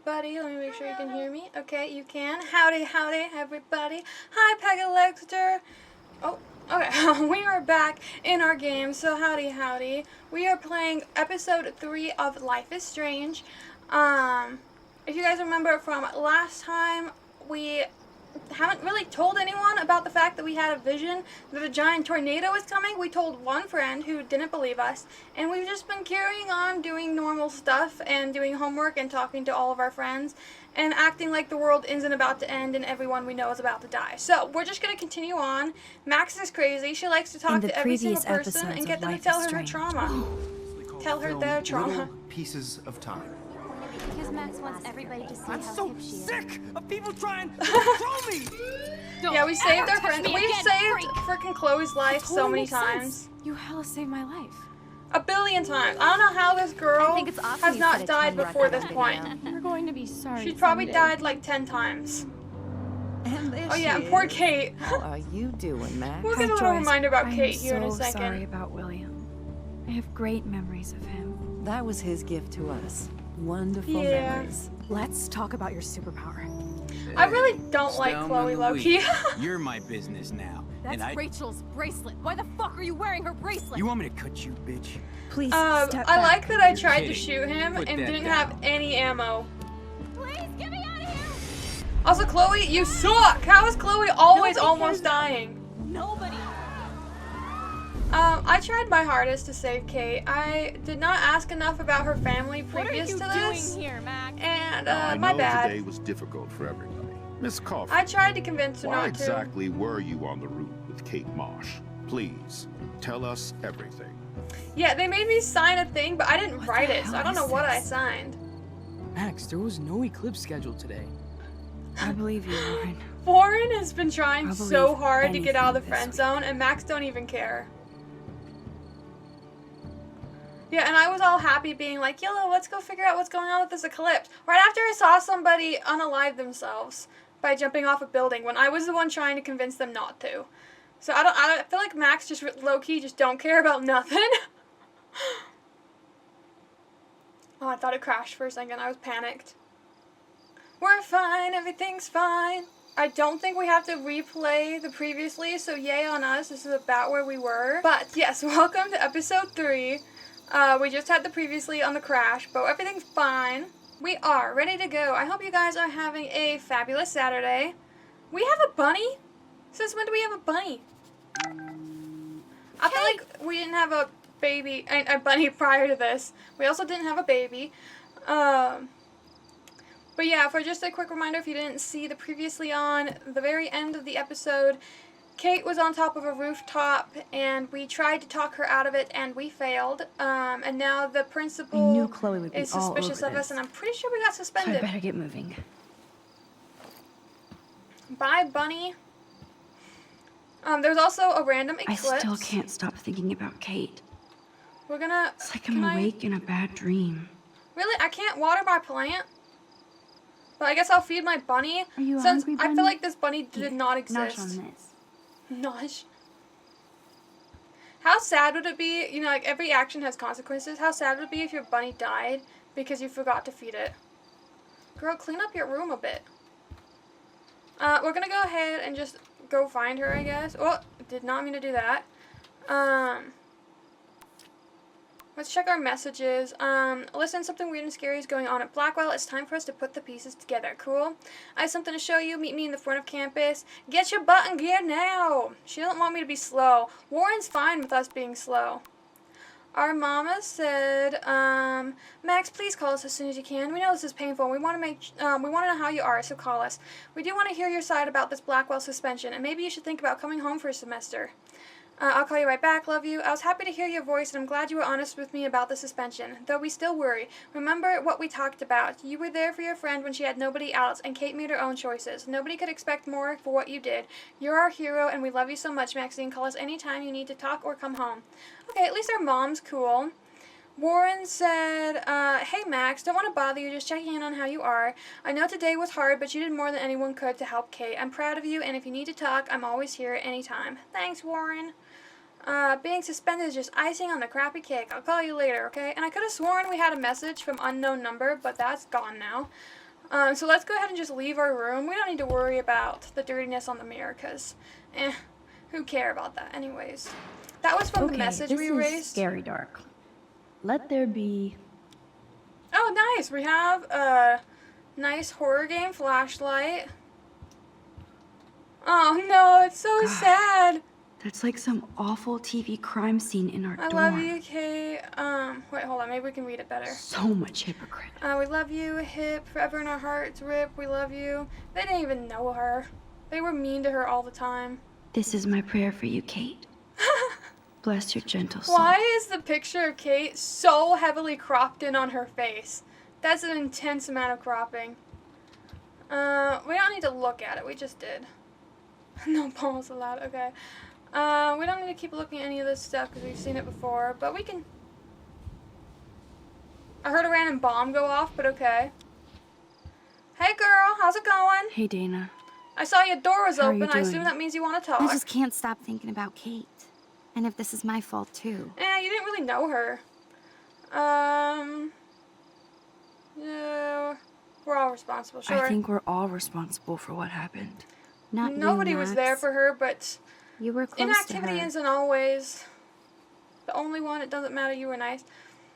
everybody. Let me make sure you can hear me. Okay, you can. Howdy, howdy, everybody. Hi, Pegalexter. Oh, okay. We are back in our game, so howdy, howdy. We are playing episode 3 of Life is Strange. If you guys remember from last time, we haven't really told anyone about the fact that we had a vision that a giant tornado was coming. We told one friend who didn't believe us, and we've just been carrying on doing normal stuff and doing homework and talking to all of our friends and acting like the world isn't about to end and everyone we know is about to die. So we're just going to continue on. Max is crazy. She likes to talk to every single person and get them to tell her her trauma. Tell her their trauma. Pieces of time. Because Max wants everybody to see I'm how so hip she is. sick of people trying to control me! Yeah, we saved our friend. We've saved freaking Chloe's life so many times. You hella saved my life. A billion times. I don't know how this girl think it's awesome has you not put a died time before record this on point. video. You're going to be sorry. She's probably someday. died like 10 times. And there Oh she yeah, is. poor Kate. How are you doing, Max? We'll get a little reminder about Kate here in a I'm so second. sorry about William. I have great memories of him. That was his gift to us. Wonderful Yeah. memories. Let's talk about your superpower. I really don't like Chloe low-key. You're my business now. That's and Rachel's bracelet. Why the fuck are you wearing her bracelet? You want me to cut you, bitch? Please I step back. like that I You're tried to kidding. shoot him Put and that didn't down. have any ammo. Please get me out of here! Also, Chloe, you suck! How is Chloe always Nobody almost cares. dying? Nobody. I tried my hardest to save Kate. I did not ask enough about her family What are previous you to this. doing here, Max? And, I my know bad. today was difficult for everybody. Miss Coffee, I tried to convince her why not to. exactly were you on the route with Kate Marsh? Please, tell us everything. Yeah, they made me sign a thing, but I didn't What write the it, so I hell don't know is what I this? signed. Max, there was no eclipse scheduled today. I believe you, Warren. Warren has been trying I'll so believe hard to get out of the anything friend this zone, and Max don't even care. Yeah, and I was all happy being like, "Yellow, let's go figure out what's going on with this eclipse." Right after I saw somebody unalive themselves by jumping off a building when I was the one trying to convince them not to. So I feel like Max just low-key just don't care about nothing. Oh, I thought it crashed for a second. I was panicked. We're fine, everything's fine. I don't think we have to replay the previously, so yay on us. This is about where we were. But yes, welcome to episode 3. We just had the previously on the crash, but everything's fine. We are ready to go. I hope you guys are having a fabulous Saturday. We have a bunny? Since when do we have a bunny? I feel like we didn't have a baby, a bunny prior to this. We also didn't have a baby. But yeah, for just a quick reminder, if you didn't see the previously on, the very end of the episode, Kate was on top of a rooftop, and we tried to talk her out of it, and we failed. And now the I principal knew Chloe would be is all suspicious over of us, this. and I'm pretty sure we got So I suspended. better get moving. Bye, bunny. There's also a random I eclipse. still can't stop thinking about Kate. We're gonna. It's like can I'm I- awake in a bad dream. Really? I can't water my plant? But I guess I'll feed my bunny. Are you Since hungry, I feel bunny? like this bunny did not exist. Nosh on this. Nosh. How sad would it be? You know, like every action has consequences. How sad would it be if your bunny died because you forgot to feed it? Girl, clean up your room a bit. We're gonna go ahead and just go find her, I guess. Oh, did not mean to do that. Let's check our messages. Listen, something weird and scary is going on at Blackwell. It's time for us to put the pieces together. Cool? I have something to show you. Meet me in the front of campus. Get your butt in gear now. She doesn't want me to be slow. Warren's fine with us being slow. Our mama said, Max, please call us as soon as you can. We know this is painful. We want to know how you are, so call us. We do want to hear your side about this Blackwell suspension, and maybe you should think about coming home for a semester. I'll call you right back. Love you. I was happy to hear your voice, and I'm glad you were honest with me about the suspension, though we still worry. Remember what we talked about. You were there for your friend when she had nobody else, and Kate made her own choices. Nobody could expect more for what you did. You're our hero, and we love you so much, Maxine. Call us anytime you need to talk or come home. Okay, at least our mom's cool. Warren said, hey Max, don't want to bother you, just checking in on how you are. I know today was hard, but you did more than anyone could to help Kate. I'm proud of you, and if you need to talk, I'm always here at any time. Thanks, Warren. Being suspended is just icing on the crappy cake. I'll call you later, okay? And I could have sworn we had a message from unknown number, but that's gone now. So let's go ahead and just leave our room. We don't need to worry about the dirtiness on the mirror, because, who care about that anyways. That was from the message we erased. This is scary dark. Let there be... Oh, nice. We have a nice horror game flashlight. Oh, no, it's so sad. That's like some awful TV crime scene in our I dorm. love you, Kate. Wait, hold on. Maybe we can read it better. So much hypocrite. We love you, Hip. Forever in our hearts, Rip. We love you. They didn't even know her. They were mean to her all the time. This is my prayer for you, Kate. Bless your gentle soul. Why is the picture of Kate so heavily cropped in on her face? That's an intense amount of cropping. We don't need to look at it. We just did. No balls allowed. Okay. We don't need to keep looking at any of this stuff because we've seen it before, but we can... I heard a random bomb go off, but okay. Hey girl, how's it going? Hey, Dana. I saw your door was How are you open. I assume doing? that means you want to talk. I just can't stop thinking about Kate. And if this is my fault, too. You didn't really know her. Yeah, we're all responsible, sure. I think we're all responsible for what happened. Not Nobody you, was Max. there for her, but You were close inactivity to her. isn't always the only one. It doesn't matter. You were nice.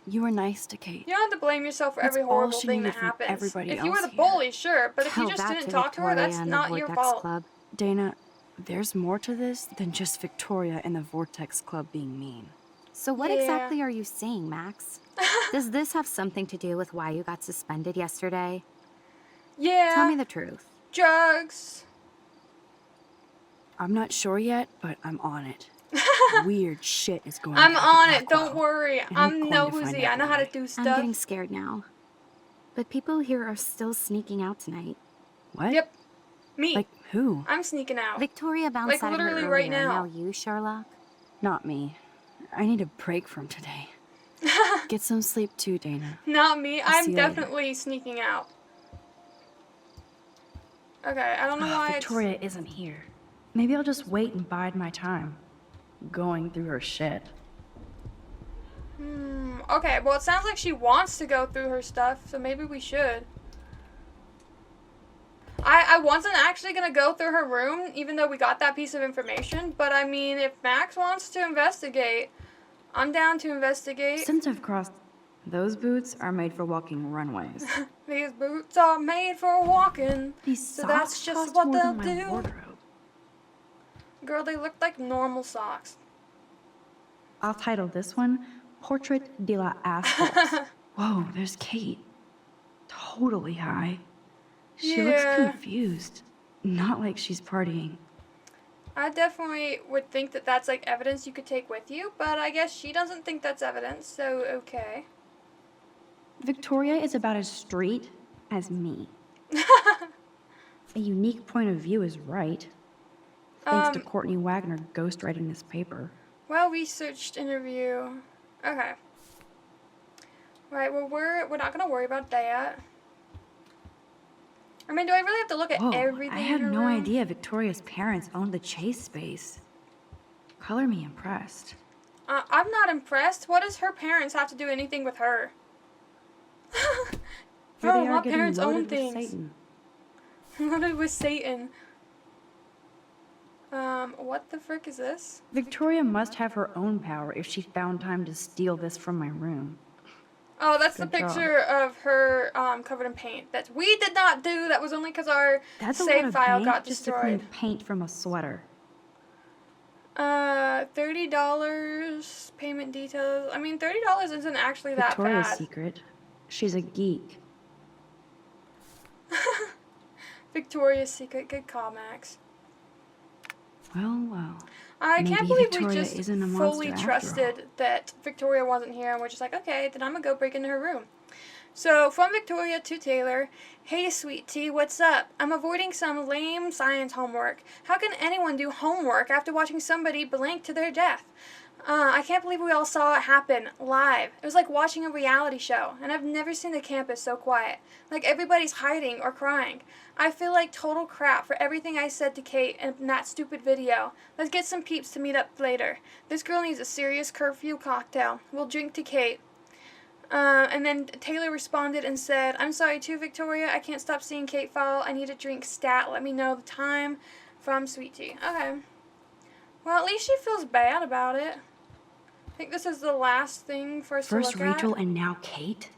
You were nice to Kate. You don't have to blame yourself for That's every all horrible she thing that needed from happens. everybody If you were else the here. bully, sure, but if you Tell just that didn't to talk to her, Victoria that's and the not your Vortex fault. Club. Dana, there's more to this than just Victoria and the Vortex Club being mean. So what Yeah. exactly are you saying, Max? Does this have something to do with why you got suspended yesterday? Yeah. Tell me the truth. Drugs. I'm not sure yet, but I'm on it. Weird shit is going I'm down on at it. Don't Blackwell. worry. And I'm I'm going to find nosy. out I know how to why. do I'm stuff. getting scared now. But people here are still sneaking out tonight. What? Yep. Me. Like who? I'm sneaking out. Victoria bounced Like, out of her literally earlier. right now. Now you, Sherlock? Not me. I need a break from today. Get some sleep too, Dana. Not me. I'll see I'm you later. definitely sneaking out. Okay, I don't know why Victoria isn't here. Maybe I'll just wait and bide my time. Going through her shit. Okay, well, it sounds like she wants to go through her stuff, so maybe we should. I wasn't actually going to go through her room, even though we got that piece of information, but I mean, if Max wants to investigate, I'm down to investigate. Since I've crossed... Those boots are made for walking runways. These boots are made for walking, These so socks that's just cost what more they'll than my do. wardrobe. Girl, they look like normal socks. I'll title this one, Portrait de la Asphalt. Whoa, there's Kate. Totally high. She looks Yeah. confused. Not like she's partying. I definitely would think that that's like evidence you could take with you, but I guess she doesn't think that's evidence, so okay. Victoria is about as straight as me. A unique point of view is right. Thanks to Courtney Wagner ghostwriting this paper. Well-researched interview. Okay. Right, well, we're not going to worry about that. I mean, do I really have to look at Whoa, everything I had in her no room? idea Victoria's parents owned the Chase space. Color me impressed. I'm not impressed. What does her parents have to do anything with her? Here they Oh, are my getting parents loaded own with things. Satan. Loaded with Satan. What the frick is this? Victoria must have her own power if she found time to steal this from my room. Oh, that's Good the job. picture of her covered in paint. That we did not do. That was only because our That's a lot save of file paint got just to destroyed. clean paint from a sweater. $30 payment details. I mean, $30 isn't actually that Victoria's bad. secret. She's a geek. Victoria's Secret. Good call, Max. Well, well. I Maybe can't believe Victoria we just isn't a fully monster after trusted that Victoria wasn't here, and we're just like, okay, then I'm gonna go break into her room. So, from Victoria to Taylor, hey, sweet tea, what's up? I'm avoiding some lame science homework. How can anyone do homework after watching somebody blink to their death? I can't believe we all saw it happen live. It was like watching a reality show, and I've never seen the campus so quiet. Like everybody's hiding or crying. I feel like total crap for everything I said to Kate in that stupid video. Let's get some peeps to meet up later. This girl needs a serious curfew cocktail. We'll drink to Kate. And then Taylor responded and said, I'm sorry too, Victoria. I can't stop seeing Kate fall. I need a drink stat. Let me know the time from Sweet Tea. Okay. Well, at least she feels bad about it. I think this is the last thing for us First to look Rachel at. and now Kate?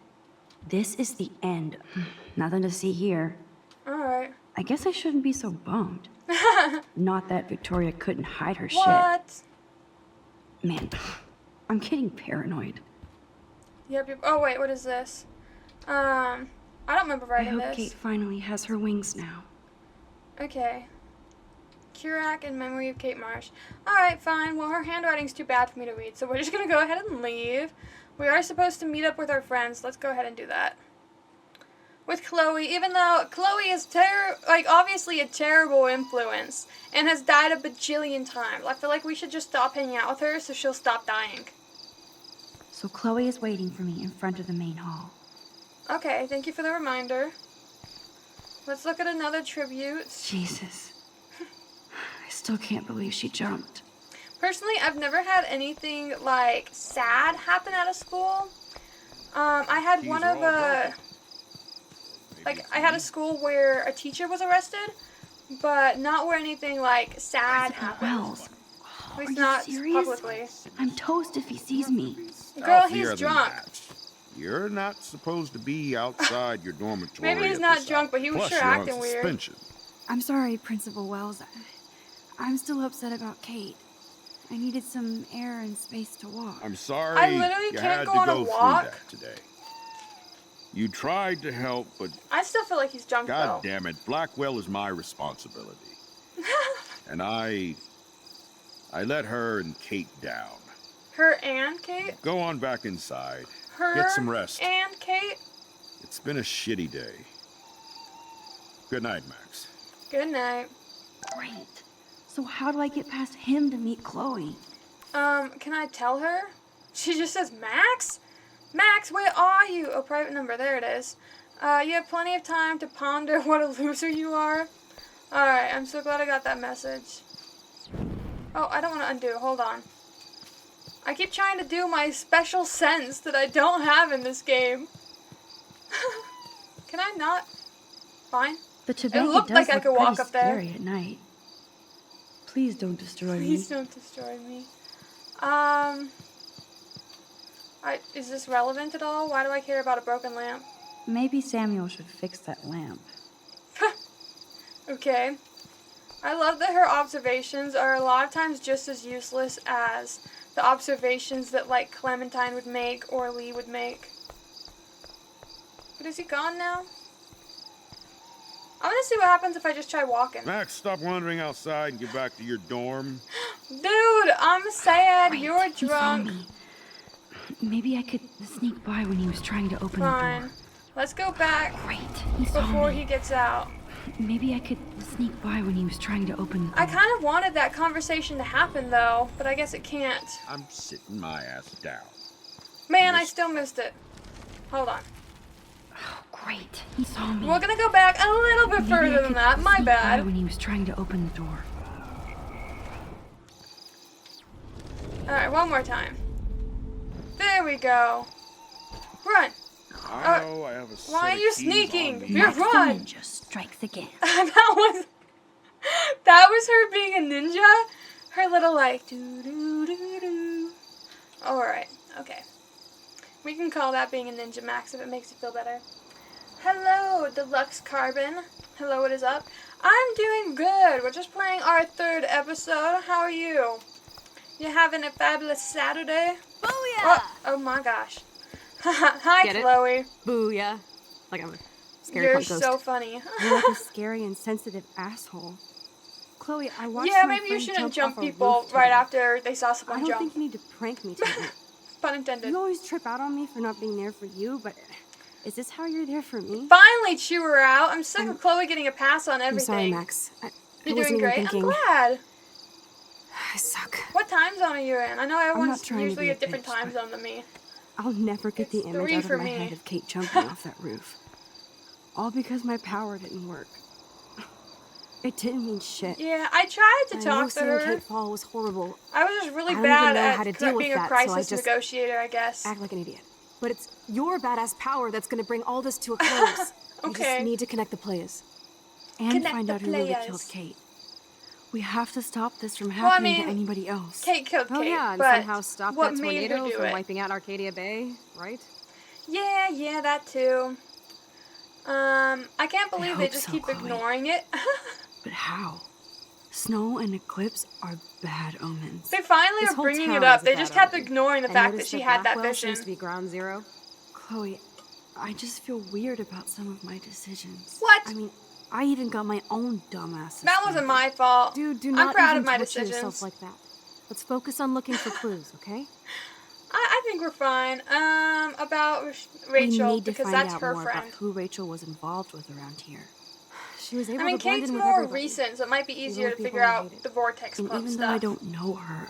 This is the end. Nothing to see here. Alright. I guess I shouldn't be so bummed. Not that Victoria couldn't hide her What? shit. Man, I'm getting paranoid. Yep. Oh, wait, what is this? I don't remember I writing hope this. Kate finally has her wings now. Okay. Curac in memory of Kate Marsh. Alright, fine. Well, her handwriting's too bad for me to read, so we're just gonna go ahead and leave. We are supposed to meet up with our friends. Let's go ahead and do that. With Chloe, even though Chloe is obviously a terrible influence and has died a bajillion times. I feel like we should just stop hanging out with her so she'll stop dying. So Chloe is waiting for me in front of the main hall. Okay, thank you for the reminder. Let's look at another tribute. Jesus. I still can't believe she jumped. Personally, I've never had anything like sad happen at a school. I had one of I had a school where a teacher was arrested, but not where anything like sad happened. Wells. At Are least you not serious? publicly. I'm toast if he sees me. Girl, Healthier he's than drunk. that. You're not supposed to be outside your dormitory. Maybe he's at not this drunk, hour. but he was Plus, sure you're on acting weird. suspension. I'm sorry, Principal Wells. I'm still upset about Kate. I needed some air and space to walk. I'm sorry. I literally you can't had go to on a go walk. through that today. You tried to help, but I still feel like he's drunk God though. damn it, Blackwell is my responsibility. And I let her and Kate down. Her and Kate? Go on back inside. Her Get some rest. and Kate? It's been a shitty day. Good night, Max. Good night. Great. So how do I get past him to meet Chloe? Can I tell her? She just says, Max? Max, where are you? Oh, private number. There it is. You have plenty of time to ponder what a loser you are. Alright, I'm so glad I got that message. Oh, I don't want to undo. Hold on. I keep trying to do my special sense that I don't have in this game. Can I not? Fine. The tobacco looked does like I look could walk pretty up there. scary at night. Please don't destroy Please me. don't destroy me. Is this relevant at all? Why do I care about a broken lamp? Maybe Samuel should fix that lamp. Okay. I love that her observations are a lot of times just as useless as the observations that, like, Clementine would make or Lee would make. But is he gone now? I want to see what happens if I just try walking. Max, stop wandering outside and get back to your dorm. Dude, I'm sad. Great, You're he saw drunk. me. Maybe I could sneak by when he was trying to open the Fine. door. Let's go back Great, he saw before me. he gets out. Maybe I could sneak by when he was trying to open the door. I kind of wanted that conversation to happen, though, but I guess it can't. I'm sitting my ass down. Man, I still missed it. Hold on. Oh, great, he saw me. We're gonna go back a little bit Maybe I further than could that. My sneak by bad. when he was trying to open the door. Alright, one more time. There we go. Run. I know I have a set why are of you keys sneaking? on me. You're Max the run. ninja strikes again. that was her being a ninja. Her little like doo doo doo doo. Alright, okay. We can call that being a ninja, Max, if it makes you feel better. Hello, Deluxe Carbon. Hello, what is up? I'm doing good. We're just playing our 3rd episode. How are you? You having a fabulous Saturday? Booyah! Oh my gosh. Hi, Get it? Chloe. Booyah. Like I'm a scary You're punk ghost. so funny. You're like a scary and sensitive asshole. Chloe, I watched Yeah, my maybe you friend shouldn't jump jump off a people roof right today. after they saw I someone don't jump. think you need to prank me today. Pun intended. You always trip out on me for not being there for you, but is this how you're there for me? Finally, chew her out. I'm sick of Chloe getting a pass on I'm everything. sorry, Max. I You're wasn't doing even great. thinking. I'm glad. I suck. What time zone are you in? I know everyone's trying to usually be a a different bitch, time but- zone than me. I'll never get the It's image 3 out for of my me. head of Kate jumping off that roof. All because my power didn't work. It didn't mean shit. Yeah, I tried to I know talk to seeing her. Kate fall was horrible. I was just really I don't bad even know how to at deal with being a that, so I crisis just negotiator, I guess. Act like an idiot. but it's your badass power that's gonna bring all this to a close. We Okay. just need to connect the players. And Connect find the out who really players. killed Kate. We have to stop this from I happening mean, to anybody else. Kate killed Kate, Oh yeah, and but somehow stop what that made her tornado do from it? wiping out Arcadia Bay, right? Yeah, that too. I can't believe they hope just so, keep Chloe. ignoring it. But how? Snow and eclipse are bad omens. They finally This are whole bringing it town up. is a They bad just kept omen. ignoring the I fact that noticed she had that Blackwell vision. seems to be ground zero. Chloe, I just feel weird about some of my decisions. What? I mean, I even got my own dumbass. That wasn't my fault. Dude, do I'm not proud even of my torture decisions. yourself like that. Let's focus on looking for clues, okay? I think we're fine. About We Rachel, need to because find that's out her more friend. about who Rachel was involved with around here. She was able I mean, to blend Kate's in with more everybody. recent, so it might be easier to with figure people I out hated. the Vortex And Club even stuff. though I don't know her,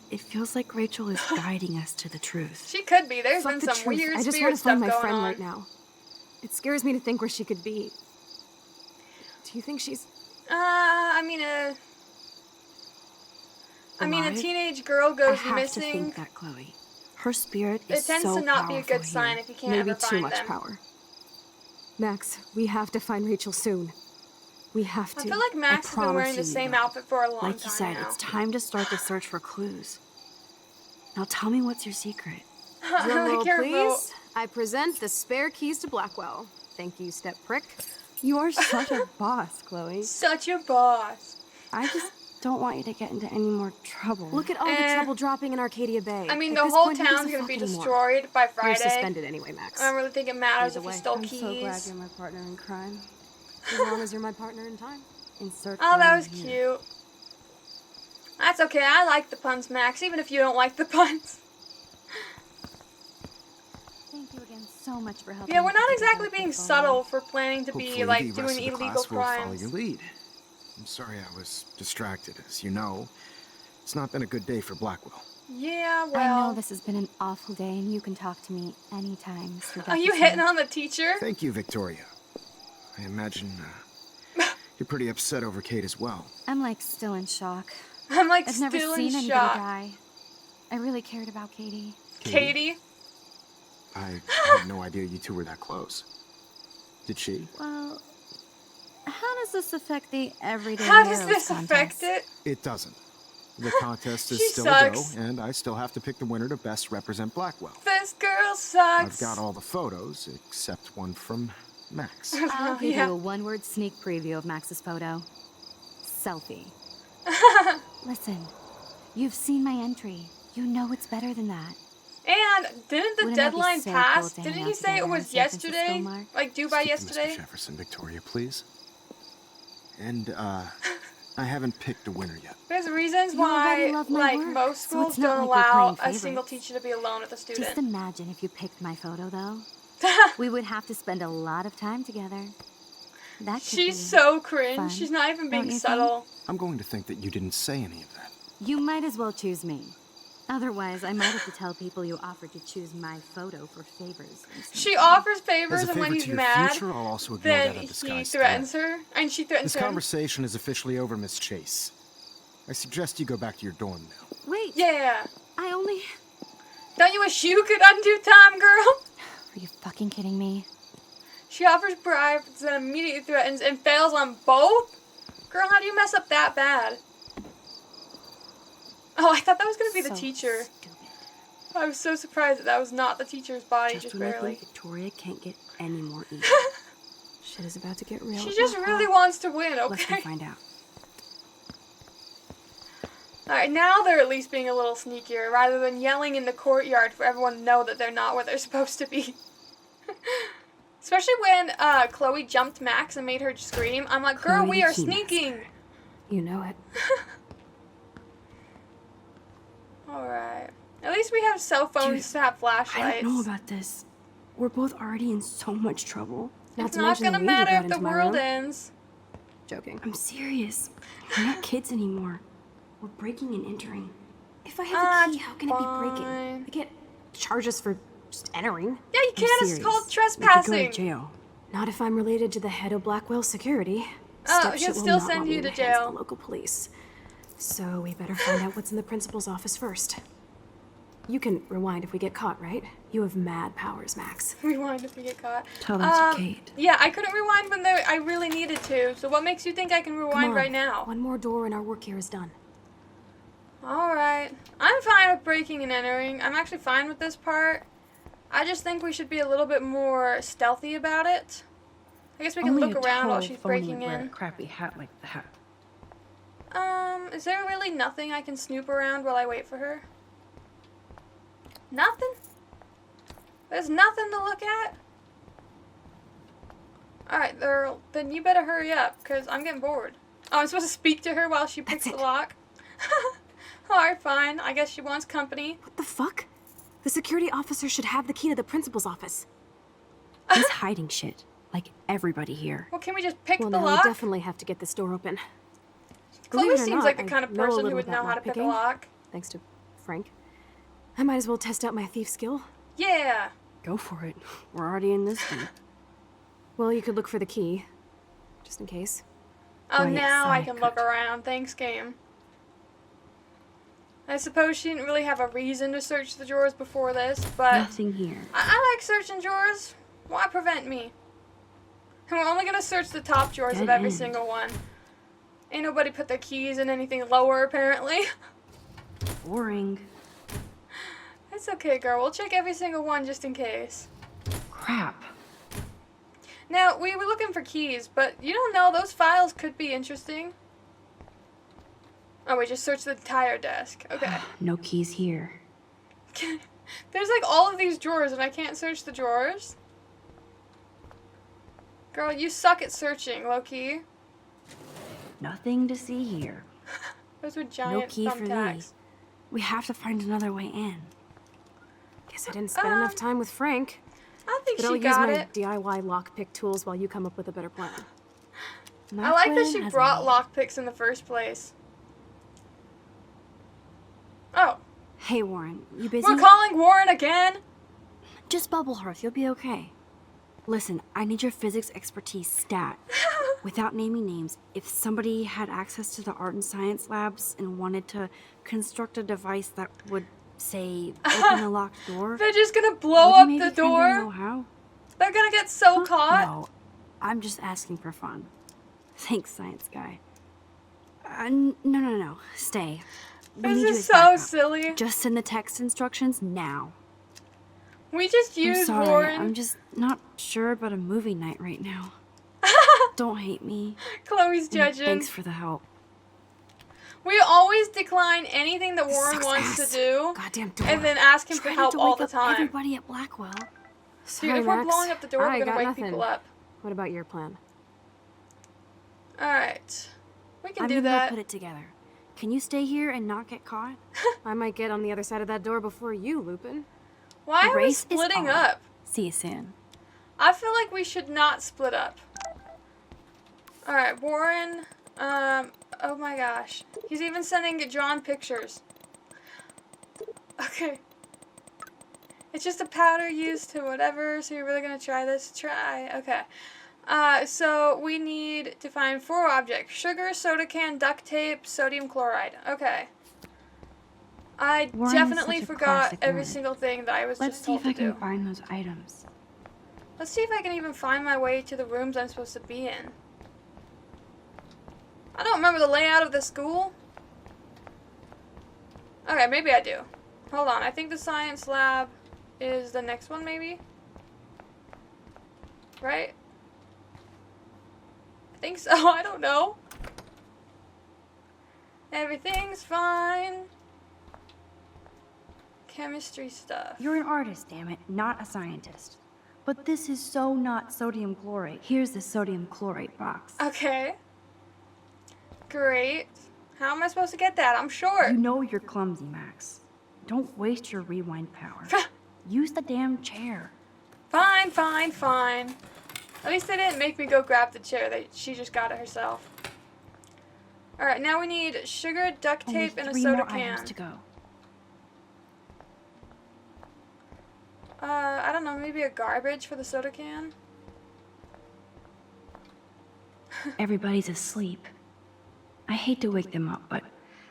it feels like Rachel is guiding us to the truth. She could be. There's Fuck been the some truth. weird I just spirit want to stuff find my going friend on. right now. It scares me to think where she could be. Do you think she's... I mean, a Alive? teenage girl I goes have to missing. think that, Chloe. Her spirit It is tends so to not be a powerful good sign here. if you can't Maybe ever too find much them. power. Max, we have to find Rachel soon. We have to. I feel like Max has been promise wearing the you we same will. outfit for a long Like you time said, now. it's time to start the search for clues. Now tell me what's your secret. I Drum roll, like your please. vote. I present the spare keys to Blackwell. Thank you, step prick. You are such a boss, Chloe. Such a boss. I just don't want you to get into any more trouble. Look at all the trouble dropping in Arcadia Bay. I mean, At the this whole point, who gives town's a gonna fuck be anymore? destroyed by You're Friday. suspended anyway, Max. I don't really think it matters if Either you way, stole I'm so glad keys. you're my partner in crime. As long as you're my partner in time. In search Oh, that around was here. cute. That's okay. I like the puns, Max, even if you don't like the puns. Thank you again so much for helping. Yeah, me we're put not together exactly a being portfolio. subtle for planning to be Hopefully like the doing rest of the illegal class will follow crimes. your lead. I'm sorry I was distracted, as you know. It's not been a good day for Blackwell. Yeah, I well. know this has been an awful day, and you can talk to me anytime, Mr. Are you Jefferson. hitting on the teacher? Thank you, Victoria. I imagine you're pretty upset over Kate as well. I'm like still in shock. I'm like I've never still seen in anybody shock. die. I really cared about Katie. Katie? I had no idea you two were that close. Did she? Well, how does this affect the everyday How does heroes this affect contest? it? It doesn't. The contest is She still a go, sucks. and I still have to pick the winner to best represent Blackwell. This girl sucks. I've got all the photos, except one from Max. I'll give Yeah. you a one-word sneak preview of Max's photo. Selfie. Listen, you've seen my entry. You know it's better than that. And didn't the Wouldn't it be deadline so pass? cool to hang Didn't out he say it together in was San Francisco, yesterday? Mark? Like due by Speak to yesterday? Mr. Jefferson, Victoria, please. And, I haven't picked a winner yet. There's reasons You already why, love my like, work, most so schools it's not don't like we're allow playing a single favorites. teacher to be alone with a student. Just imagine if you picked my photo, though. We would have to spend a lot of time together. That could be She's so cringe. fun, She's not even don't being you subtle. I'm going to think that you didn't say any of that. You might as well choose me. Otherwise, I might have to tell people you offered to choose my photo for favors. She offers As favors, a and favor when he's to your mad, future, I'll also ignore then that he undisguised threatens threat. her, and she threatens This him. conversation is officially over, Miss Chase. I suggest you go back to your dorm now. Wait, Yeah. I only... Don't you wish you could undo time, girl? Are you fucking kidding me? She offers bribes, then immediately threatens, and fails on both? Girl, how do you mess up that bad? Oh, I thought that was gonna be the So teacher. Stupid. I was so surprised that was not the teacher's body, just when I barely. think Victoria can't get any more evil. Shit is about to get real. She just really wants to win, Let's go okay? find out. Alright, now they're at least being a little sneakier, rather than yelling in the courtyard for everyone to know that they're not where they're supposed to be. Especially when Chloe jumped Max and made her scream. I'm like, girl, Chloe we are Keymaster. sneaking! You know it. Alright. At least we have cell phones Dude, to have I flashlights. don't know about this. We're both already in so much trouble. It's to not mention the gonna weed you matter brought if the into my world room. ends. Joking. I'm serious. We're not kids anymore. We're breaking and entering. If I have a key, That's how can it be fine. breaking? I get charges for just entering. Yeah, you I'm can't. It's serious. called We could go trespassing. to jail. Not if I'm related to the head of Blackwell Security. Oh, Step he'll shit will still not send want me you in to the hands of jail. the local police. So we better find out what's in the principal's office first. You can rewind if we get caught, right? You have mad powers, Max. Rewind if we get caught. Tell that to Kate. Yeah, I couldn't rewind when I really needed to. So what makes you think I can Come rewind on. right now? One more door and our work here is done. Alright. I'm fine with breaking and entering. I'm actually fine with this part. I just think we should be a little bit more stealthy about it. I guess we can Only look a around while total she's phony breaking would wear a in. crappy hat like that. Is there really nothing I can snoop around while I wait for her? Nothing? There's nothing to look at? Alright, then you better hurry up, because I'm getting bored. Oh, I'm supposed to speak to her while she picks the lock? Alright, fine. I guess she wants company. What the fuck? The security officer should have the key to the principal's office. He's hiding shit, like everybody here. Well, can we just pick Well, the now lock? we definitely have to get this door open. Chloe Believe it or seems not, like the I kind of know a person who little would know about how to pick a lockpicking, lock. Thanks to Frank. I might as well test out my thief skill. Yeah. Go for it. We're already in this deep. Well, you could look for the key, just in case. Oh, Quiet, now I Sonic can Cook. look around. Thanks, game. I suppose she didn't really have a reason to search the drawers before this, but Nothing here. I like searching drawers. Why prevent me? And we're only gonna search the top drawers of Dead every end. single one. Ain't nobody put their keys in anything lower, apparently. Boring. It's okay, girl. We'll check every single one just in case. Crap. Now, we were looking for keys, but you don't know, those files could be interesting. Oh, we just searched the entire desk. Okay. No keys here. There's like all of these drawers and I can't search the drawers. Girl, you suck at searching, low-key. Nothing to see here. Those were No giant key for me. thumbtacks. We have to find another way in. Guess I didn't spend enough time with Frank. I think But I'll she use got my it. DIY lockpick tools while you come up with a better plan. I like that she brought lockpicks in the first place. Oh. Hey, Warren, you busy? We're calling Warren again? Just bubble hearth, you'll be okay. Listen, I need your physics expertise stat. Without naming names, if somebody had access to the art and science labs and wanted to construct a device that would, say, open a locked door, They're just gonna blow would you up maybe the kinda door? know how? They're gonna get so caught? No, I'm just asking for fun. Thanks, science guy. No. Stay. We need you This is as so backup. silly. Just send the text instructions now. We just I'm used sorry, Warren. I'm just not sure about a movie night right now. Don't hate me. Chloe's And judging. thanks for the help. We always decline anything that This Warren sucks wants ass. to do, Goddamn door. and then ask him for Trying help to all wake the up time. everybody at Blackwell. Dude, Sorry, if we're Max. blowing up the door, I we're gonna got wake nothing. people up. What about your plan? Alright. We can I'm do gonna that. go put it together. Can you stay here and not get caught? I might get on the other side of that door before you, Lupin. Why The are we race is splitting on. up? See you soon. I feel like we should not split up. Alright, Warren, oh my gosh. He's even sending John pictures. Okay. It's just a powder used to whatever, so you're really gonna try this? Try. Okay. So we need to find 4 objects. Sugar, soda can, duct tape, sodium chloride. Okay. I Warren is definitely such a forgot classic every nerd. single thing that I was Let's just see told if I to can do. find those items. Let's see if I can even find my way to the rooms I'm supposed to be in. I don't remember the layout of the school. Okay, maybe I do. Hold on, I think the science lab is the next one, maybe? Right? I think so, I don't know. Everything's fine. Chemistry stuff. You're an artist, damn it, not a scientist. But this is so not sodium chlorate. Here's the sodium chlorate box. Okay. Great. How am I supposed to get that? I'm short. You know you're clumsy, Max. Don't waste your rewind power. Use the damn chair. Fine, fine, fine. At least they didn't make me go grab the chair. She just got it herself. Alright, now we need sugar, duct Only tape, and a 3 soda more can. items to go. I don't know, maybe a garbage for the soda can? Everybody's asleep. I hate to wake them up, but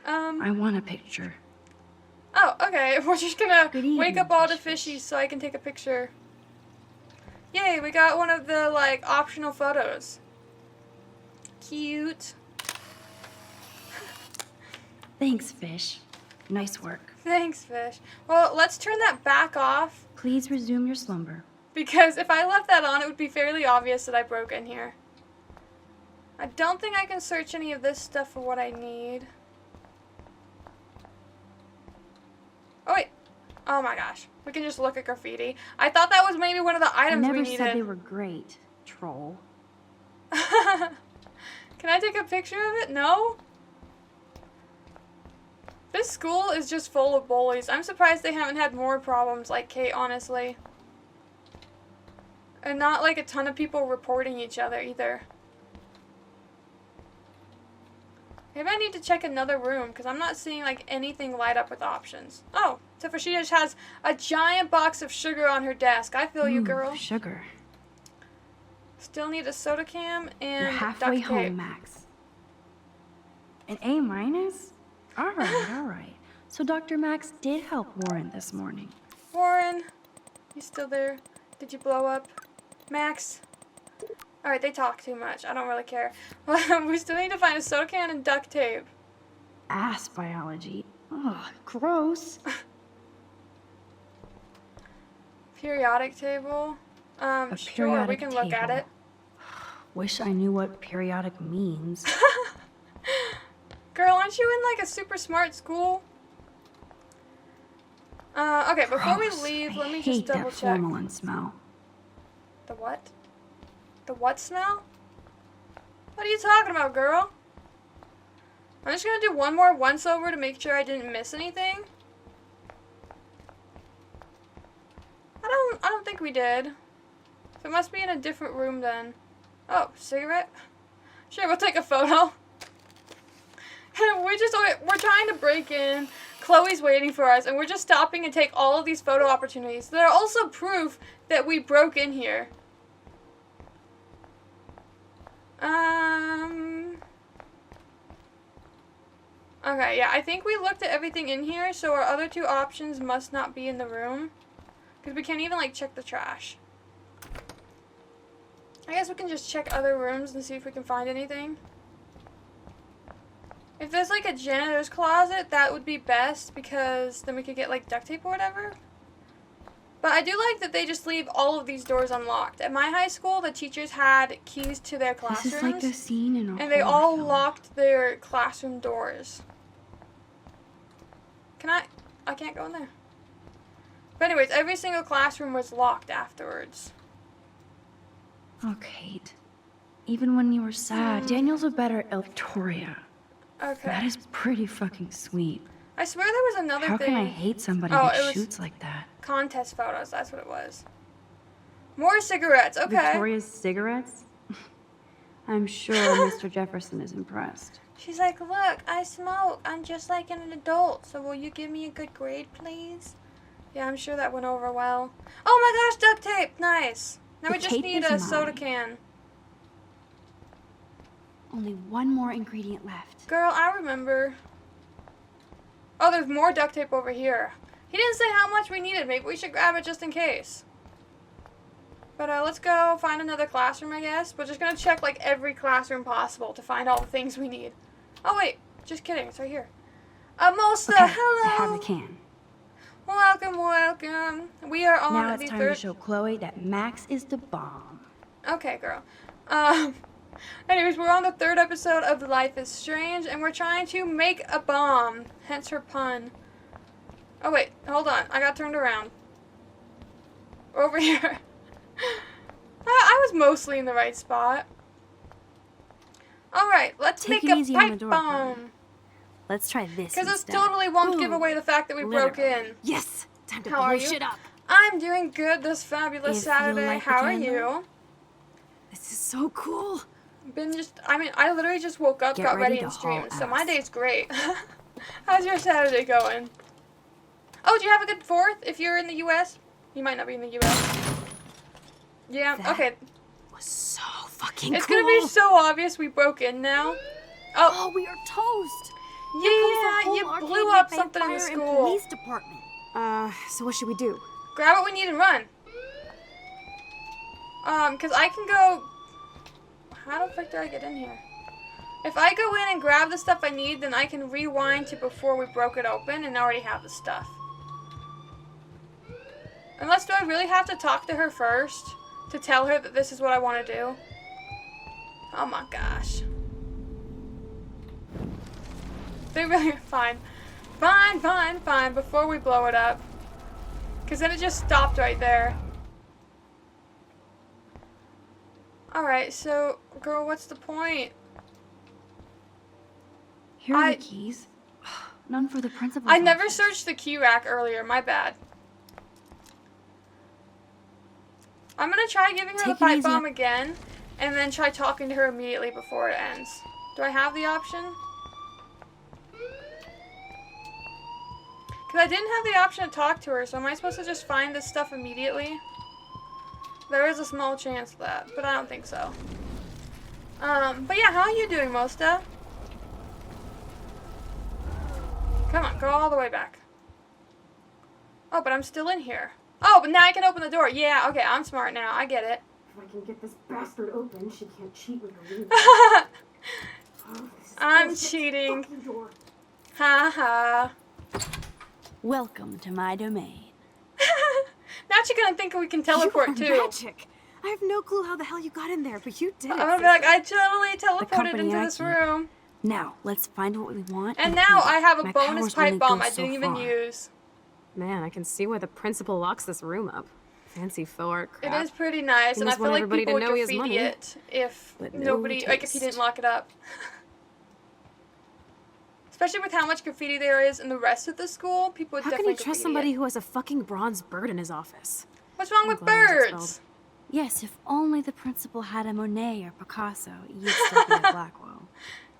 I want a picture. Oh, okay, we're just gonna Good evening, wake up all the fish. fishies so I can take a picture. Yay, we got one of the, like, optional photos. Cute. Thanks, fish. Nice work. Thanks, fish. Well, let's turn that back off, Please resume your slumber. because if I left that on, it would be fairly obvious that I broke in here. I don't think I can search any of this stuff for what I need. Oh, wait. Oh my gosh. We can just look at graffiti. I thought that was maybe one of the I items we never needed. said they were great, troll. Can I take a picture of it? No? This school is just full of bullies. I'm surprised they haven't had more problems like Kate, honestly. And not like a ton of people reporting each other either. Maybe I need to check another room because I'm not seeing like anything light up with options. Oh, except for she just has a giant box of sugar on her desk. I feel you, girl. Sugar. Still need a soda can and You're halfway duct tape. home, Max. An A minus? All right, all right. So Dr. Max did help Warren this morning. Warren, you still there? Did you blow up? Max? Alright, they talk too much. I don't really care. We still need to find a soda can and duct tape. Ass biology. Ugh, gross. Periodic table. A Sure, we periodic can look at table. it. Wish I knew what periodic means. Girl, aren't you in like a super smart school? Okay, before we Gross. leave, I let me hate just double that check. formalin smell. The what? The what smell? What are you talking about, girl? I'm just gonna do one more once over to make sure I didn't miss anything. I don't think we did. So it must be in a different room then. Oh, cigarette? Sure, we'll take a photo. We're trying to break in. Chloe's waiting for us, and we're just stopping and take all of these photo opportunities. That are also proof that we broke in here. Okay, yeah, I think we looked at everything in here, so our other two options must not be in the room. Because we can't even, like, check the trash. I guess we can just check other rooms and see if we can find anything. If there's, like, a janitor's closet, that would be best, because then we could get, like, duct tape or whatever. But I do like that they just leave all of these doors unlocked. At my high school, the teachers had keys to their classrooms. This is like the scene in a And they horror all film. locked their classroom doors. I can't go in there. But anyways, every single classroom was locked afterwards. Oh, Kate. Even when you were sad, Daniel's a better Victoria. Okay. That is pretty fucking sweet. I swear there was another How thing. can I hate somebody Oh, it that was- shoots like that? Contest photos, that's what it was. More cigarettes, okay. Victoria's cigarettes? I'm sure Mr. Jefferson is impressed. She's like, look, I smoke. I'm just like an adult, so will you give me a good grade, please? Yeah, I'm sure that went over well. Oh my gosh, duct tape! Nice. Now The we just tape need is a soda mine. can. Only one more ingredient left. Girl, I remember. Oh, there's more duct tape over here. He didn't say how much we needed. Maybe we should grab it just in case. But let's go find another classroom, I guess. We're just going to check like every classroom possible to find all the things we need. Oh, wait. Just kidding. It's right here. Mosta, Okay, hello. I have the can. Welcome, welcome. We are on Now the it's time third... to show Chloe that Max is the bomb. Okay, girl. Anyways, we're on the third episode of Life is Strange, and we're trying to make a bomb. Hence her pun. Oh, wait. Hold on. I got turned around. Over here. I was mostly in the right spot. Alright, let's Take make it a easy on the pipe door, bomb. Let's try this Because this instead. totally won't give Ooh, away the fact that we broke in. Yes! Time to How blow are you? shit up. I'm doing good this fabulous If you Saturday. like the How are candle. you? This is so cool. I literally just woke up, Get got ready ready to and streamed, haul so my ass. day's great. How's your Saturday going? Oh, do you have a good 4th if you're in the U.S.? You might not be in the U.S. Yeah, That okay. Was so fucking It's cool. gonna be so obvious we broke in now. Oh, Oh, we are toast. Yeah, you blew up something in the school. Police department. So what should we do? Grab what we need and run. Cause I can go. How the frick do I get in here? If I go in and grab the stuff I need, then I can rewind to before we broke it open and already have the stuff. Unless, do I really have to talk to her first to tell her that this is what I want to do? Oh my gosh. They really, fine. Fine, before we blow it up. Because then it just stopped right there. Alright, so, girl, what's the point? Here are the keys. None for the principal's I never office. searched the key rack earlier, my bad. I'm gonna try giving her the Take it pipe easy. bomb again, and then try talking to her immediately before it ends. Do I have the option? Because I didn't have the option to talk to her, so am I supposed to just find this stuff immediately? There is a small chance of that, but I don't think so. But yeah, how are you doing, Mosta? Come on, go all the way back. Oh, but I'm still in here. Oh, but now I can open the door. Yeah, okay, I'm smart now. I get it. If I can get this bastard open, she can't cheat with her lead. I'm cheating. Ha ha. Welcome to my domain. Now she's gonna think we can teleport you are too. magic. I have no clue how the hell you got in there, but you did I'm it. gonna be like, I totally teleported company into I this keep. room. Now, let's find what we want. And now I have a My bonus powers pipe only bomb go I so didn't even far. use. Man, I can see why the principal locks this room up. Fancy faux art It crap. is pretty nice, He and I must feel want like everybody people to would know he has graffiti money, it if but no nobody, like if he taste. didn't lock it up. Especially with how much graffiti there is in the rest of the school, people would How can definitely you trust graffiti somebody it. who has a fucking bronze bird in his office? What's wrong I'm with glad I was birds? expelled. Yes, if only the principal had a Monet or Picasso, you'd still be at Blackwell.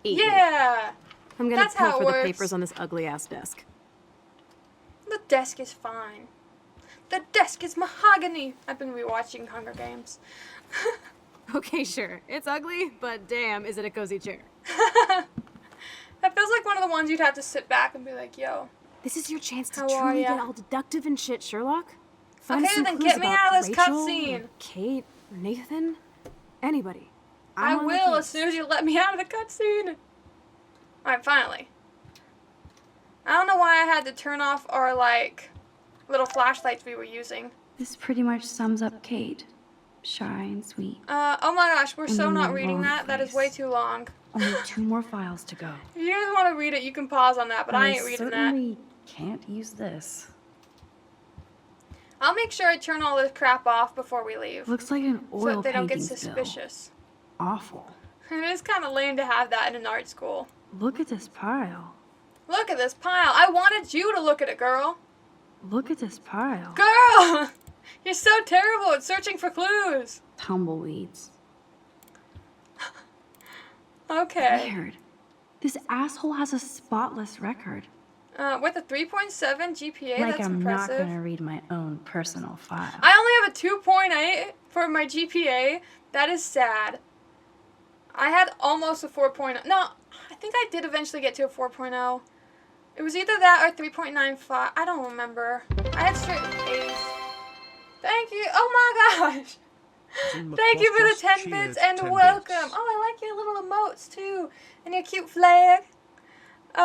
Eat me. Yeah, I'm gonna that's how it pilfer the works. papers on this ugly ass desk. the desk is fine. The desk is mahogany. I've been rewatching Hunger Games. Okay, sure. It's ugly, but damn, is it a cozy chair. That feels like one of the ones you'd have to sit back and be like, yo. This is your chance to How are truly ya? get all deductive and shit, Sherlock. Find Okay, some then clues get me about out of this Rachel, cutscene. or Kate, or Nathan, anybody. I I'm on the will case. as soon as you let me out of the cutscene. Alright, finally. I don't know why I had to turn off our, like, little flashlights we were using. This pretty much sums up Kate. Shy and sweet. Oh my gosh, we're so in not the reading wrong that. That is way place. too long. Only 2 more files to go. If you guys want to read it, you can pause on that, but I ain't reading that. certainly can't use this. I'll make sure I turn all this crap off before we leave. Looks like an So oil that they don't get painting spill. suspicious. Awful. It is kind of lame to have that in an art school. Look at this pile. Look at this pile. I wanted you to look at it, girl. Look at this pile. Girl! You're so terrible at searching for clues. Tumbleweeds. Okay. Weird. This asshole has a spotless record. With a 3.7 GPA, Like that's I'm impressive. not gonna read my own personal file. I only have a 2.8 for my GPA. That is sad. I had almost a 4.0. No, I think I did eventually get to a 4.0. It was either that or 3.95. I don't remember. I had straight A's. Thank you. Oh my gosh. Thank you for the 10 bits and welcome. Oh, I like your little emotes too. And your cute flag. We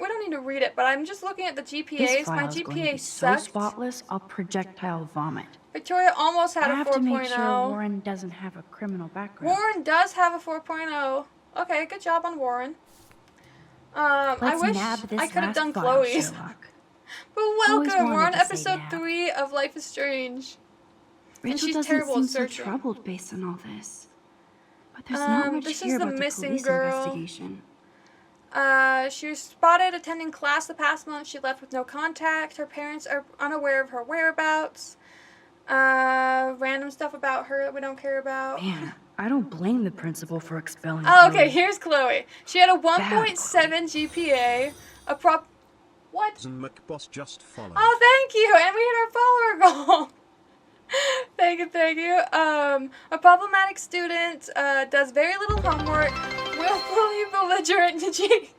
don't need to read it, but I'm just looking at the This GPAs. My file is going to GPA be so sucked. spotless, I'll projectile vomit. Victoria almost had I a have 4.0. to make sure Warren doesn't have a criminal background. Warren does have a 4.0. Okay, good job on Warren. I Let's wish nab this I could have last done file, Chloe's. Sherlock. But Always welcome, we're on wanted to say episode nab. 3 of Life is Strange. And Rachel she's doesn't terrible seem at so searching. troubled based on all this. But there's not much this is here the about the missing police girl. investigation. She was spotted attending class the past month. She left with no contact. Her parents are unaware of her whereabouts. Random stuff about her that we don't care about. Man, I don't blame the principal for expelling Oh, okay, Chloe. here's Chloe. She had a 1.7 GPA, What? McBoss just followed. Oh, thank you, and we hit our follower goal. Thank you. A problematic student, does very little homework, willfully belligerent, jeez.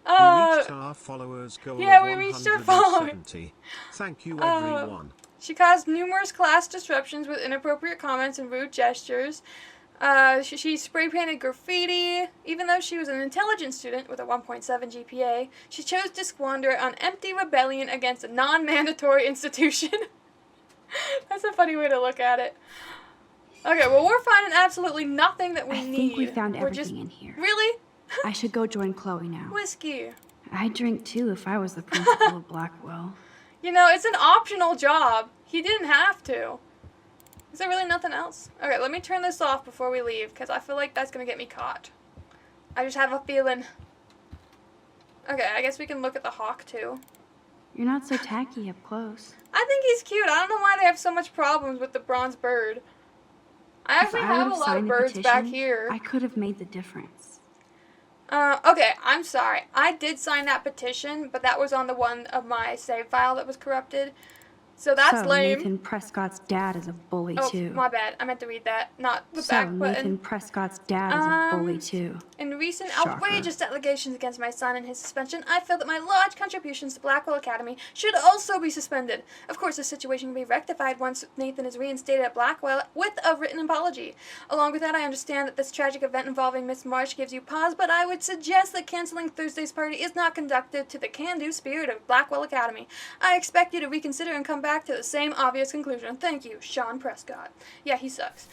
Uh, reached our followers goal yeah, of we reached our followers. 170. Thank you, everyone. She caused numerous class disruptions with inappropriate comments and rude gestures. She spray painted graffiti. Even though she was an intelligent student with a 1.7 GPA, she chose to squander it on empty rebellion against a non-mandatory institution. That's a funny way to look at it. Okay, well, we're finding absolutely nothing that we need. I think we found We're everything in here. Really? I should go join Chloe now. Whiskey. I'd drink too if I was the principal of Blackwell. You know, it's an optional job. He didn't have to. Is there really nothing else? Okay, let me turn this off before we leave, because I feel like that's going to get me caught. I just have a feeling. Okay, I guess we can look at the hawk, too. You're not so tacky up close. I think he's cute. I don't know why they have so much problems with the bronze bird. I actually have a lot of birds back here. I could have made the difference. Okay, I'm sorry. I did sign that petition, but that was on the one of my save file that was corrupted. So that's lame. Nathan Prescott's dad is a bully too. My bad. I meant to read that, not the So back Nathan button. Prescott's dad is a bully too. In recent Shocker. outrageous allegations against my son and his suspension, I feel that my large contributions to Blackwell Academy should also be suspended. Of course, this situation can be rectified once Nathan is reinstated at Blackwell with a written apology. Along with that, I understand that this tragic event involving Miss Marsh gives you pause, but I would suggest that canceling Thursday's party is not conducive to the can-do spirit of Blackwell Academy. I expect you to reconsider and come back to the same obvious conclusion. Thank you, Sean Prescott. Yeah, he sucks.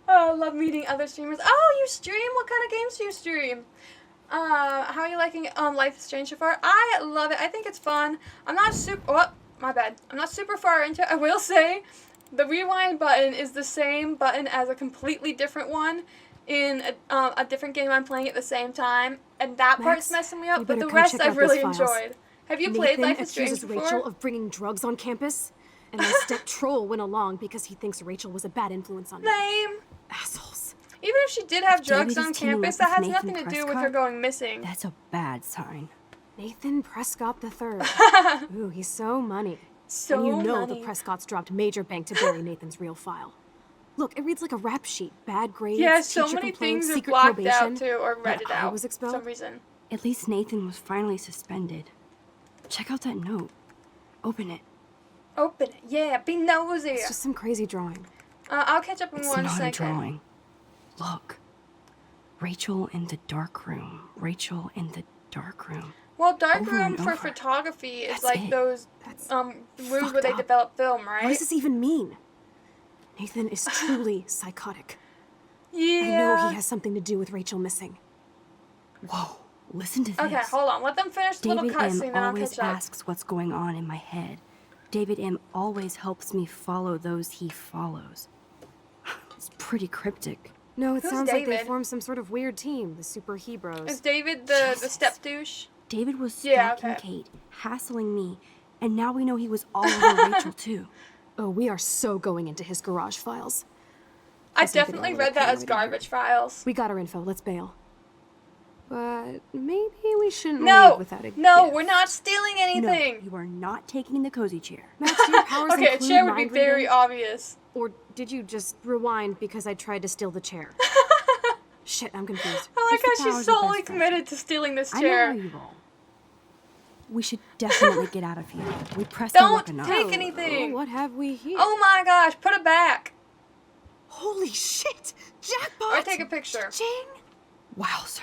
Oh, I love meeting other streamers. Oh, you stream? What kind of games do you stream? How are you liking Life is Strange so far? I love it. I think it's fun. I'm not super... Oh, my bad. I'm not super far into it. I will say the rewind button is the same button as a completely different one in a different game I'm playing at the same time. And that part's messing me up, but the rest I've really enjoyed. Have you played Life is Strange before? Rachel of bringing drugs on campus, and my step troll went along because he thinks Rachel was a bad influence on me. Lame. Assholes. Even if she did have drugs David on is teaming campus, up that with has nothing Nathan to do with her Prescott? going missing. That's a bad sign. Nathan Prescott III. Ooh, he's so money. So and you know money. the Prescotts dropped major bank to bury Nathan's real file. Look, it reads like a rap sheet. Bad grades, Yeah, so teacher many complaints, things are secret blocked probation. out too, or read it But I out was for expelled. some reason. At least Nathan was finally suspended. Check out that note. Open it. Open it. Yeah, be nosy. It's just some crazy drawing. I'll catch up in It's one not second. a drawing. Look. Rachel in the dark room. Rachel in the dark room. Well, dark Over room and for over. photography is That's like it. those That's rooms where fucked they up. develop film, right? What does this even mean? Nathan is truly psychotic. Yeah. I know he has something to do with Rachel missing. Whoa. Listen to this. Okay, hold on. Let them finish the David little M. cutscene, then I'll always catch up. asks what's going on in my head. David M. always helps me follow those he follows. It's pretty cryptic. No, it Who's sounds like they David? formed some sort of weird team, the Super Hebrews. Is David the Jesus. step douche? David was stalking Yeah, okay. Kate, hassling me, and now we know he was all over Rachel too. Oh, we are so going into his garage files. I Let's make it definitely all read that as paranoid in here. garbage files. We got our info, let's bail. But maybe we shouldn't No, leave without a no, gift. we're not stealing anything. No, you are not taking the cozy chair. Max, do your powers Okay, a include chair would be mind very reading? obvious. Or did you just rewind because I tried to steal the chair? Shit, I'm confused. I like If the how she's powers are solely best friends. committed to stealing this I know chair. how you roll. We should definitely get out of here. We pressed our Don't luck enough. take Oh, anything. what have we here? Oh my gosh, put it back. Holy shit! Jackpot! Or take a picture. Ching! Wowzer.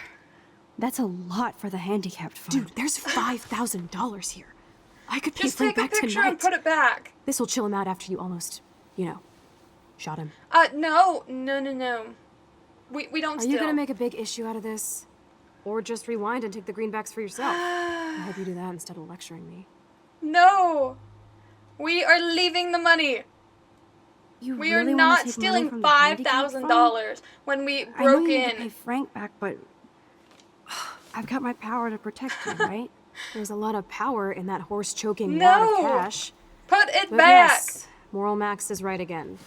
That's a lot for the handicapped fund. Dude, there's $5,000 here. I could pay Just Frank take a back picture tonight. and put it back. This will chill him out after you almost, shot him. No. We don't Are steal. you gonna make a big issue out of this? Or just rewind and take the greenbacks for yourself? I hope you do that instead of lecturing me. No. We are leaving the money. You We really are wanna not take money stealing from the handicapped fund? $5,000 when we I know broke you need to pay in. Frank back, but I've got my power to protect you, right? There's a lot of power in that horse-choking wad of No. cash. Put it But back. yes, Moral Max is right again.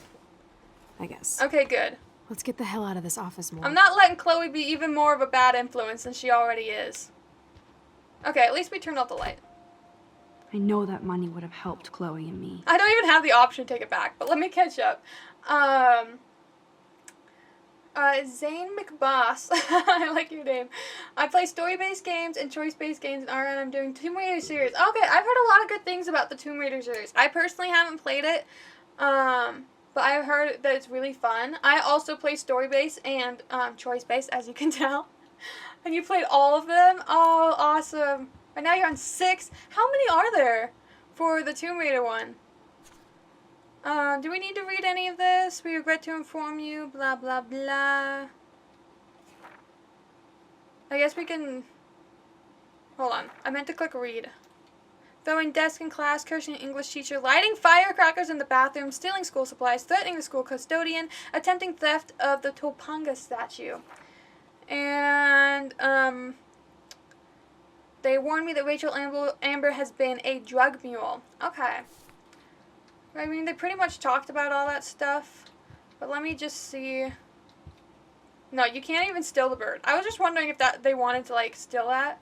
I guess. Okay, good. Let's get the hell out of this office, Moral. I'm not letting Chloe be even more of a bad influence than she already is. Okay, at least we turned off the light. I know that money would have helped Chloe and me. I don't even have the option to take it back, but let me catch up. Zane McBoss. I like your name. I play story-based games and choice-based games, and I'm doing Tomb Raider series. Okay, I've heard a lot of good things about the Tomb Raider series. I personally haven't played it, but I've heard that it's really fun. I also play story-based and choice-based, as you can tell. And you played all of them? Oh, awesome. And now you're on 6. How many are there for the Tomb Raider one? Do we need to read any of this? We regret to inform you, blah, blah, blah. I guess we can... Hold on. I meant to click read. Throwing desk in class, cursing an English teacher, lighting firecrackers in the bathroom, stealing school supplies, threatening the school custodian, attempting theft of the Topanga statue. And, they warned me that Rachel Amber has been a drug mule. Okay. I mean, they pretty much talked about all that stuff. But let me just see. No, you can't even steal the bird. I was just wondering if they wanted to, like, steal that.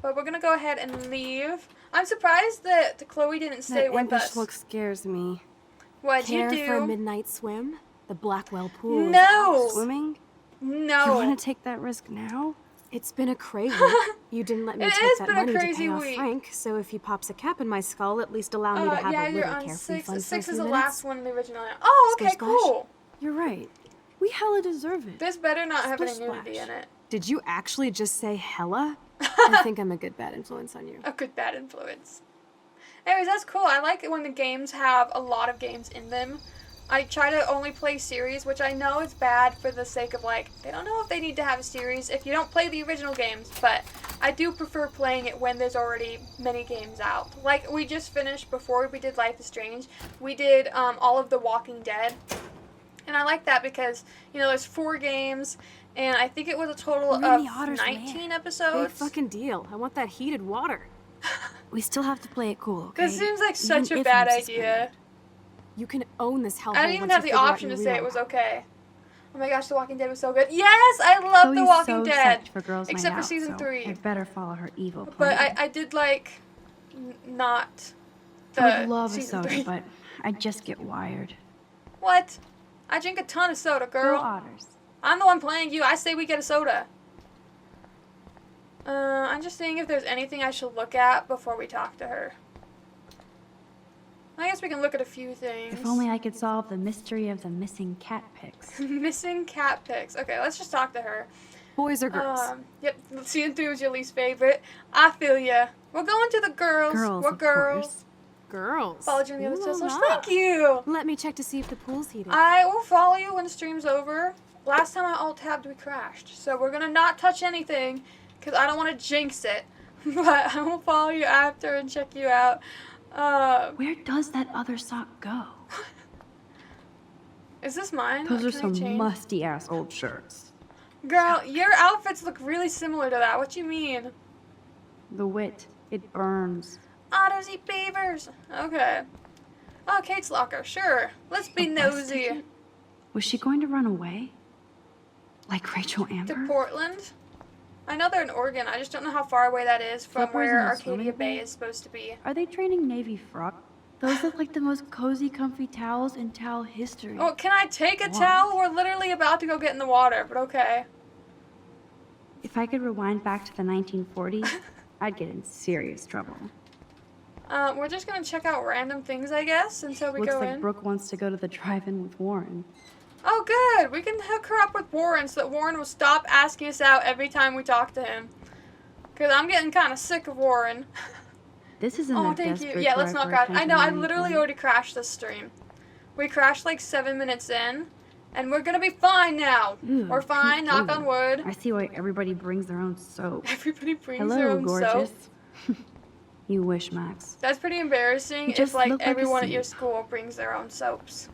But we're gonna go ahead and leave. I'm surprised that Chloe didn't stay That with ambush us. look scares me. What'd you Care for a do? midnight swim? The Blackwell pool. is No! Swimming? No. You want to take that risk now? It's been a crazy. You didn't let me It take has that been a money to crazy pay off week. Frank, so if he pops a cap in my skull, at least allow me to have yeah, a you're little on carefree 6. fun for 6 a is few the minutes. last one in the original. Oh, okay, Splish splash? cool. You're right. We hella deserve it. This better not have any Splish nudity splash. in it. Did you actually just say hella? I think I'm a good bad influence on you. A good bad influence. Anyways, that's cool. I like it when the games have a lot of games in them. I try to only play series, which I know is bad for the sake of, like, they don't know if they need to have a series if you don't play the original games, but I do prefer playing it when there's already many games out. Like, we just finished, before we did Life is Strange, we did all of The Walking Dead, and I like that because, you know, there's 4 games, and I think it was a total of Many otters 19 Big episodes. fucking deal. I want that heated water. We still have to play it cool, okay? This seems like such Even a if bad I'm idea. suspended. You can own this hellhole I didn't even once have you the figure out option to your say real it was life. okay. Oh my gosh, The Walking Dead was so good. Yes, I love The Chloe's Walking so Dead. psyched for girls' night Except for out, season so 3. I better follow her evil plan. But I did like not the I would love a season soda, 3. but I just get wired. What? I drink a ton of soda, Go girl. otters. I'm the one playing you. I say we get a soda. I'm just seeing if there's anything I should look at before we talk to her. I guess we can look at a few things. If only I could solve the mystery of the missing cat pics. Missing cat pics. Okay, let's just talk to her. Boys or girls? Yep, season 3 was your least favorite. I feel ya. We're going to the girls. Girls, We're of girls. course. Girls. Followed you in the other Ooh la sisters. la. Thank you. Let me check to see if the pool's heated. I will follow you when the stream's over. Last time I alt-tabbed, we crashed. So we're going to not touch anything because I don't want to jinx it. But I will follow you after and check you out. Where does that other sock go? Is this mine? Those are Can I some change? musty-ass old shirts. Girl, your outfits look really similar to that. What you mean? The wit, it burns. Otters eat beavers. Okay. Oh, Kate's locker. Sure. Let's be A bus nosy. ticket? Was she going to run away? Like Rachel To Amber? Portland? I know they're in Oregon. I just don't know how far away that is from Flippers where in a Arcadia swimming Bay pool? is supposed to be. Are they training Navy frock? Those look like the most cozy, comfy towels in towel history. Oh, can I take a What? towel? We're literally about to go get in the water, but okay. If I could rewind back to the 1940s, I'd get in serious trouble. We're just gonna check out random things, I guess, until we Looks go like in. Brooke wants to go to the drive-in with Warren. Oh, good. We can hook her up with Warren so that Warren will stop asking us out every time we talk to him. Because I'm getting kind of sick of Warren. This isn't Oh, a thank you. desperate Yeah, let's cry not for crash. I know, I attention literally moment. already crashed this stream. We crashed like 7 minutes in, and we're gonna be fine now. Ooh, We're fine, pink knock glue. on wood. I see why everybody brings their own soap. Everybody brings Hello, their own gorgeous. soap. You wish, Max. That's pretty embarrassing You if just like look like a everyone at your suit. school brings their own soaps.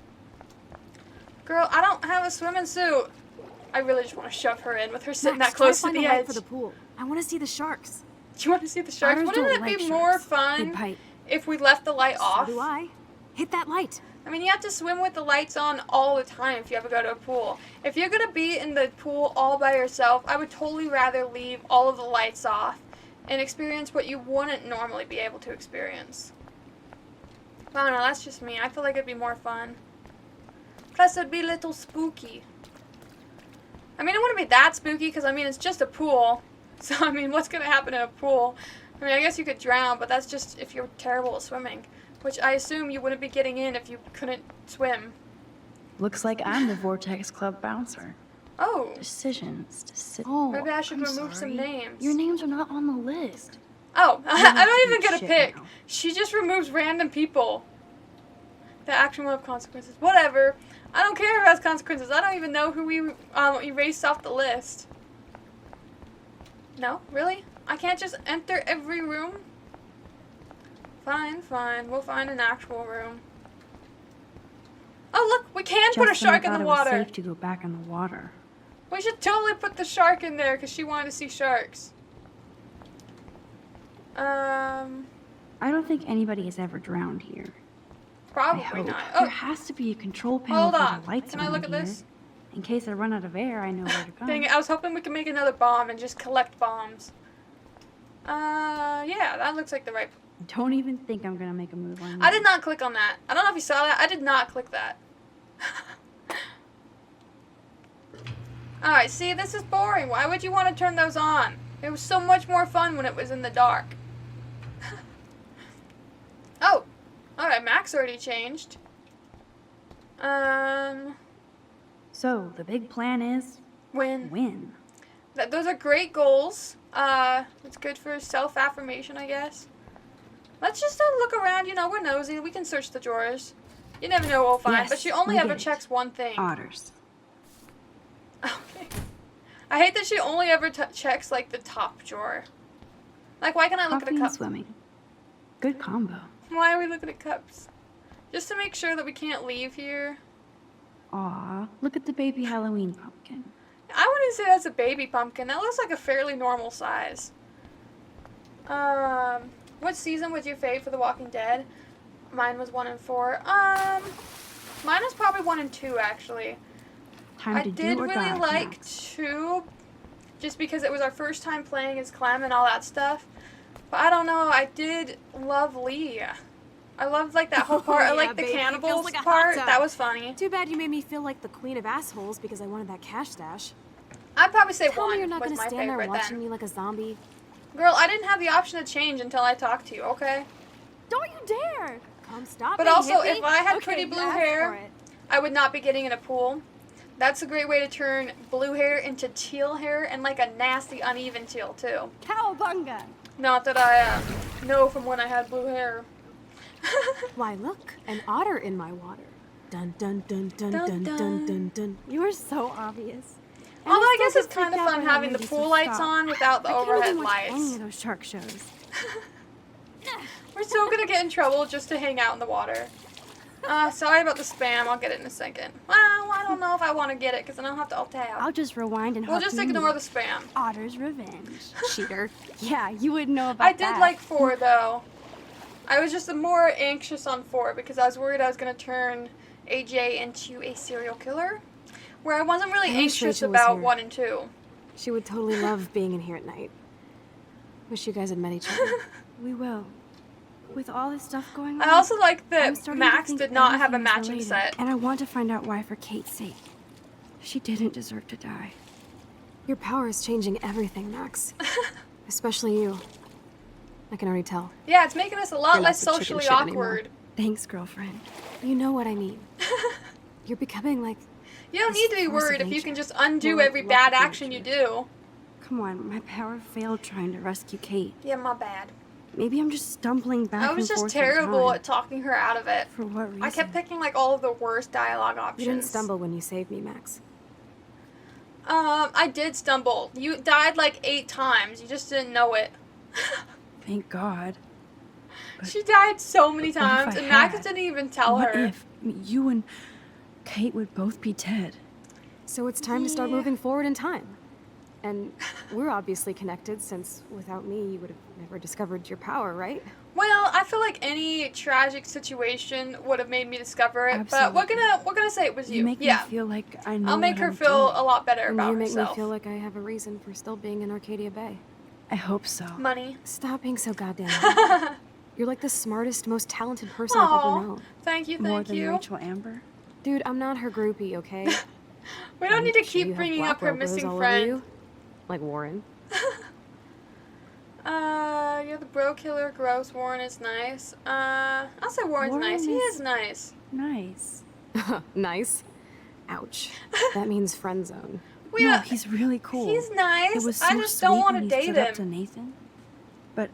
Girl, I don't have a swimming suit. I really just want to shove her in with her sitting Max, that close try to find the a light edge. for the pool. I want to see the sharks. Do you want to see the sharks? Otters Wouldn't it don't be like more sharks. They fun bite. if we left the light off? So do I. Hit that light. I mean, you have to swim with the lights on all the time if you ever go to a pool. If you're going to be in the pool all by yourself, I would totally rather leave all of the lights off and experience what you wouldn't normally be able to experience. I don't know, that's just me. I feel like it'd be more fun. Plus, it'd be a little spooky. I mean, it wouldn't be that spooky because, I mean, it's just a pool. So, I mean, what's going to happen in a pool? I mean, I guess you could drown, but that's just if you're terrible at swimming. Which I assume you wouldn't be getting in if you couldn't swim. Looks like I'm the Vortex Club bouncer. Oh. Decisions. Oh, Maybe I should I'm remove some sorry. names. Your names are not on the list. Oh, You don't I have don't to even do get a shit pick. now. She just removes random people. The action will have consequences. Whatever. I don't care if it has consequences. I don't even know who we erased off the list. No? Really? I can't just enter every room? Fine, fine. We'll find an actual room. Oh, look! We can put a Just when I shark in thought the it was water! safe to go back in the water. We should totally put the shark in there because she wanted to see sharks. I don't think anybody has ever drowned here. I Probably hope. not. There Oh, has to be a control panel hold for on. the lights Can I around look at here. this? In case I run out of air, I know where to go. dang it. I was hoping we could make another bomb and just collect bombs. Yeah, that looks like the right... Don't even think I'm gonna make a move on you. I did not click on that. I don't know if you saw that. I did not click that. Alright, see, this is boring. Why would you want to turn those on? It was so much more fun when it was in the dark. Oh! Alright, Max already changed. So, the big plan is Win. win. Those are great goals. It's good for self-affirmation, I guess. Let's just look around. You know, we're nosy. We can search the drawers. You never know what we'll find. Yes, but she only we ever get it. checks one thing. Otters. Okay. I hate that she only ever checks, like, the top drawer. Like, why can I look Coffee at a and cup? swimming. Good combo. Why are we looking at cups? Just to make sure that we can't leave here. Aw, look at the baby Halloween pumpkin. I wouldn't say that's a baby pumpkin. That looks like a fairly normal size. What season was your fave for The Walking Dead? Mine was 1 and 4. Mine was probably 1 and 2, actually. Time I to did do or really die, like Max. 2, just because it was our first time playing as Clem and all that stuff. But I don't know, I did love Lee. I loved, like, that whole part. I yeah, like the baby, feels cannibals like a hot part. tub. That was funny. Too bad you made me feel like the queen of assholes because I wanted that cash stash. I'd probably say Tell me 1 you're not was gonna my stand there favorite watching then. me like a zombie. Girl, I didn't have the option to change until I talked to you, okay? Don't you dare! Come stop But me, also, hippie. if I had Okay, pretty you blue asked hair, for it. I would not be getting in a pool. That's a great way to turn blue hair into teal hair, and like a nasty uneven teal too. Cowabunga! Not that I know from when I had blue hair. Why, look, an otter in my water. Dun dun dun dun Dun, dun dun dun. dun dun. You are so obvious. And Although I still guess it's get kind of freaked out fun by that having the movie, pool so lights stop. on without the I can't overhead even watch any lights. of those shark shows. We're still gonna get in trouble just to hang out in the water. Sorry about the spam. I'll get it in a second. Well, I don't know if I want to get it because then I'll have to alt tab. I'll just rewind and We'll hop just to ignore you. the spam. Otter's Revenge. Cheater. Yeah, you wouldn't know about I that. did like 4 though. I was just more anxious on 4 because I was worried I was gonna turn AJ into a serial killer, where I wasn't really I wish anxious Rachel was about here. 1 and 2. She would totally love being in here at night. Wish you guys had met each other. We will. With all this stuff going on, I also like I'm that starting to Max think did not have a everything is matching related, set. And I want to find out why for Kate's sake. She didn't deserve to die. Your power is changing everything, Max. Especially you. I can already tell. Yeah, it's making us a lot You're not less the chicken socially shit anymore. awkward. Thanks, girlfriend. You know what I mean. You're becoming like... You don't This need to be force of worried if you nature. can just undo More like every love bad of action you do. Come on, my power failed trying to rescue Kate. Yeah, my bad. Maybe I'm just stumbling back I was and just forth in terrible time. at talking her out of it. For what reason? I kept picking like all of the worst dialogue options. You didn't stumble when you saved me, Max. I did stumble. You died like 8 times. You just didn't know it. Thank God. She died so many What if times, I and Max had? didn't even tell What her. if you and Kate would both be dead? So it's time to start Yeah. moving forward in time. And we're obviously connected, since without me, you would have never discovered your power, right? Well, I feel like any tragic situation would have made me discover it, but Absolutely. we're gonna say it was you. You make yeah, me feel like I know I'll make what her I'm feel doing. a lot better And about you make herself. me feel like I have a reason for still being in Arcadia Bay. I hope so. Money. Stop being so goddamn humble. You're like the smartest, most talented person I've Aw, ever known. thank you, More thank than you. Rachel Amber? Dude, I'm not her groupie, okay? We don't need to Sure you keep have bringing up her Blackwell bros missing all over friend. you? Like Warren. You're the bro killer. Gross. Warren is nice. I'll say Warren's nice. He is nice. Nice. Nice. Ouch. That means friend zone. We No, don't- he's really cool. He's nice. It was so I just don't sweet want when to he date stood up to him. Nathan, but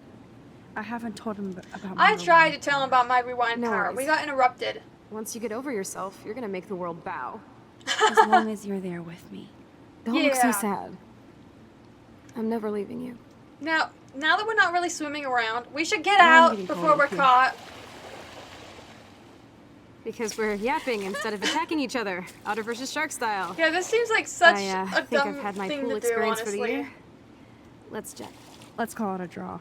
I haven't told him about my I tried to rewind tell him power. about my rewind No power. worries. We got interrupted. Once you get over yourself, you're gonna make the world bow. As long as you're there with me. Don't look so Yeah. sad. I'm never leaving you. Now that we're not really swimming around, we should get I'm out getting before cold we're up here. caught. Because we're yapping instead of attacking each other, otter versus shark style. Yeah, this seems like such I a think dumb I've had my thing pool to do, experience honestly. for the year. Let's jet. Let's call it a draw.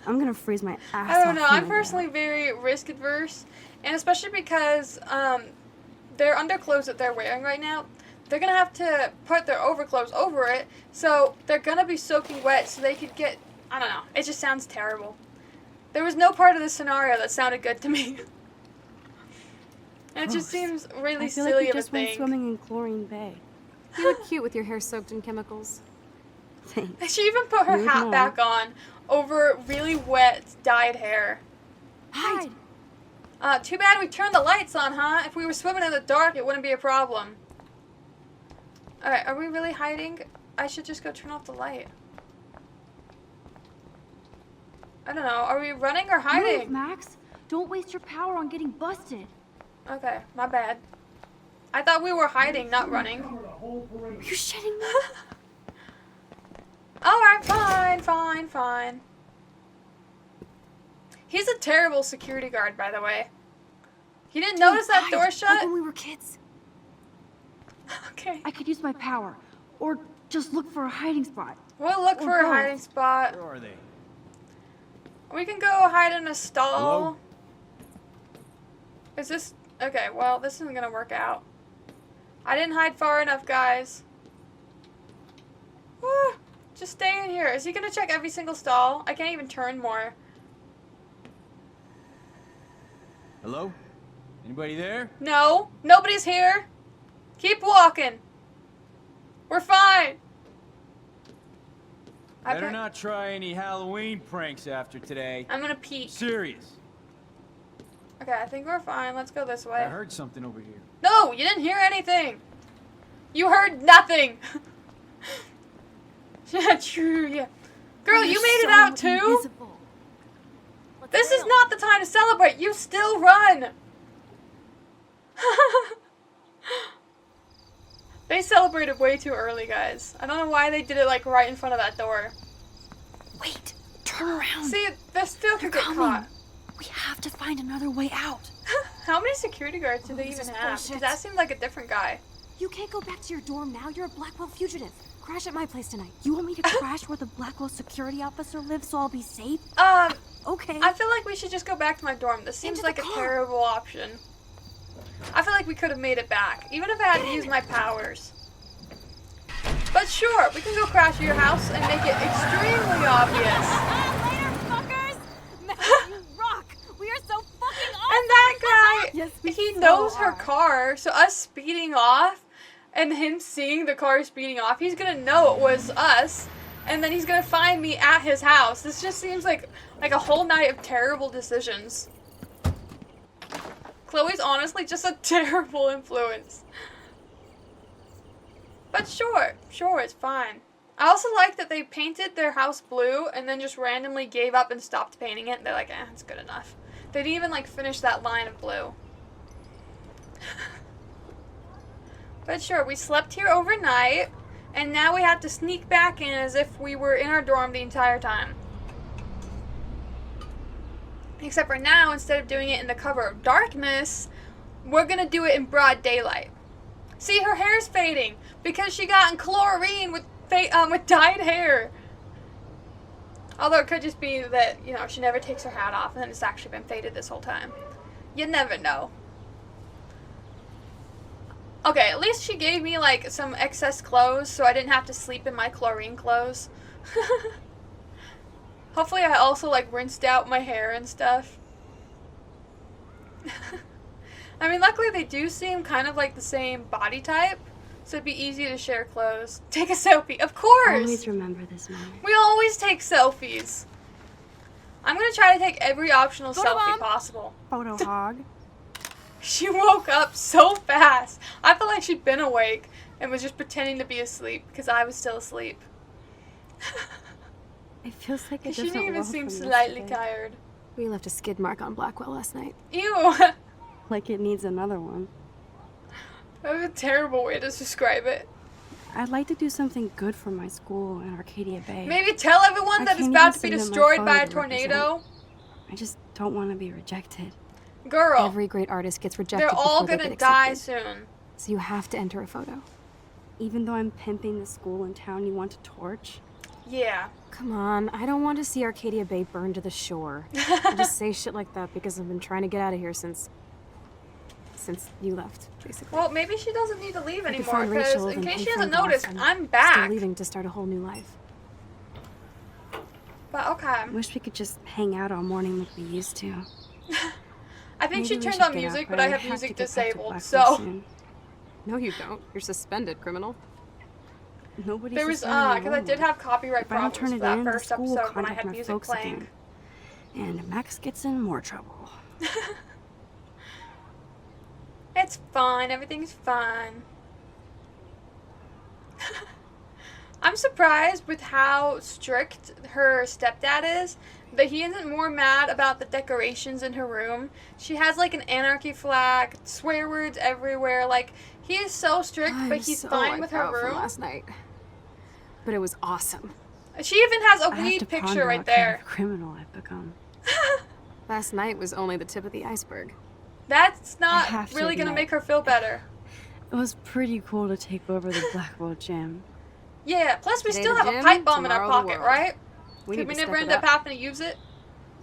I'm gonna freeze my ass I don't off know. when I'm get personally out. very risk adverse, and especially because their underclothes that they're wearing right now, they're gonna have to put their overclothes over it, so they're gonna be soaking wet, so they could get. I don't know. It just sounds terrible. There was no part of the scenario that sounded good to me. And it just Gross. seems really I feel silly like we of a just went thing. swimming in Chlorine Bay. You look cute with your hair soaked in chemicals. Thanks. She even put her You hat know. back on over really wet, dyed hair. Hide! Too bad we turned the lights on, huh? If we were swimming in the dark, it wouldn't be a problem. Alright, are we really hiding? I should just go turn off the light. I don't know. Are we running or Move, hiding? Max. Don't waste your power on getting busted. Okay, my bad. I thought we were hiding, not running. Are you shitting me? Alright, fine. He's a terrible security guard, by the way. He didn't notice that door Like shut? when we were kids. Okay. I could use my power, or just look for a hiding spot. We'll look Or for a both. hiding spot. Where are they? We can go hide in a stall. Hello? Is this... Okay, well, this isn't gonna work out. I didn't hide far enough, guys. Woo! Just stay in here. Is he gonna check every single stall? I can't even turn more. Hello? Anybody there? No, nobody's here. Keep walking. We're fine. Better not try any Halloween pranks after today. I'm gonna peek. Serious. Okay, I think we're fine. Let's go this way. I heard something over here. No, you didn't hear anything. You heard nothing. Yeah, true, yeah. Girl, you made it out too? This is not the time to celebrate. You still run. They celebrated way too early, guys. I don't know why they did it like right in front of that door. Wait, turn around. See, they still could get caught. We have to find another way out. How many security guards do they this even is have? bullshit. Because that seemed like a different guy. You can't go back to your dorm now. You're a Blackwell fugitive. Crash at my place tonight. You want me to crash where the Blackwell security officer lives so I'll be safe? Okay. I feel like we should just go back to my dorm. This seems Into the like a car. terrible option. I feel like we could have made it back, even if I had to use my powers. But sure, we can go crash at your house and make it extremely obvious. Later, fuckers! Man, you rock! We are so fucking awesome! And that guy, Yes, we he so knows her are. car, so us speeding off and him seeing the car speeding off, he's gonna know it was us, and then he's gonna find me at his house. This just seems like a whole night of terrible decisions. Chloe's honestly just a terrible influence. But sure, it's fine. I also like that they painted their house blue and then just randomly gave up and stopped painting it. They're like, it's good enough. They didn't even like finish that line of blue. But sure, we slept here overnight, and now we have to sneak back in as if we were in our dorm the entire time. Except for now, instead of doing it in the cover of darkness, we're gonna do it in broad daylight. See, her hair's fading because she got in chlorine with dyed hair. Although it could just be that, she never takes her hat off and then it's actually been faded this whole time. You never know. Okay, at least she gave me, like, some excess clothes so I didn't have to sleep in my chlorine clothes. Hopefully I also, like, rinsed out my hair and stuff. I mean, luckily they do seem kind of like the same body type. so it'd be easy to share clothes. Take a selfie, of course! Always remember this moment. We always take selfies. I'm gonna try to take every optional selfie possible. Photo hog. She woke up so fast. I felt like she'd been awake and was just pretending to be asleep because I was still asleep. It feels like a She different didn't even world seem from slightly yesterday. tired. We left a skid mark on Blackwell last night. Ew. Like it needs another one. That was a terrible way to describe it. I'd like to do something good for my school in Arcadia Bay. Maybe tell everyone I that it's can't about to even be submit my destroyed by a photo to represent. tornado. I just don't want to be rejected. Girl, Every great artist gets rejected they're all before they gonna get die accepted. soon. So you have to enter a photo. Even though I'm pimping the school in town you want to torch? Yeah. Come on, I don't want to see Arcadia Bay burn to the shore. I just say shit like that because I've been trying to get out of here since you left, basically. Well, maybe she doesn't need to leave I could anymore find because, Rachel in and case pay she for hasn't them off noticed, and I'm Still back. leaving to start a whole new life. But okay. I wish we could just hang out all morning like we used to. I think she Maybe we turned should on get out, music, but but I I have have music to get back to disabled, Blackwell so. soon. No, you don't. You're suspended, criminal. Nobody's There was, suspending me because I did anymore. have copyright If I don't problems turn for it that in, the first school will episode when I contact had my music folks playing. again. And Max gets in more trouble. It's fine, everything's fine. I'm surprised with how strict her stepdad is, that he isn't more mad about the decorations in her room. She has like an anarchy flag, swear words everywhere, like, he is so strict, but he's so fine with her wiped out from room. last night. But it was awesome. She even has a I have weed to picture ponder right what kind there. of criminal I've become. Last night was only the tip of the iceberg. That's I not have to really gonna admit. make her feel better. It was pretty cool to take over the Blackwell gym. Yeah, plus we Today still the have a gym, pipe bomb in our tomorrow the pocket, world. right? We Could need we to never step end it up up. having to use it?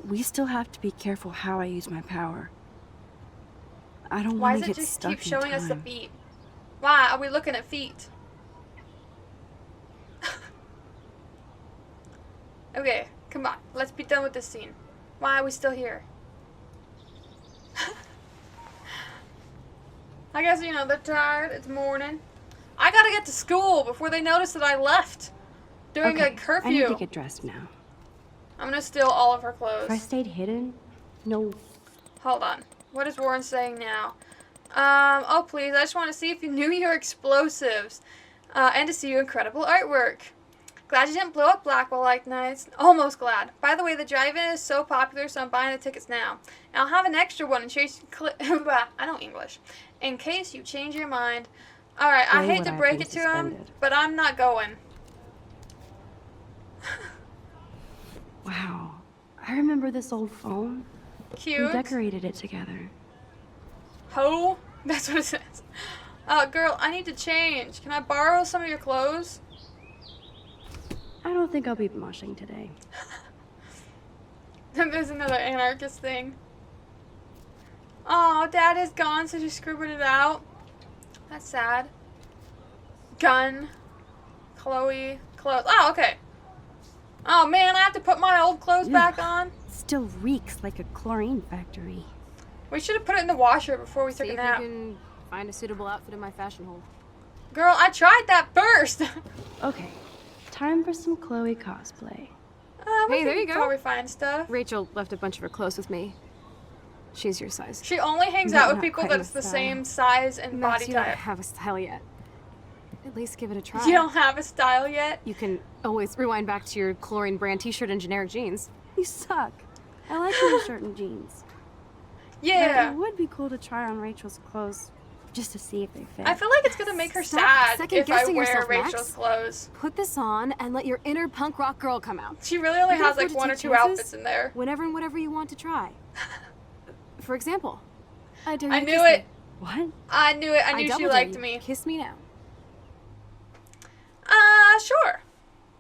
We still have to be careful how I use my power. I don't Why want does to it get just stuck keep in showing us the time. feet? Why are we looking at feet? Okay, come on. Let's be done with this scene. Why are we still here? I guess, you know, they're tired. It's morning. I gotta get to school before they notice that I left during a Okay, I need curfew. to get dressed now. I'm gonna steal all of her If I clothes. stayed hidden, no. Hold on. What is Warren saying now? Oh please, I just want to see if you knew your explosives. And to see your incredible artwork. Glad you didn't blow up Blackwell like nights. Almost glad. By the way, the drive-in is so popular, so I'm buying the tickets now. And I'll have an extra one in case I know English. In case you change your mind. Alright, I Way hate would to I have break been it to him, suspended. but I'm not going. Wow. I remember this old phone. Cute. We decorated it together. Ho? That's what it says. Girl, I need to change. Can I borrow some of your clothes? I don't think I'll be moshing today. There's another anarchist thing. Oh, Dad is gone, so she scribbled it out. That's sad. Gun. Chloe. Clothes. Oh, okay. Oh man, I have to put my old clothes back on. It still reeks like a chlorine factory. We should have put it in the washer before we took See a if nap. you can find a suitable outfit in my fashion hole. Girl, I tried that first. Okay, time for some Chloe cosplay. We Hey, there can you go. probably find stuff. Rachel left a bunch of her clothes with me. She's your size. She only hangs But out with not people quite that my is the style. same size and Max, body you don't type. have a style yet. At least give it a try. You don't have a style yet? You can always rewind back to your chlorine brand t-shirt and generic jeans. You suck. I like your shirt and jeans. But Yeah. it would be cool to try on Rachel's clothes just to see if they fit. I feel like it's gonna make her Stop sad if I second-guessing wear yourself, Max. Rachel's clothes. Put this on and let your inner punk rock girl come out. She really only You can has like afford to one or take two chances outfits in there. Whenever and whatever you want to try. For example, I dare you I to knew kiss it. me. What? I knew it. I knew she double dare liked you. me. Kiss me now. Sure.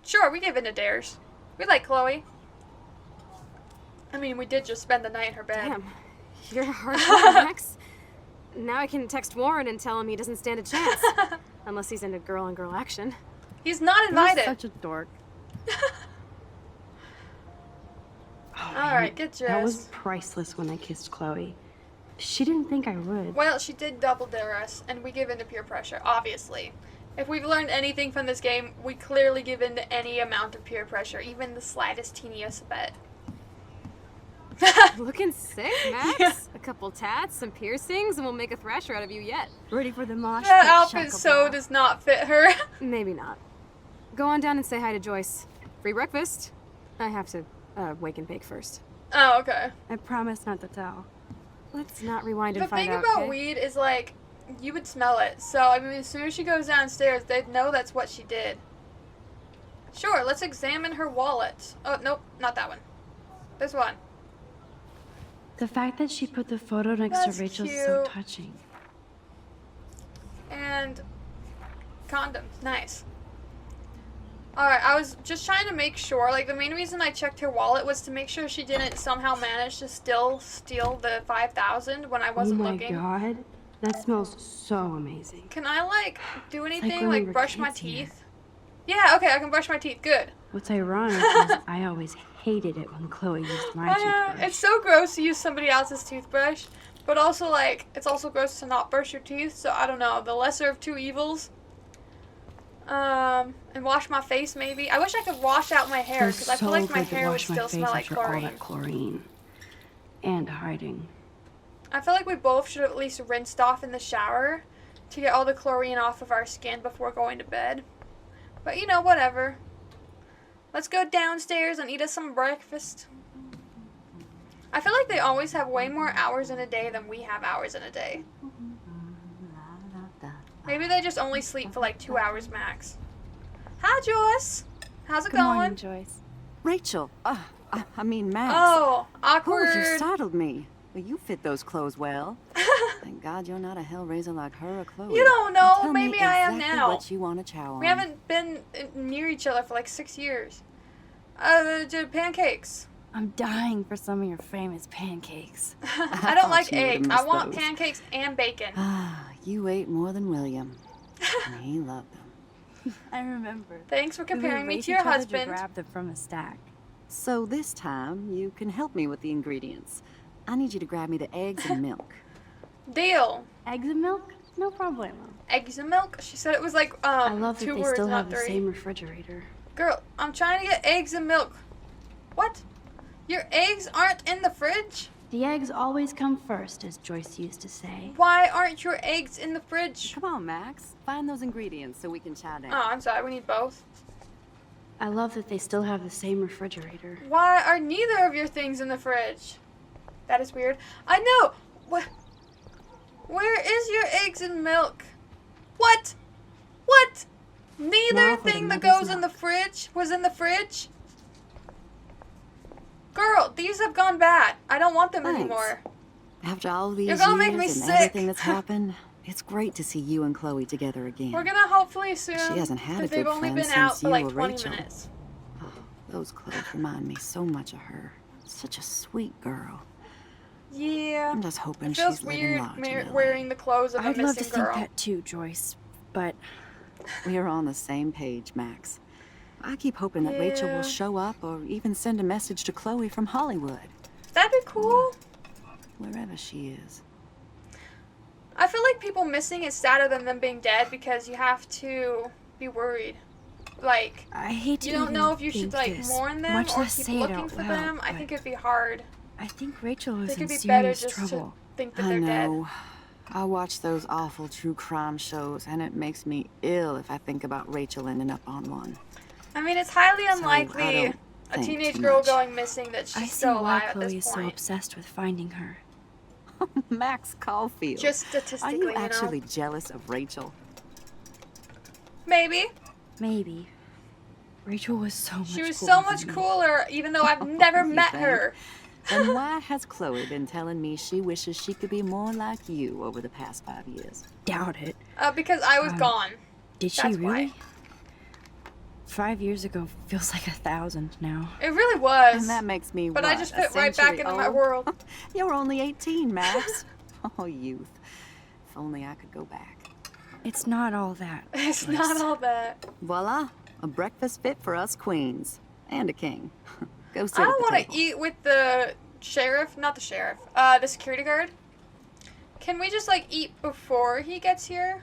Sure, we give in to dares. We like Chloe. I mean, we did just spend the night in her bed. Damn, you're a hard shot, Max. Now I can text Warren and tell him he doesn't stand a chance. Unless he's into girl-on-girl action. He's not You're invited. such a dork. Alright, get That was dressed. priceless when I kissed Chloe. She didn't think I would. Well, she did double dare us, and we give in to peer pressure, obviously. If we've learned anything from this game, we clearly give in to any amount of peer pressure, even the slightest, teeniest bit. Looking sick, Max. Yeah. A couple tats, some piercings, and we'll make a thrasher out of you yet. Ready for the mosh That pit, outfit so Shackleball. does not fit her. Maybe not. Go on down and say hi to Joyce. Free breakfast. I have to wake and bake first. Oh, okay. I promise not to tell. Let's not rewind and The find thing out. about okay? weed is, like, you would smell it. So, I mean, as soon as she goes downstairs, they'd know that's what she did. Sure, let's examine her wallet. Oh, nope, not that one. This one. The fact that she put the photo next That's to Rachel's is so cute. touching. And condoms. Nice. Alright, I was just trying to make sure, like, the main reason I checked her wallet was to make sure she didn't somehow manage to still steal the 5,000 when I wasn't oh my looking. god, that smells so amazing. Can I, like, do anything? when we Like, were brush my kids here. teeth? Yeah, okay, I can brush my teeth. Good. What's ironic is I always hated it when Chloe used my toothbrush. It's so gross to use somebody else's toothbrush, but also, like, it's also gross to not brush your teeth, so I don't know, the lesser of two evils. And wash my face, maybe. I wish I could wash out my hair, Feels because I feel so like my good to hair would wash my still face smell like after all chlorine. that chlorine. And hiding. I feel like we both should have at least rinsed off in the shower to get all the chlorine off of our skin before going to bed. But, you know, whatever. Let's go downstairs and eat us some breakfast. I feel like they always have way more hours in a day than we have hours in a day. Maybe they just only sleep for like 2 hours max. Hi, Joyce. How's it Good going? morning, Joyce. Rachel, I mean Max. Oh, Oh, awkward. you startled me. Well, you fit those clothes well. Thank God you're not a hellraiser like her or Chloe. You don't know. Tell Maybe me I am exactly now. what you want to chow on. We haven't been near each other for like 6 years. Pancakes. I'm dying for some of your famous pancakes. I don't thought like you would've eggs. I missed want those. pancakes and bacon. Ah, you ate more than William. And he loved them. I remember. Thanks for We would comparing me race to your each other husband. grab them from a stack. So this time, you can help me with the ingredients. I need you to grab me the eggs and milk. Deal. Eggs and milk? No problemo. Eggs and milk? She said it was like I love that 2 they words, still not have the 3. same refrigerator. Girl, I'm trying to get eggs and milk. What? Your eggs aren't in the fridge? The eggs always come first, as Joyce used to say. Why aren't your eggs in the fridge? Come on, Max. Find those ingredients so we can chow down. Oh, I'm sorry. We need both. I love that they still have the same refrigerator. Why are neither of your things in the fridge? That is weird. I know. Where is your eggs and milk? What? What? Neither Now for the thing that mother's goes in milk. the fridge was in the fridge? Girl, these have gone bad. I don't want them Thanks. anymore. After all these You're years gonna make me and sick. everything that's happened, it's great to see you and Chloe together again. We're gonna hopefully soon. She hasn't had a because they've good only friend been out since for you like were 20 Rachel. minutes. Oh, those clothes remind me so much of her. Such a sweet girl. Yeah. I'm just hoping It feels she's living weird large in LA. wearing the clothes of a I'd love to missing think girl. that too, Joyce. But We're on the same page, Max. I keep hoping that Rachel Yeah. will show up or even send a message to Chloe from Hollywood, That'd be cool. wherever she is. I feel like people missing is sadder than them being dead because you have to be worried. Like, I hate to you don't even know if you should think like this, mourn them much or less keep say it looking out for loud, them. I but think it'd be hard. I think Rachel I is think in it'd be better serious just trouble. to think that I they're dead. know. I watch those awful true crime shows, and it makes me ill if I think about Rachel ending up on one. I mean, it's highly I unlikely don't a think teenage too girl much. going missing that she's I see still why alive at Chloe this is so point. obsessed with finding her. Max Caulfield. Just Are statistically, you you know. actually jealous of Rachel? Maybe. Maybe. Rachel was so much She was cooler so than much me. cooler, even though I've never You met think? her. Then why has Chloe been telling me she wishes she could be more like you over the past 5 years? Doubt it. Because I was gone. Did she That's really? why. 5 years ago feels like 1,000 now. It really was. And that makes me But what, I just a fit right back century into my old? world. You're only 18, Max. Oh, youth. If only I could go back. It's not all that. It's Joyce. not all that. Voila, a breakfast fit for us queens. And a king. Go sit I at don't the want table. to eat with the sheriff, not the sheriff, the security guard. Can we just like eat before he gets here?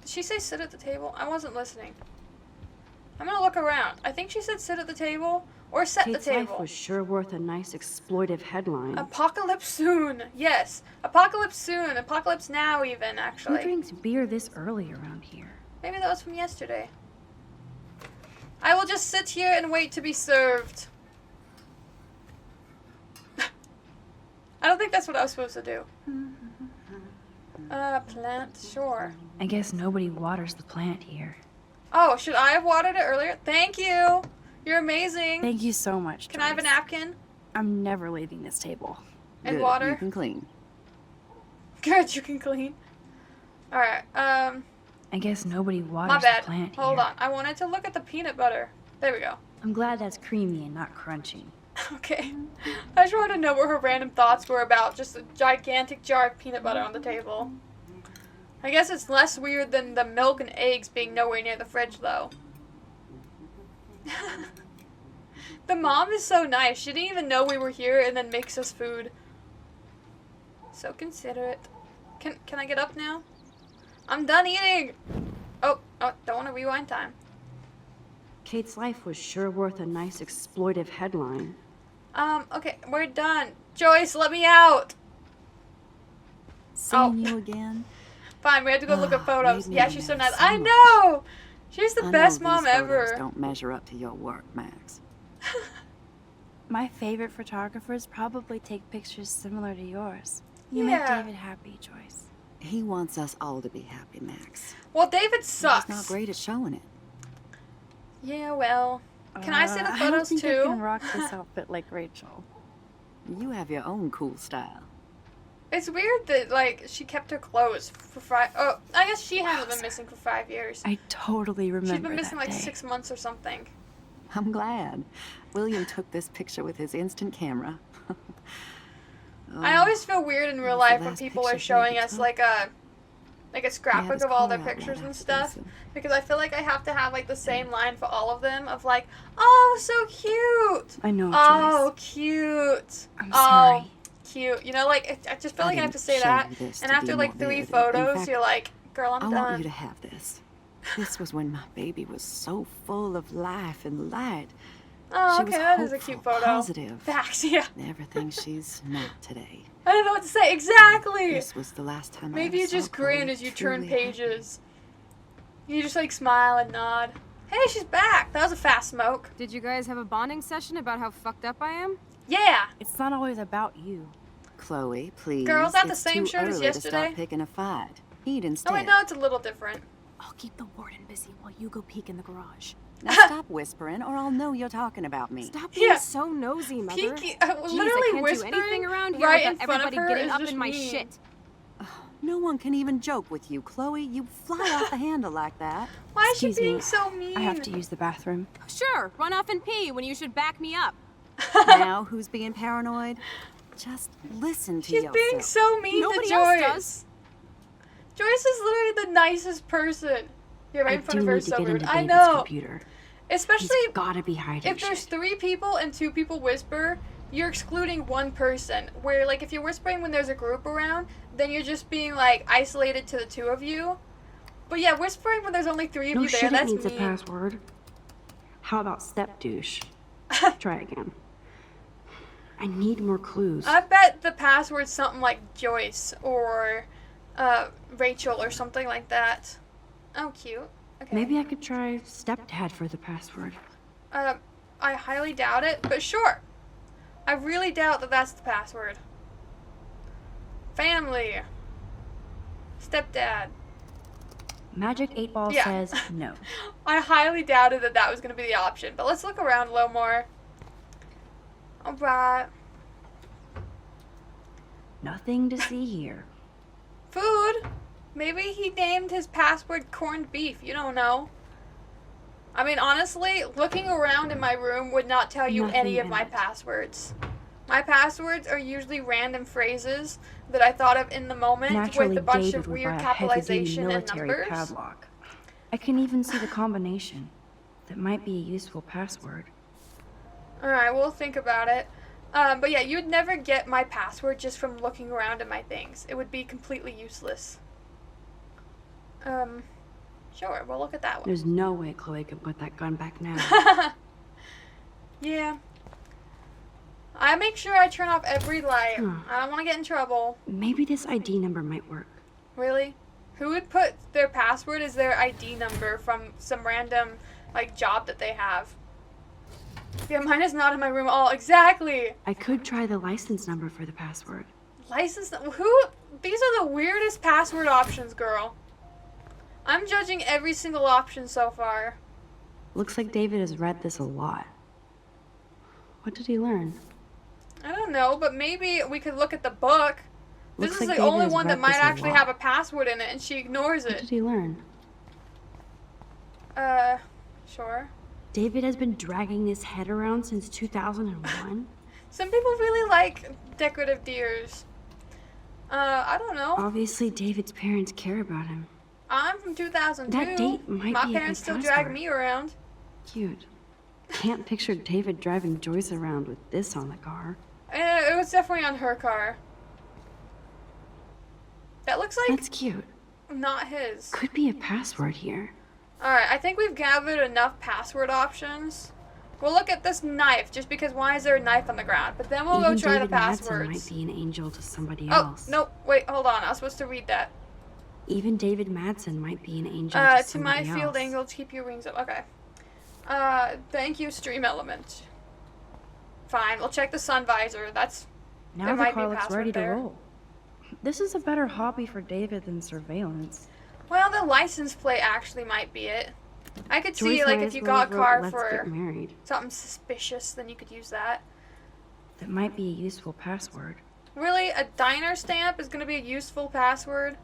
The she say sit at the table? I wasn't listening. I'm gonna look around. I think she said sit at the table or set Kate's the life table. was sure worth a nice exploitive headline. Apocalypse soon. Yes. Apocalypse soon. Apocalypse now even, Who actually. drinks beer this early around here? Maybe that was from yesterday. I will just sit here and wait to be served. I don't think that's what I was supposed to do. Plant, sure. I guess nobody waters the plant here. Oh, should I have watered it earlier? Thank you. You're amazing. Thank you so much, Can I have a Joyce. napkin? I'm never leaving this table. And Good, water? You can clean. Good, you can clean. Alright, I guess nobody waters my bad. the plant Hold here. on. I wanted to look at the peanut butter. There we go. I'm glad that's creamy and not crunchy. Okay. I just wanted to know what her random thoughts were about just a gigantic jar of peanut butter on the table. I guess it's less weird than the milk and eggs being nowhere near the fridge, though. The mom is so nice. She didn't even know we were here and then makes us food. So considerate. Can I get up now? I'm done eating! Oh, don't want to rewind time. Kate's life was sure worth a nice exploitive headline. Okay, we're done. Joyce, let me out! Seeing you again? Fine, we have to go look at photos. made Yeah, me she's so mad nice. so I much. know! She's the I best know mom these photos ever. don't measure up to your work, Max. My favorite photographers probably take pictures similar to yours. You Yeah. make David happy, Joyce. He wants us all to be happy, Max. Well, David sucks. He's not great at showing it. Yeah, well. Can I see the I don't photos think too? I can rock this outfit like Rachel. You have your own cool style. It's weird that, like, she kept her clothes for 5... Oh, I guess she hasn't been missing for 5 years. I totally remember She's been missing, that like, day. 6 months or something. I'm glad. William took this picture with his instant camera. I always feel weird in real was the life when last people picture are he showing ever us, took. like a scrapbook his of all their car out pictures right and after stuff. this. Because I feel like I have to have, like, the same line for all of them of, like, oh, so cute! I know, Oh, Joyce. cute! I'm Oh, sorry. cute. You know, like, I just feel I like I have didn't to say show that. you this And to after, like, 3 demotivate you. In photos, fact, you're like, girl, I'm I done. want you to have this. This was when my baby was so full of life and light. Oh, She okay, was that is a cute hopeful, photo. positive. Facts, yeah. Everything she's not today. I don't know what to say. Exactly! This was the last time I Maybe ever you saw just grin Chloe as you turn truly happy. pages. You just, like, smile and nod. Hey, she's back! That was a fast smoke. Did you guys have a bonding session about how fucked up I am? Yeah! It's not always about you. Chloe, please. Girls at the it's same too shirt as early yesterday? To start picking a fight. Eat instead. Oh, wait, no, it's a little different. I'll keep the warden busy while you go peek in the garage. Now stop whispering, or I'll know you're talking about me. Stop being Yeah. so nosy, Mother. Peeky, Jeez, literally I can't whispering do anything around here right in without front of everybody her getting is up just in my mean. shit. No one can even joke with you, Chloe. You fly off the handle like that. Why is she Excuse being me. so mean? I have to use the bathroom. Sure, run off and pee when you should back me up. Now who's being paranoid? Just listen to She's yourself. being so mean Nobody to else Joyce. does. Joyce is literally the nicest person. Yeah, right I in front do of her need is to so get rude. into I David's know. computer. Especially He's gotta be hiding if there's shit. 3 people and 2 people whisper, you're excluding one person. Where, like, if you're whispering when there's a group around, then you're just being, like, isolated to the 2 of you. But yeah, whispering when there's only 3 of No you there, shit, it that's needs a mean. password. How about step douche? Try again. I need more clues. I bet the password's something like Joyce or Rachel or something like that. Oh, cute. Okay. Maybe I could try stepdad for the password. I highly doubt it, but sure. I really doubt that that's the password. Family. Stepdad. Magic 8 Ball Yeah. says no. I highly doubted that that was going to be the option, but let's look around a little more. Alright. Nothing to see here. Food. Maybe he named his password corned beef. You don't know. I mean, honestly, looking around in my room would not tell you Nothing any of in my it. passwords. My passwords are usually random phrases that I thought of in the moment Naturally, with a bunch David of would weird buy a heavy-duty capitalization and military numbers. padlock. I can even see the combination. That might be a useful password. Alright, we'll think about it. But yeah, you'd never get my password just from looking around at my things. It would be completely useless. Sure, we'll look at that one. There's no way Chloe can put that gun back now. Yeah. I make sure I turn off every light. I don't want to get in trouble. Maybe this ID number might work. Really? Who would put their password as their ID number from some random, like, job that they have? Yeah, mine is not in my room at all. Exactly! I could try the license number for the password. License? Who? These are the weirdest password options, girl. I'm judging every single option so far. Looks like David has read this a lot. What did he learn? I don't know, but maybe we could look at the book. This Looks is like the David only has one that read might this a actually lot. have a password in it, and she ignores What it. did he learn? Sure. David has been dragging his head around since 2001? Some people really like decorative deers. I don't know. Obviously, David's parents care about him. I'm from 2002. That date might My be a parents good still password. drag me around. Cute. Can't picture David driving Joyce around with this on the car. It was definitely on her car. That looks like That's cute. not his. Could be a password here. Alright, I think we've gathered enough password options. We'll look at this knife, just because why is there a knife on the ground? But then we'll Even go try David the Madsen passwords. might be an angel to somebody Oh, else. no, wait, hold on. I was supposed to read that. Even David Madsen might be an angel to To somebody my else. field angle, keep your wings up. Okay. Thank you, stream element. Fine, we'll check the sun visor. That's... Now there the might be car a looks password ready to there. roll. This is a better hobby for David than surveillance. Well, the license plate actually might be it. I could see, Joyce like, might if as you well got have a wrote, car "Let's for get married." something suspicious, then you could use that. That might be a useful password. Really? A diner stamp is gonna be a useful password?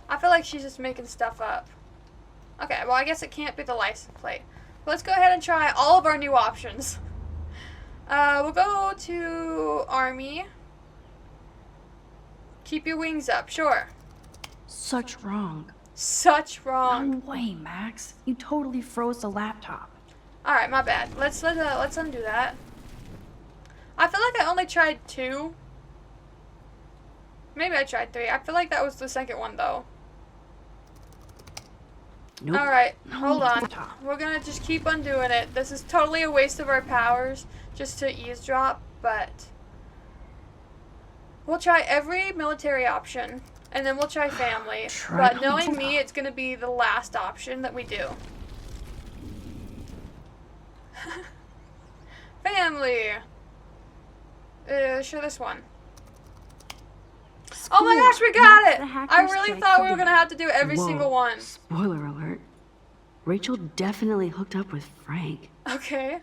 I feel like she's just making stuff up. Okay, well, I guess it can't be the license plate. Let's go ahead and try all of our new options. We'll go to Army. Keep your wings up, sure. Such wrong. Such wrong. No way, Max. You totally froze the laptop. Alright, my bad. Let's undo that. I feel like I only tried 2. Maybe I tried 3. I feel like that was the second one, though. Nope. Alright, No, hold on. laptop. We're gonna just keep undoing it. This is totally a waste of our powers just to eavesdrop, but we'll try every military option, and then we'll try family. Try But knowing to- me, it's gonna be the last option that we do. Family! Sure, this one. Oh my gosh, we got it! The hacker I really strikes thought we were again. gonna have to do every Whoa, single one. Spoiler alert. Rachel definitely hooked up with Frank. Okay.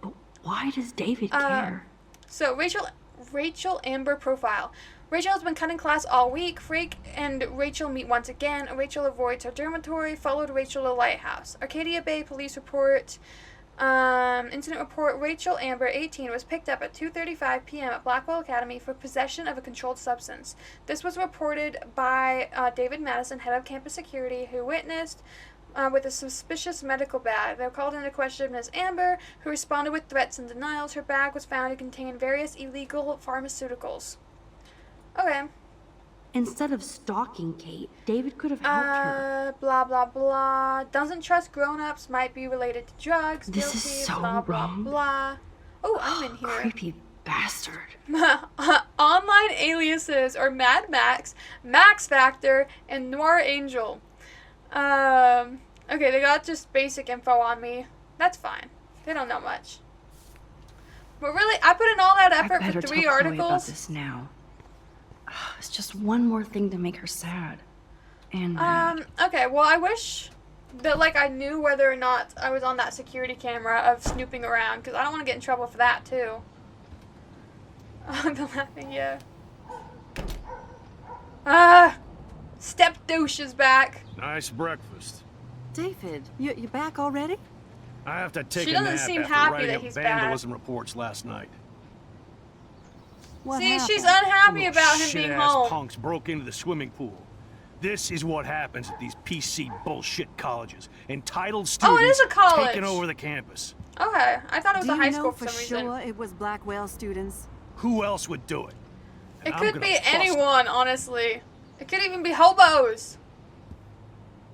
But why does David care? So Rachel Amber profile. Rachel has been cutting class all week. Frank and Rachel meet once again. Rachel avoids her dormitory. Followed Rachel to the lighthouse. Arcadia Bay police report. Incident report. Rachel Amber, 18, was picked up at 2:35 p.m. at Blackwell Academy for possession of a controlled substance. This was reported by David Madison, head of campus security, who witnessed with a suspicious medical bag. They were called into question Ms. Amber, who responded with threats and denials. Her bag was found to contain various illegal pharmaceuticals. Okay. Instead of stalking Kate, David could have helped her. Blah, blah, blah. Doesn't trust grown-ups, might be related to drugs. This guilty, is so blah, wrong. blah, blah. Oh, I'm in here. Creepy bastard. Online aliases or Mad Max, Max Factor, and Noir Angel. Okay, they got just basic info on me. That's fine. They don't know much. But really, I put in all that effort I better for tell 3 Chloe about articles. this now. It's just one more thing to make her sad. And Okay, well, I wish that, like, I knew whether or not I was on that security camera of snooping around, because I don't want to get in trouble for that, too. Oh, the laughing, yeah. Step douche is back. Nice breakfast. David, you back already? I have to take She a doesn't nap seem after happy writing that up he's vandalism reports last night. What See, happened? she's unhappy Little about him being shit-ass home. punks broke into the swimming pool. This is what happens at these PC bullshit colleges. Entitled students Oh, it is a college. taking over the campus. Okay, I thought it was Do a high you school know for for some reason. sure it was Blackwell students? Who else would do it? And It I'm could gonna be bust 'em. anyone, honestly. It could even be hobos.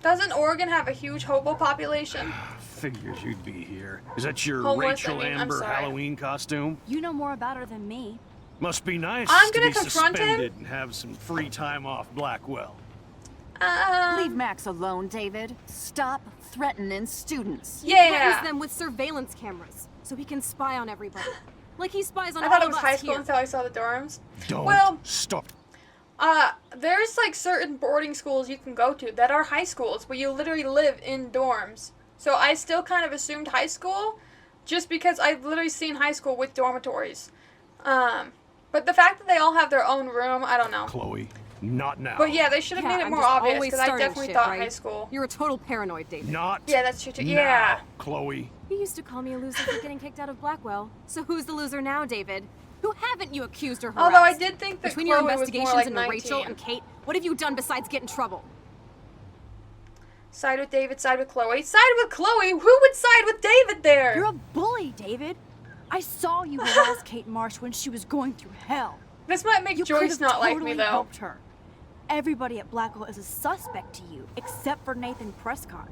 Doesn't Oregon have a huge hobo population? Figures you'd be here. Is that your Homeless, Rachel I mean, I'm Amber sorry. Halloween costume? You know more about her than me. Must be nice I'm to gonna be confront him. suspended and have some free time off Blackwell. Leave Max alone, David. Stop threatening students. Yeah. Threatens them with surveillance cameras, so he can spy on everybody. Like he spies on I all thought it of was us high school here. until I saw the dorms. Don't Well, stop. there's like certain boarding schools you can go to that are high schools where you literally live in dorms. So I still kind of assumed high school just because I've literally seen high school with dormitories. But the fact that they all have their own room, I don't know. Chloe, not now. But yeah, they should have made it I'm more just obvious always because I starting definitely shit, thought right? high school. You're a total paranoid, David. Not Yeah, that's true too. now, Yeah. Chloe. You used to call me a loser for getting kicked out of Blackwell. So who's the loser now, David? Who haven't you accused or harassed? Although I did think that Between Chloe your was investigations more like into 19. Rachel and Kate, what have you done besides get in trouble? Side with David, side with Chloe. Side with Chloe? Who would side with David there? You're a bully, David. I saw you harass Kate Marsh when she was going through hell. This might make You Joyce could've not like totally me though. helped her. Everybody at Blackwell is a suspect to you, except for Nathan Prescott.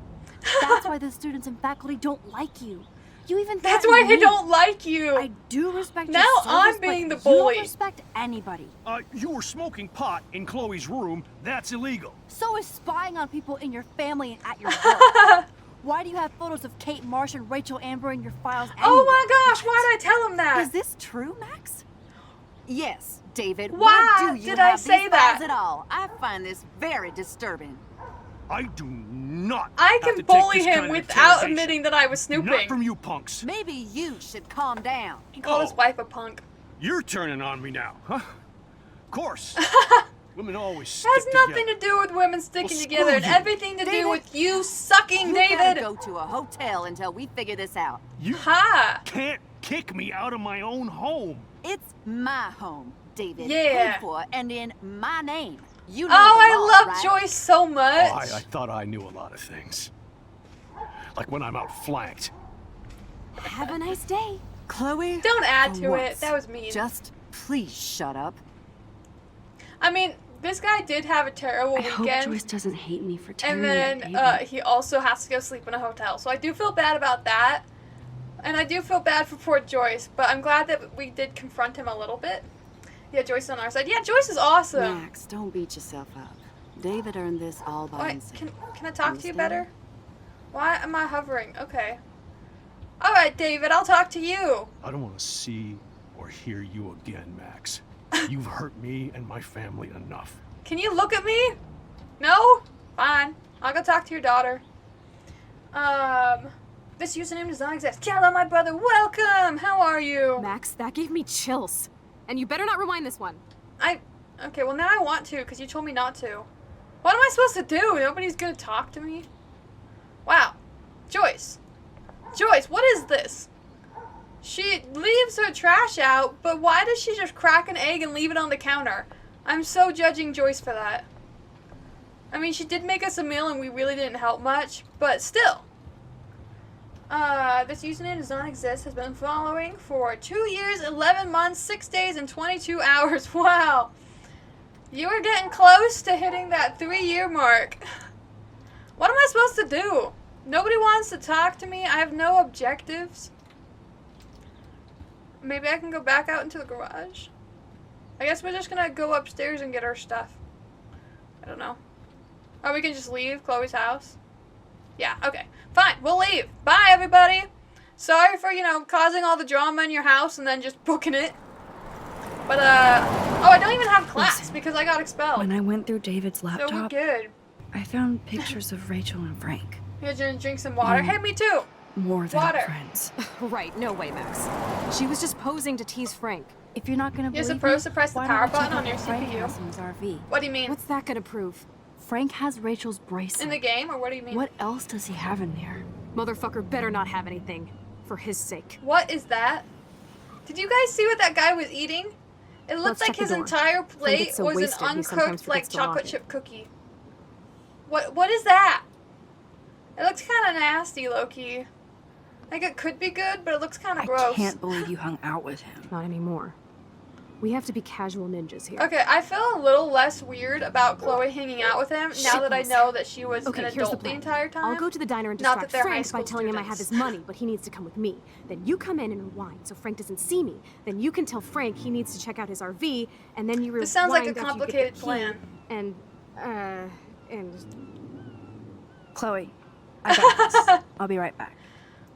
That's why the students and faculty don't like you. You even That's threatened why they me. don't like you. I do respect Now your service, I'm being but the you bully. don't respect anybody. You were smoking pot in Chloe's room. That's illegal. So is spying on people in your family and at your work. Why do you have photos of Kate Marsh and Rachel Amber in your files anyway? Oh my gosh, why did I tell him that? Is this true, Max? Yes, David. Why Why do you did I have say these that? files at all? I find this very disturbing. I do not. I have can to take bully this him kind of without interrogation. admitting that I was snooping. Not from you punks. Maybe you should calm down. He called his wife a punk. You're turning on me now, huh? Of course. Women always stick Has nothing together. to do with women sticking Well, together and screw you. everything to do David, with you sucking You David. gotta go to a hotel until we figure this out. You Ha! can't kick me out of my own home. It's my home, David. Yeah. Paid for and in my name. You know Oh, the I law, love right? Joyce so much. Oh, I thought I knew a lot of things. Like when I'm outflanked. Have a nice day. Chloe. Don't add for to it. once, That was mean. Just please shut up. I mean, this guy did have a terrible I hope weekend. Joyce doesn't hate me for tearing And at then David. he also has to go sleep in a hotel. So I do feel bad about that. And I do feel bad for poor Joyce. But I'm glad that we did confront him a little bit. Yeah, Joyce is on our side. Yeah, Joyce is awesome. Max, don't beat yourself up. David earned this all by Wait, himself. can I talk to you Understand? better? Why am I hovering? Okay. Alright, David, I'll talk to you. I don't want to see or hear you again, Max. You've hurt me and my family enough. Can you look at me? No? Fine. I'll go talk to your daughter. This username does not exist. Hello, my brother. Welcome. How are you? Max, that gave me chills. And you better not rewind this one. Okay, well now I want to because you told me not to. What am I supposed to do? Nobody's gonna talk to me? Wow. Joyce. Joyce, what is this? She leaves her trash out, but why does she just crack an egg and leave it on the counter? I'm so judging Joyce for that. I mean, she did make us a meal and we really didn't help much, but still. This username does not exist, has been following for 2 years, 11 months, 6 days, and 22 hours. Wow. You are getting close to hitting that 3-year mark. What am I supposed to do? Nobody wants to talk to me. I have no objectives. Maybe I can go back out into the garage. I guess we're just gonna go upstairs and get our stuff. I don't know. Or we can just leave Chloe's house. Yeah, okay. Fine, we'll leave. Bye, everybody. Sorry for, causing all the drama in your house and then just booking it. But, oh, I don't even have class Listen, because I got expelled. When I went through David's So we're laptop, good. I found pictures of Rachel and Frank. You're gonna drink some water? Hey, me too. More than Water. friends. Right, no way, Max. She was just posing to tease Frank. If you're not gonna You're believe supposed me, to press the why power don't we check button on out your what Frank CPU. has in his RV? What do you mean? What's that gonna prove? Frank has Rachel's bracelet. In the game, or what do you mean? What else does he have in there? Motherfucker better not have anything. For his sake. What is that? Did you guys see what that guy was eating? It looked Let's like check the his door. entire plate gets so was wasted, an he sometimes uncooked, like, forgets to lock chocolate it. chip cookie. What is that? It looks kind of nasty, low-key. Like, it could be good, but it looks kind of gross. I can't believe you hung out with him. Not anymore. We have to be casual ninjas here. Okay, I feel a little less weird about Chloe hanging out with him now that I know that she was Okay, an here's the adult the plan. entire time. I'll go to the diner and Not that distract they're high Frank by school telling him I have students. his money, but he needs to come with me. Then you come in and rewind so Frank doesn't see me. Then you can tell Frank he needs to check out his RV, and then you rewind This sounds like a after you get the complicated key, plan. And Chloe, I got this. I'll be right back.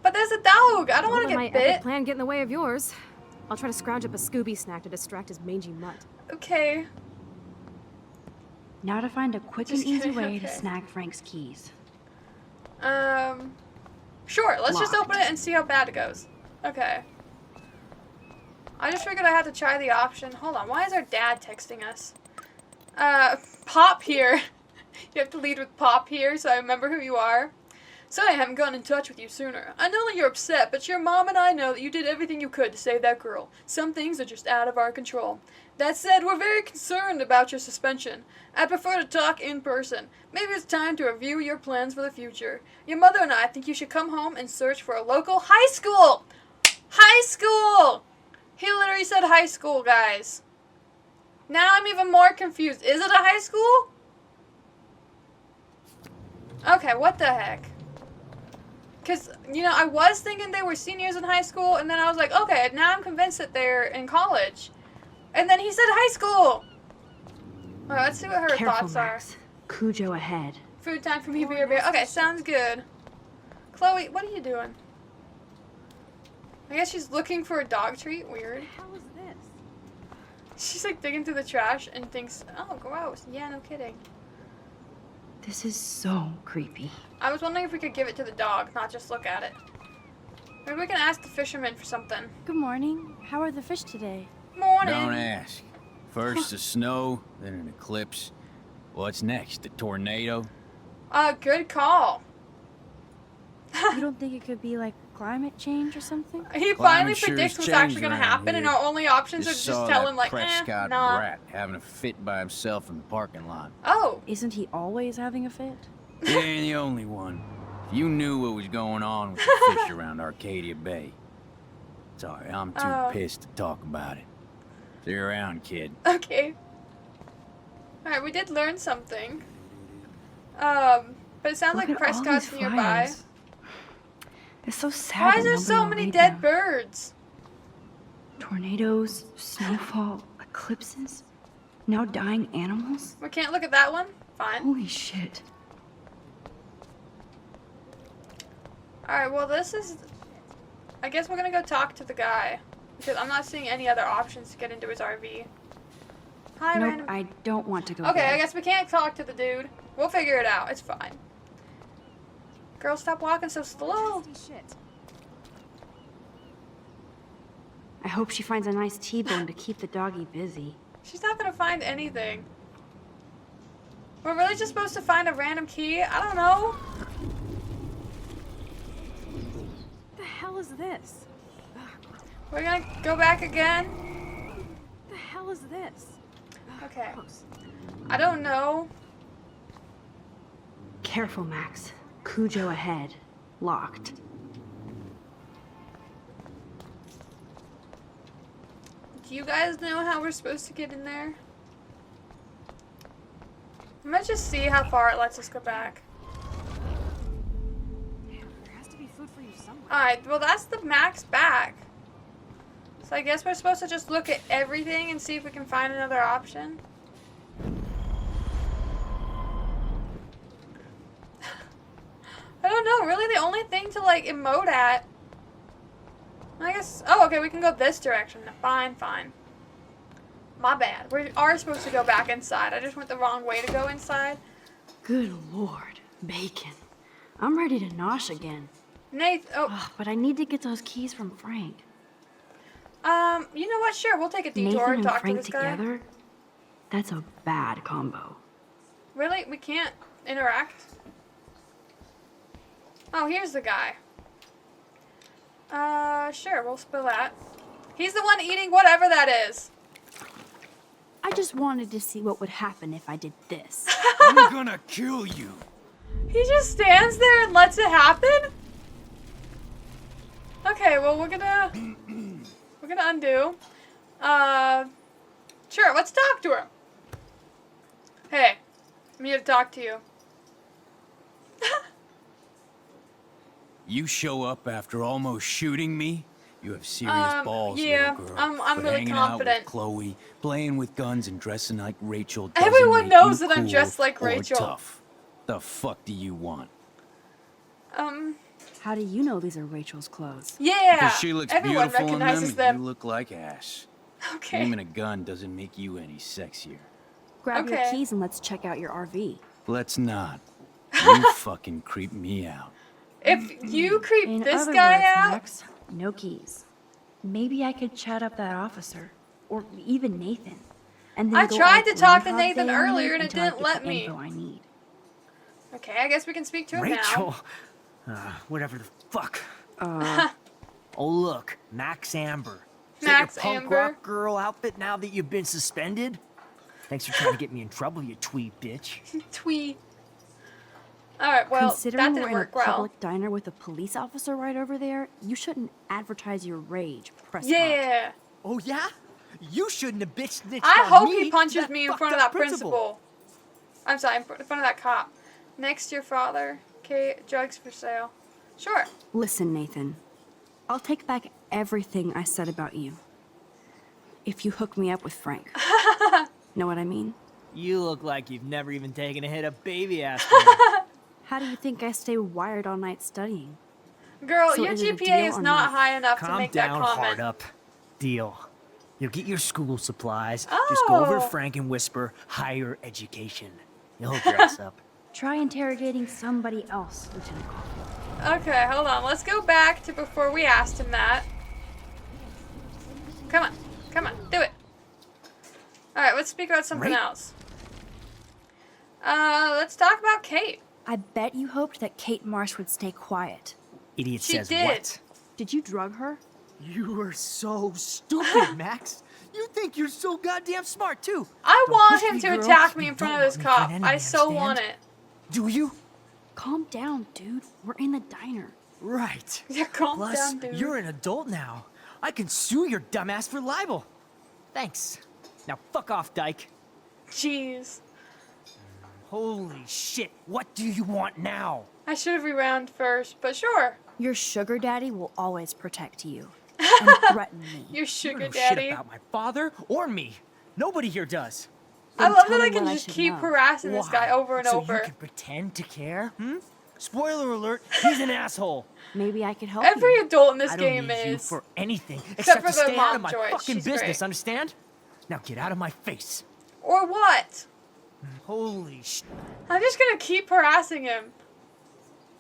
But there's a dog. I don't don't want to let my get epic bit. plan get in the way of yours. I'll try to scrounge up a Scooby snack to distract his mangy mutt. Okay. Now to find a quick and Just easy kidding, way to okay. snag Frank's keys. Sure. Let's just Locked. open it and see how bad it goes. Okay. I just figured I had to try the option. Hold on. Why is our dad texting us? Pop here. You have to lead with Pop here so I remember who you are. Sorry I haven't gotten in touch with you sooner. I know that you're upset, but your mom and I know that you did everything you could to save that girl. Some things are just out of our control. That said, we're very concerned about your suspension. I'd prefer to talk in person. Maybe it's time to review your plans for the future. Your mother and I think you should come home and search for a local high school! High school! He literally said high school, guys. Now I'm even more confused. Is it a high school? Okay, what the heck? Because, you know, I was thinking they were seniors in high school, and then I was like, okay, now I'm convinced that they're in college. And then he said high school! Alright, let's see what her Careful, thoughts Max. Cujo ahead. are. Food time for me, beer, beer. Okay, sounds good. Chloe, what are you doing? I guess she's looking for a dog treat. Weird. How is this? She's like digging through the trash and thinks, oh, gross. Yeah, no kidding. This is so creepy. I was wondering if we could give it to the dog, not just look at it. Maybe we can ask the fisherman for something. Good morning. How are the fish today? Morning. Don't ask. First the snow, then an eclipse. What's next? A tornado? Good call. You don't think it could be like climate change or something? He finally Climate sure predicts has what's actually changed going to around happen, and here. our only options are to Just just saw tell that him, like, Prescott nah. brat having a fit by himself in the parking lot. Oh. Isn't he always having a fit? He ain't the only one. If you knew what was going on with the fish around Arcadia Bay. Sorry, I'm too pissed to talk about it. See you around, kid. Okay. Alright, we did learn something. But it sounds Look like at all Prescott's these nearby. fires. It's so sad. Why that is there nobody so will many read dead them. birds? Tornadoes, snowfall, eclipses, now dying animals. We can't look at that one? Fine. Holy shit. Alright, well this is... I guess we're gonna go talk to the guy. Because I'm not seeing any other options to get into his RV. Hi, Nope, random... I don't want to go Okay, there. I guess we can't talk to the dude. We'll figure it out. It's fine. Girl, stop walking so slow. Shit. I hope she finds a nice T-bone to keep the doggy busy. She's not gonna find anything. We're really just supposed to find a random key? I don't know. What the hell is this? We're gonna go back again? What the hell is this? Okay. Gross. I don't know. Careful, Max. Cujo ahead. Locked. Do you guys know how we're supposed to get in there? I'm gonna just see how far it lets us go back. There has to be food for you somewhere. Alright, well that's the max back. So I guess we're supposed to just look at everything and see if we can find another option. I don't know, really the only thing to like emote at. I guess, oh okay, we can go this direction. Fine, fine. My bad. We are supposed to go back inside. I just went the wrong way to go inside. Good lord. Bacon. I'm ready to nosh again. Nath, oh, Ugh, but I need to get those keys from Frank. you know what? Sure, we'll take a detour Nathan and and talk Frank to this guy. together? That's a bad combo. Really? We can't interact? Oh, here's the guy. Sure, we'll spill that. He's the one eating whatever that is. I just wanted to see what would happen if I did this. I'm gonna kill you. He just stands there and lets it happen? Okay, well we're gonna undo. Sure, let's talk to him. Hey, I'm here to talk to you. You show up after almost shooting me? You have serious balls, yeah, little girl. I'm But really hanging confident. out with Chloe, playing with guns and dressing like Rachel doesn't Everyone make knows you that I'm cool dressed like or Rachel. tough. The fuck do you want? How do you know these are Rachel's clothes? Yeah, Because she looks everyone beautiful in them, recognizes and them. you look like ass. Okay. Aiming a gun doesn't make you any sexier. Grab your Okay. keys and let's check out your RV. Let's not. You fucking creep me out. If you creep In this other guy words, out, Max, no keys. Maybe I could chat up that officer, or even Nathan. And then I go tried all to talk to Groundhog Nathan Day on you earlier and it until I didn't get let the me. info I need. okay, I guess we can speak to him Rachel? now. Whatever the fuck. Oh, look, Max Amber. Is Max that your punk Amber? rock girl outfit now that you've been suspended? Thanks for trying to get me in trouble, you tweet bitch. Twee. Alright, well, Considering that we're didn't in a work well. public diner with a police officer right over there, you shouldn't advertise your rage, Prescott. Yeah. Oh, yeah? You shouldn't have bitch snitched I on hope me he punches that me in fucked front of up that principal. I'm sorry, in front of that cop. Next to your father. Okay, drugs for sale. Sure. Listen, Nathan. I'll take back everything I said about you. If you hook me up with Frank. Know what I mean? You look like you've never even taken a hit of baby aspirin. How do you think I stay wired all night studying? Girl, So your is it a GPA deal is or not not? high enough to Calm make down, that comment. hard up. Deal. You'll get your school supplies. Just go over to Oh. Frank and whisper higher education. He'll hook your ass up. Try interrogating somebody else, Lieutenant Caulfield. Okay, hold on. Let's go back to before we asked him that. Come on. Come on. Do it. Alright, let's speak about something Right. else. Let's talk about Kate. I bet you hoped that Kate Marsh would stay quiet. Idiot She says did. what? Did you drug her? You are so stupid, Max. You think you're so goddamn smart, too. I Don't want push him me, to girl. attack me You in front don't of this want me for an cop. enemy, I so understand? want it. Do you? Calm down, dude. We're in the diner. Right. Yeah, calm Plus, down, dude. you're an adult now. I can sue your dumbass for libel. Thanks. Now fuck off, dyke. Jeez. Holy shit, what do you want now? I should have rewound first, but sure. Your sugar daddy will always protect you and threaten me. Your You sugar don't know daddy. shit about my father or me. Nobody here does. I Then love tell that I me can what I just should keep know. harassing this guy Why? over and so over. you can pretend to care? Spoiler alert, he's an asshole. Maybe I could help Every you. adult in this I don't game need you is. for anything Except except for to the stay out mom, of my Joyce. fucking She's business, great. understand? Now get out of my face. Or what? Holy sh... I'm just gonna keep harassing him.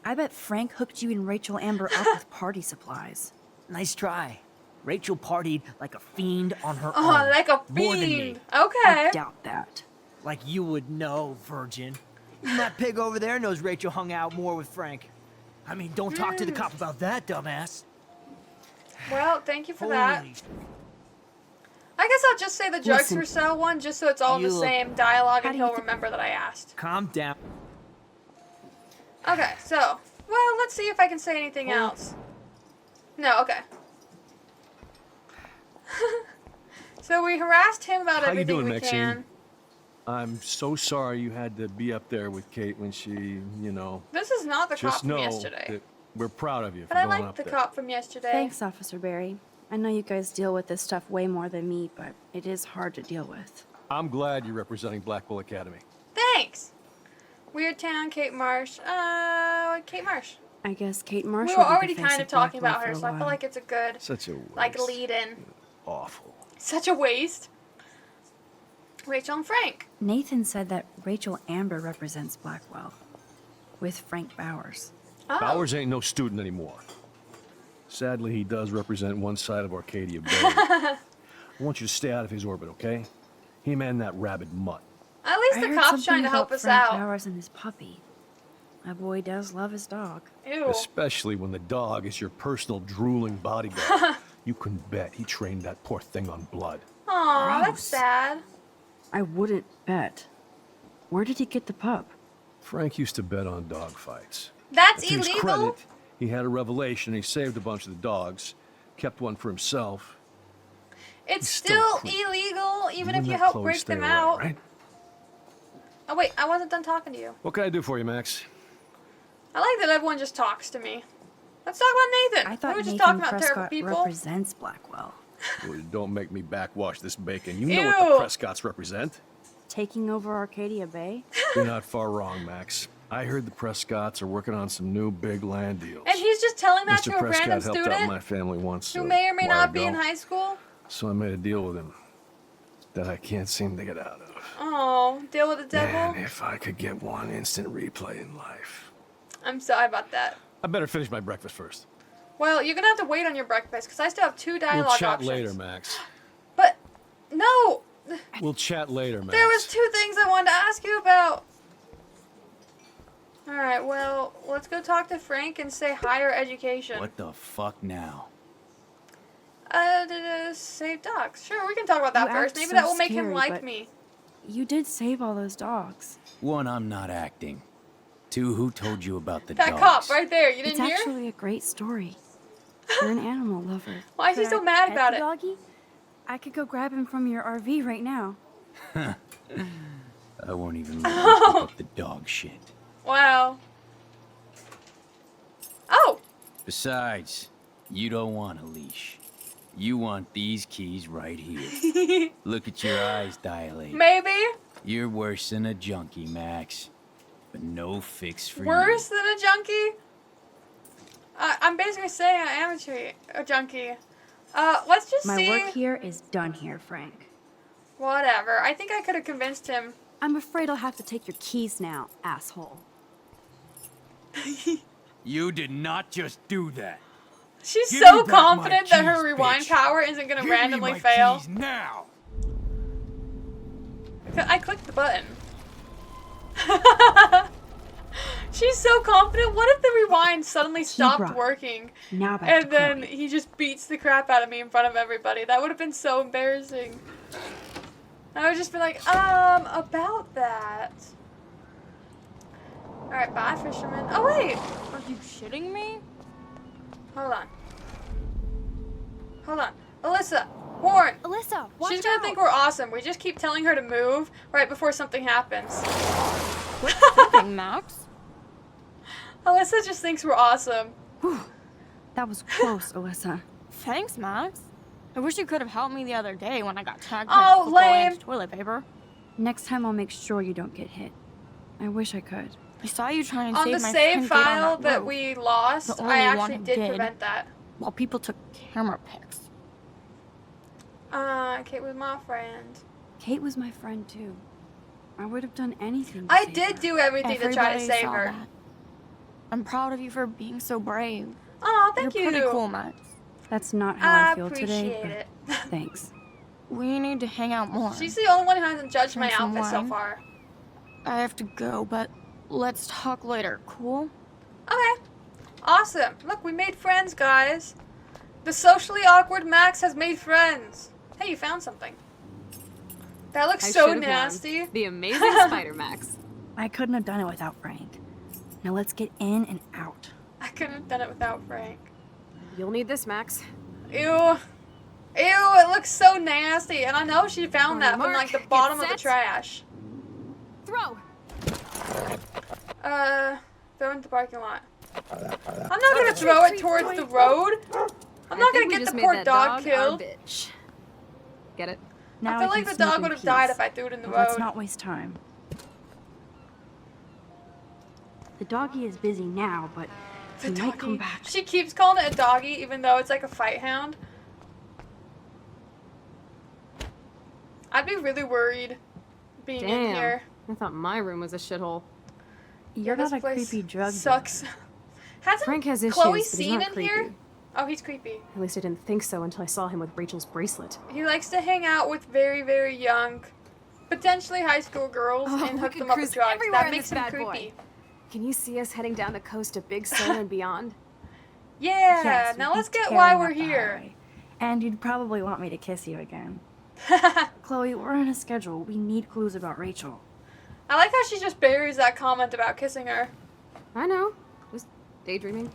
I bet Frank hooked you and Rachel Amber up with party supplies. Nice try. Rachel partied like a fiend on her Oh, own. like a More than me. fiend. Okay. I doubt that. Like you would know, virgin. Even that pig over there knows Rachel hung out more with Frank. I mean, don't talk to the cop about that, dumbass. Well, thank you for Holy that. sh- I guess I'll just say the drugs Listen. for sale one, just so it's all in You the look- same dialogue How and do you he'll thi- remember that I asked. Calm down. Okay, so, well, let's see if I can say anything else. No, okay. So we harassed him about How you everything doing, we Maxine? can. I'm so sorry you had to be up there with Kate when she, you know. This is not the cop Just from know yesterday. that we're proud of you for But I going like up the there. cop from yesterday. Thanks, Officer Barry. I know you guys deal with this stuff way more than me, but it is hard to deal with. I'm glad you're representing Blackwell Academy. Thanks. Weird Town, Kate Marsh. Kate Marsh. I guess Kate Marsh We will were be the already face kind of of talking Blackwell about her, for a so I feel while. like it's a good, Such a waste. like, lead-in. Awful. Such a waste. Rachel and Frank. Nathan said that Rachel Amber represents Blackwell, with Frank Bowers. Oh. Bowers ain't no student anymore. Sadly, he does represent one side of Arcadia Bay. I want you to stay out of his orbit, okay? Him and that rabid mutt. At least I the heard cop's something trying to help about us Frank out. Bowers and his puppy. My boy does love his dog. Ew. Especially when the dog is your personal drooling bodyguard. You can bet he trained that poor thing on blood. Aw, that's Gross. sad. I wouldn't bet. Where did he get the pup? Frank used to bet on dog fights. That's To his illegal? credit, he had a revelation. He saved a bunch of the dogs, kept one for himself. It's still still a creep. illegal, even You if and you that help Chloe break stay them away, out. right? Oh wait, I wasn't done talking to you. What can I do for you, Max? I like that everyone just talks to me. Let's talk about Nathan. I thought we were just Nathan talking about terrible Prescott people. represents Blackwell. Well, don't make me backwash this bacon. You know Ew. what the Prescotts represent. Taking over Arcadia Bay? You're not far wrong, Max. I heard the Prescotts are working on some new big land deals. And he's just telling that Mr. to a Prescott random helped out student my family once. who may or may a while not be in ago. high school. So I made a deal with him that I can't seem to get out of. Oh, deal with the devil. Man, if I could get one instant replay in life. I'm sorry about that. I better finish my breakfast first. Well, you're gonna have to wait on your breakfast because I still have 2 dialogue We'll chat options. later, Max. But no, We'll chat later, Max. there was 2 things I wanted to ask you about. All right, well, let's go talk to Frank and say higher education. What the fuck now? Save dogs. Sure, we can talk about that You first. act Maybe so that will make him scary, like but- me. You did save all those dogs. 1, I'm not acting. 2, who told you about the That dogs? cop right there. You It's didn't hear? actually a great story. You're an animal lover. Why is he Could so I mad pet about the it? Doggy? I could go grab him from your RV right now. I won't even let you pick up the dog shit. Wow. Oh, Besides, you don't want a leash. You want these keys right here. Look at your eyes dilate. maybe You're worse than a junkie, Max. But no fix for worse than a junkie. I'm basically saying I am a junkie. Let's just My see. work here is done here, Frank. Whatever. I think I could have convinced him. I'm afraid I'll have to take your keys now, asshole. you. You did not just do that. She's Give so me back my confident that her keys, rewind bitch. power isn't gonna Give randomly me my fail. keys now. I clicked the button. She's so confident. What if the rewind suddenly stopped brought it. working? Now back And to then Chloe. he just beats the crap out of me in front of everybody. That would have been so embarrassing. I would just be like, about that. Alright, bye, fisherman. Oh, wait. Are you shitting me? Hold on. Hold on. Alyssa, Warren. Alyssa, watch She's gonna out. think we're awesome. We just keep telling her to move right before something happens. Quit flipping, Max. Alyssa just thinks we're awesome. That was close, Alyssa. Thanks, Max. I wish you could have helped me the other day when I got tagged Oh, with lame. toilet paper. Next time I'll make sure you don't get hit. I wish I could. I saw you try and On save the my save friend Kate on file that roof, we lost, The I only one actually who did did. prevent that. while people took camera pics. Kate was my friend. Kate was my friend too. I would have done anything to I save did her. do everything to try to Everybody save saw her. that. I'm proud of you for being so brave. Oh, thank You're you. pretty cool, Max. That's not how I, feel appreciate today, it. but thanks. We need to hang out more. She's the only one who hasn't judged my Drink some outfit so wine. far. I have to go, but let's talk later, cool? Okay. Awesome. Look, we made friends, guys. The socially awkward Max has made friends. Hey, you found something. That looks so nasty. The amazing Spider Max. I couldn't have done it without Frank. Now let's get in and out. I couldn't have done it without Frank. You'll need this, Max. Ew. Ew, it looks so nasty. And I know she found On that your from like the mark, bottom get of the set. trash. Throw. Throw in the parking lot. I'm not gonna throw it towards the road. I'm not gonna get the poor dog killed. Bitch. Get it? Now I feel can like the sneak dog in would have died peace. if I threw it in the But let's road. not waste time. The doggy is busy now, but he might come back. She keeps calling it a doggy even though it's like a fight hound. I'd be really worried being in Damn. here. I thought my room was a shithole. You're This not a place creepy drug sucks. Hasn't Frank has issues, Chloe but he's seen not in creepy. here? Oh, he's creepy. At least I didn't think so until I saw him with Rachel's bracelet. He likes to hang out with very, very young, potentially high school girls Oh, and we hook could them up cruise with drugs. everywhere That in makes this him bad boy. creepy. Can you see us heading down the coast to Big Sur and beyond? Yeah, Yes, now we'd be let's get tearing why up we're the here. highway. And you'd probably want me to kiss you again. Chloe, we're on a schedule. We need clues about Rachel. I like how she just buries that comment about kissing her. I know. Was daydreaming.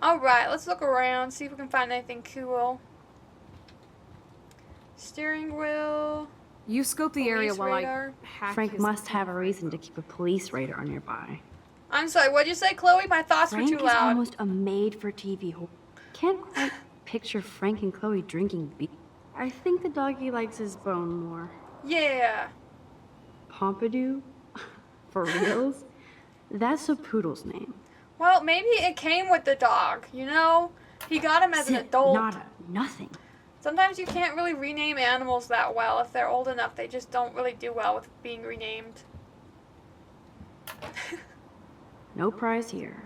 Alright, let's look around, see if we can find anything cool. Steering wheel. You scope the area while radar. I hack Frank his must have a reason to keep a police radar nearby. I'm sorry, what'd you say, Chloe? My thoughts Frank were too is loud. almost a made-for-TV whore. Can't quite picture Frank and Chloe drinking beer. I think the doggy likes his bone more. Yeah. Pompidou? For reals? That's a poodle's name. Well, maybe it came with the dog, you know? He got him as an adult. Nada. Nothing. Sometimes you can't really rename animals that well. If they're old enough, they just don't really do well with being renamed. No prize here.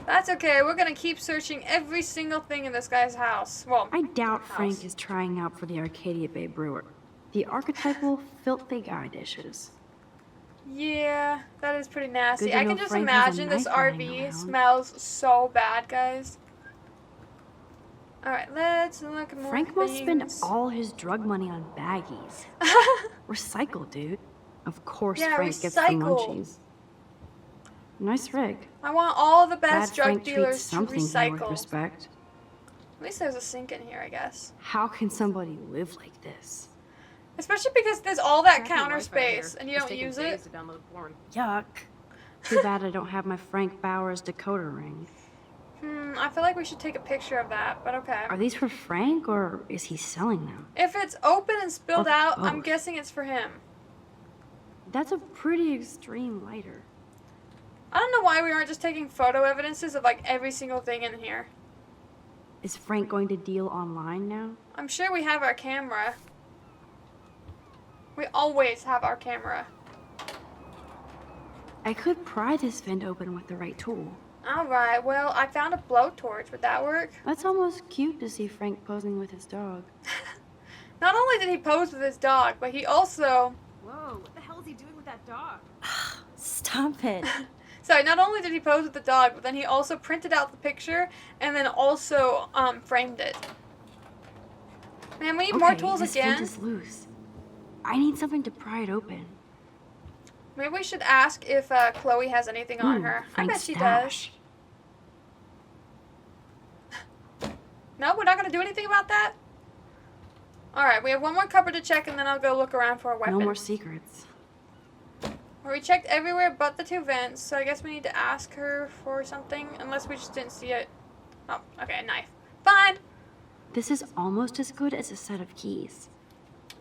That's okay. We're gonna keep searching every single thing in this guy's house. Well, I doubt Frank is trying out for the Arcadia Bay Brewer. The archetypal filthy guy dishes. yeah, that is pretty nasty. Good to I know can just Frank has a imagine this knife lying RV around. smells so bad, guys. Alright, let's look at more Frank must spend things. all his drug money on baggies. Recycle, dude. Of course Yeah, Frank gets the recycle. munchies. Nice rig. I want all the best Glad drug Frank treats dealers to something here with recycle. respect. At least there's a sink in here, I guess. How can somebody live like this? Especially because there's all that Cracking counter Wi-Fi here. space and you It's don't taking use days it. to download porn. Yuck. Too bad I don't have my Frank Bowers decoder ring. I feel like we should take a picture of that, but okay. Are these for Frank or is he selling them? If it's open and spilled Or out, I'm both. guessing it's for him. That's a pretty extreme lighter. I don't know why we aren't just taking photo evidences of like every single thing in here. Is Frank going to deal online now? I'm sure we have our camera. We always have our camera. I could pry this vent open with the right tool. Alright, well, I found a blowtorch. Would that work? That's almost cute to see Frank posing with his dog. Not only did he pose with his dog, but he also... Whoa, what the hell is he doing with that dog? Stop it. Sorry, not only did he pose with the dog, but then he also printed out the picture and then also framed it. Man, we need more tools this again. vent is loose. I need something to pry it open. Maybe we should ask if Chloe has anything on her. I Frank's bet she stash. does. No, we're not going to do anything about that? Alright, we have one more cupboard to check and then I'll go look around for a weapon. No more secrets. Well, we checked everywhere but the 2 vents, so I guess we need to ask her for something, unless we just didn't see it. Oh, okay, a knife. Fine! This is almost as good as a set of keys.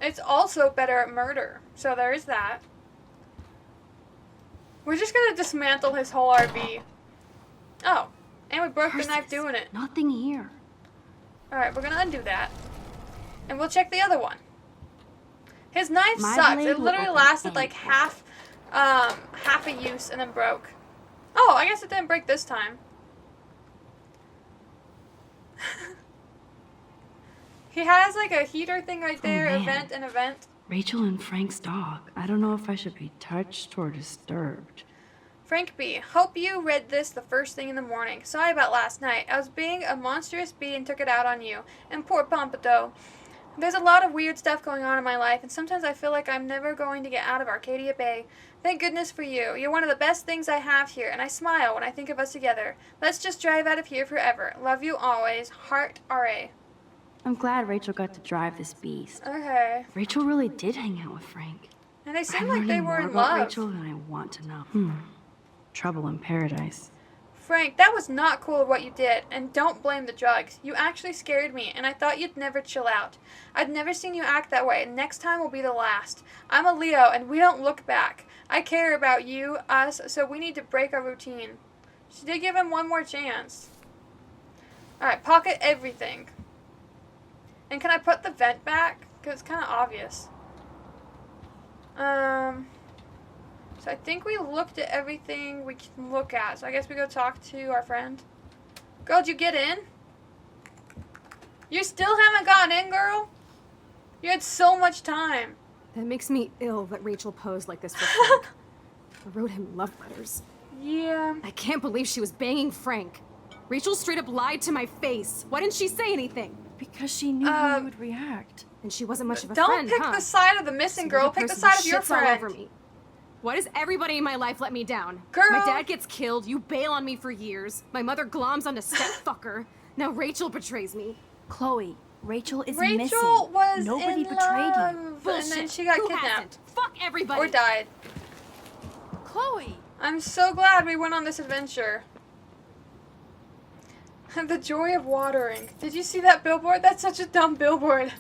It's also better at murder, so there is that. We're just gonna dismantle his whole RV. Oh, and we broke the knife doing it. Nothing here. Alright, we're gonna undo that. And we'll check the other one. His knife My sucks. blade It will literally open lasted like half a use and then broke. Oh, I guess it didn't break this time. He has like a heater thing right there, man. event and event. Rachel and Frank's dog. I don't know if I should be touched or disturbed. Frank B. Hope you read this the first thing in the morning. Sorry about last night. I was being a monstrous bee and took it out on you. And poor Pompadour. There's a lot of weird stuff going on in my life, and sometimes I feel like I'm never going to get out of Arcadia Bay. Thank goodness for you. You're one of the best things I have here, and I smile when I think of us together. Let's just drive out of here forever. Love you always. Heart R.A. I'm glad Rachel got to drive this beast. Okay. Rachel really did hang out with Frank. And they seem I'm like they learning were more in about love. Rachel than I want to know. Trouble in paradise. Frank, that was not cool what you did, and don't blame the drugs. You actually scared me, and I thought you'd never chill out. I'd never seen you act that way, and next time will be the last. I'm a Leo, and we don't look back. I care about you, us, so we need to break our routine. She did give him one more chance. Alright, pocket everything. And can I put the vent back? Because it's kind of obvious. So I think we looked at everything we can look at. So I guess we go talk to our friend. Girl, did you get in? You still haven't gotten in, girl? You had so much time. That makes me ill that Rachel posed like this for Frank. I wrote him love letters. Yeah. I can't believe she was banging Frank. Rachel straight up lied to my face. Why didn't she say anything? Because she knew how you would react. And she wasn't much of a Don't friend, pick huh? the side of the missing Some girl. other Pick the person side of your shits all friend. over me. Why does everybody in my life let me down? Girl. My dad gets killed, you bail on me for years. My mother gloms onto stepfucker. Now Rachel betrays me. Chloe, Rachel is Rachel missing. was Nobody in betrayed love, you. Bullshit. and then she got Who kidnapped. hasn't? Fuck everybody. Or died. Chloe! I'm so glad we went on this adventure. The joy of watering. Did you see that billboard? That's such a dumb billboard.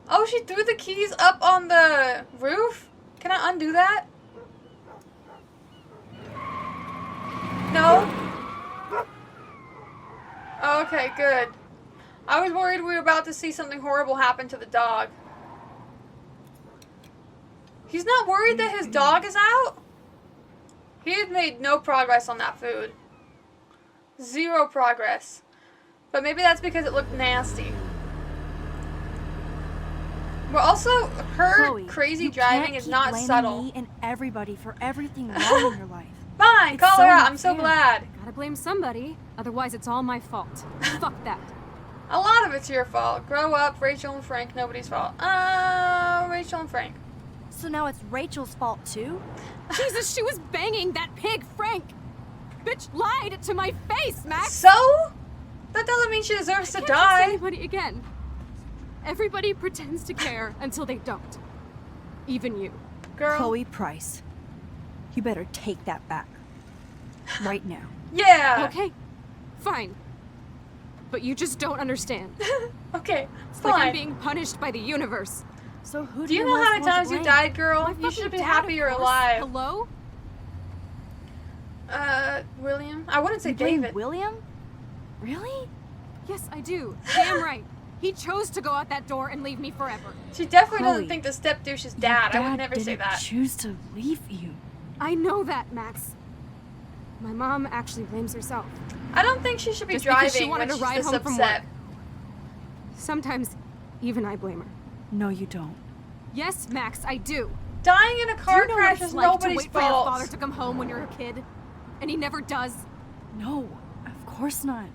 Oh, she threw the keys up on the roof? Can I undo that? No? Okay, good. I was worried we were about to see something horrible happen to the dog. He's not worried that his dog is out? He has made no progress on that food. 0 progress. But maybe that's because it looked nasty. But also, her Chloe, crazy you driving can't is keep not blaming subtle. me and everybody for everything wrong in your life. Fine, It's call so her out. not I'm so fair. glad. Gotta blame somebody, otherwise it's all my fault. Fuck that. A lot of it's your fault. Grow up, Rachel and Frank, nobody's fault. Rachel and Frank. So now it's Rachel's fault too? Jesus, she was banging that pig, Frank. Bitch lied to my face, Max. So? That doesn't mean she deserves to I can't trust die. anybody again. Everybody pretends to care until they don't. Even you. Girl. Chloe Price. You better take that back. Right now. Yeah. Okay, fine. But you just don't understand. Okay, It's fine. like I'm being punished by the universe. So who Do you know how many times you died, girl? My You fucking should be dad, happy of you're course. alive. Hello? William? I wouldn't say You blame David. William? Really? Yes, I do. Damn right. He chose to go out that door and leave me forever. She definitely doesn't Chloe, think the step douche is Your dad. I would dad never say didn't that. choose to leave you. I know that, Max. My mom actually blames herself. I don't think she should be Just because she driving wanted when to she's ride this home from upset. work. Sometimes, even I blame her. No, you don't. Yes, Max, I do. Dying in a Do car you know crash what it's is like to nobody's wait for your father fault. to come home when you're a kid? And he never does. No, of course not.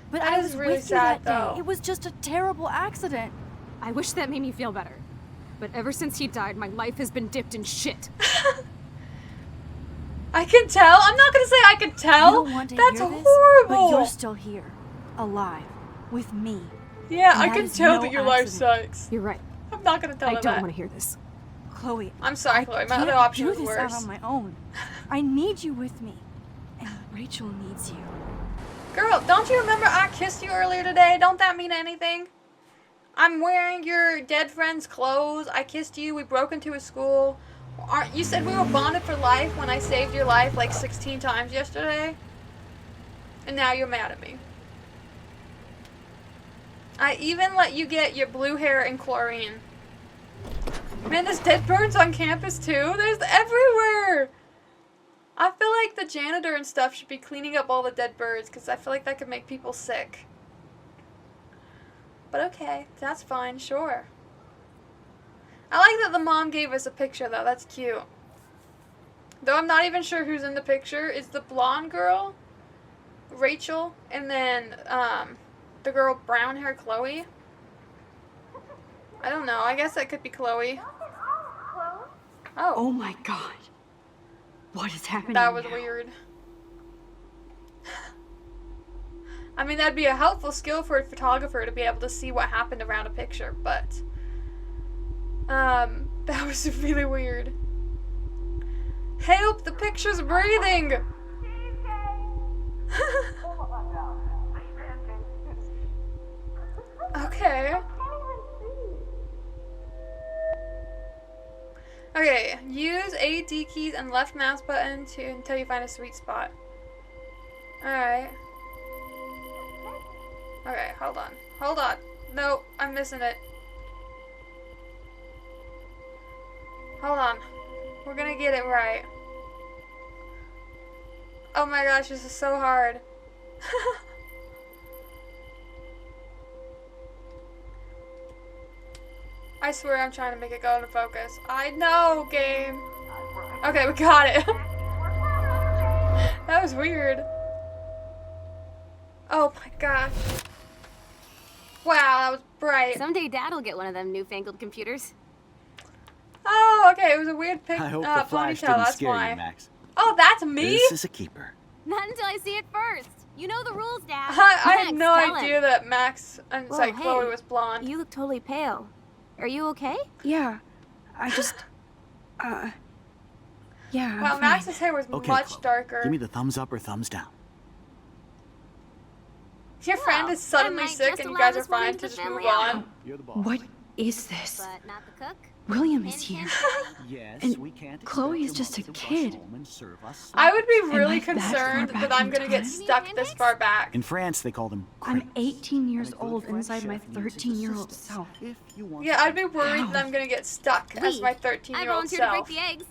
But That I is was really with you sad, that though. day. It was just a terrible accident. I wish that made me feel better. But ever since he died, my life has been dipped in shit. I can tell. I'm not gonna say I can tell. You don't want to That's hear this, horrible. but you're still here, alive, with me. Yeah, And I that can is tell no that your life accident. sucks. You're right. I'm not gonna tell I her don't that. want to hear this. Chloe, I'm sorry, I Chloe. My can't other option do was this worse. out on my own. I need you with me, and Rachel needs you. Girl, don't you remember I kissed you earlier today? Don't that mean anything? I'm wearing your dead friend's clothes. I kissed you. We broke into a school. You said we were bonded for life when I saved your life like 16 times yesterday. And now you're mad at me. I even let you get your blue hair in chlorine. Man, there's dead birds on campus too. There's everywhere. I feel like the janitor and stuff should be cleaning up all the dead birds because I feel like that could make people sick. But okay, that's fine, sure. I like that the mom gave us a picture though, that's cute. Though I'm not even sure who's in the picture. Is the blonde girl Rachel, and then the girl brown hair Chloe? I don't know, I guess that could be Chloe. Oh my god. What is happening That was now? weird. I mean, that'd be a helpful skill for a photographer to be able to see what happened around a picture, but that was really weird. Help! The picture's breathing! Okay. Okay, use A, D keys and left mouse button until you find a sweet spot. Alright. Okay, hold on. Hold on. No, I'm missing it. Hold on. We're gonna get it right. Oh my gosh, this is so hard. I swear I'm trying to make it go into focus. I know, game. Okay, we got it. That was weird. Oh my gosh. Wow, that was bright. Someday Dad'll get one of them newfangled computers. Oh, okay. It was a weird I hope the flash ponytail. didn't That's scare why. you, Max. Oh, that's me. This is a keeper. Not until I see it first. You know the rules, Dad. I had Max, no tell idea him. that Max and Whoa, Chloe hey, was blonde. You look totally pale. Are you okay? Yeah, I just, yeah, I'm Wow, fine. Max's hair was Okay, much Chloe, darker. Give me the thumbs up or thumbs down. Your friend Well, is suddenly I might sick just and you allow guys are this woman fine to to just family move on. out. You're the boss. What is this? But not the cook. William is here. Yes, And we can't Chloe is expect just a your mother to kid. rush home and serve us I would be Am really I that far concerned back that I'm in gonna get time? stuck this far back. In France, they call them I'm crepes. 18 years And a good old French inside my chef uses 13-year-old assistance self. if you want Yeah, to I'd be worried Ow. that I'm gonna get stuck as my I 13-year-old volunteered to break self. the eggs.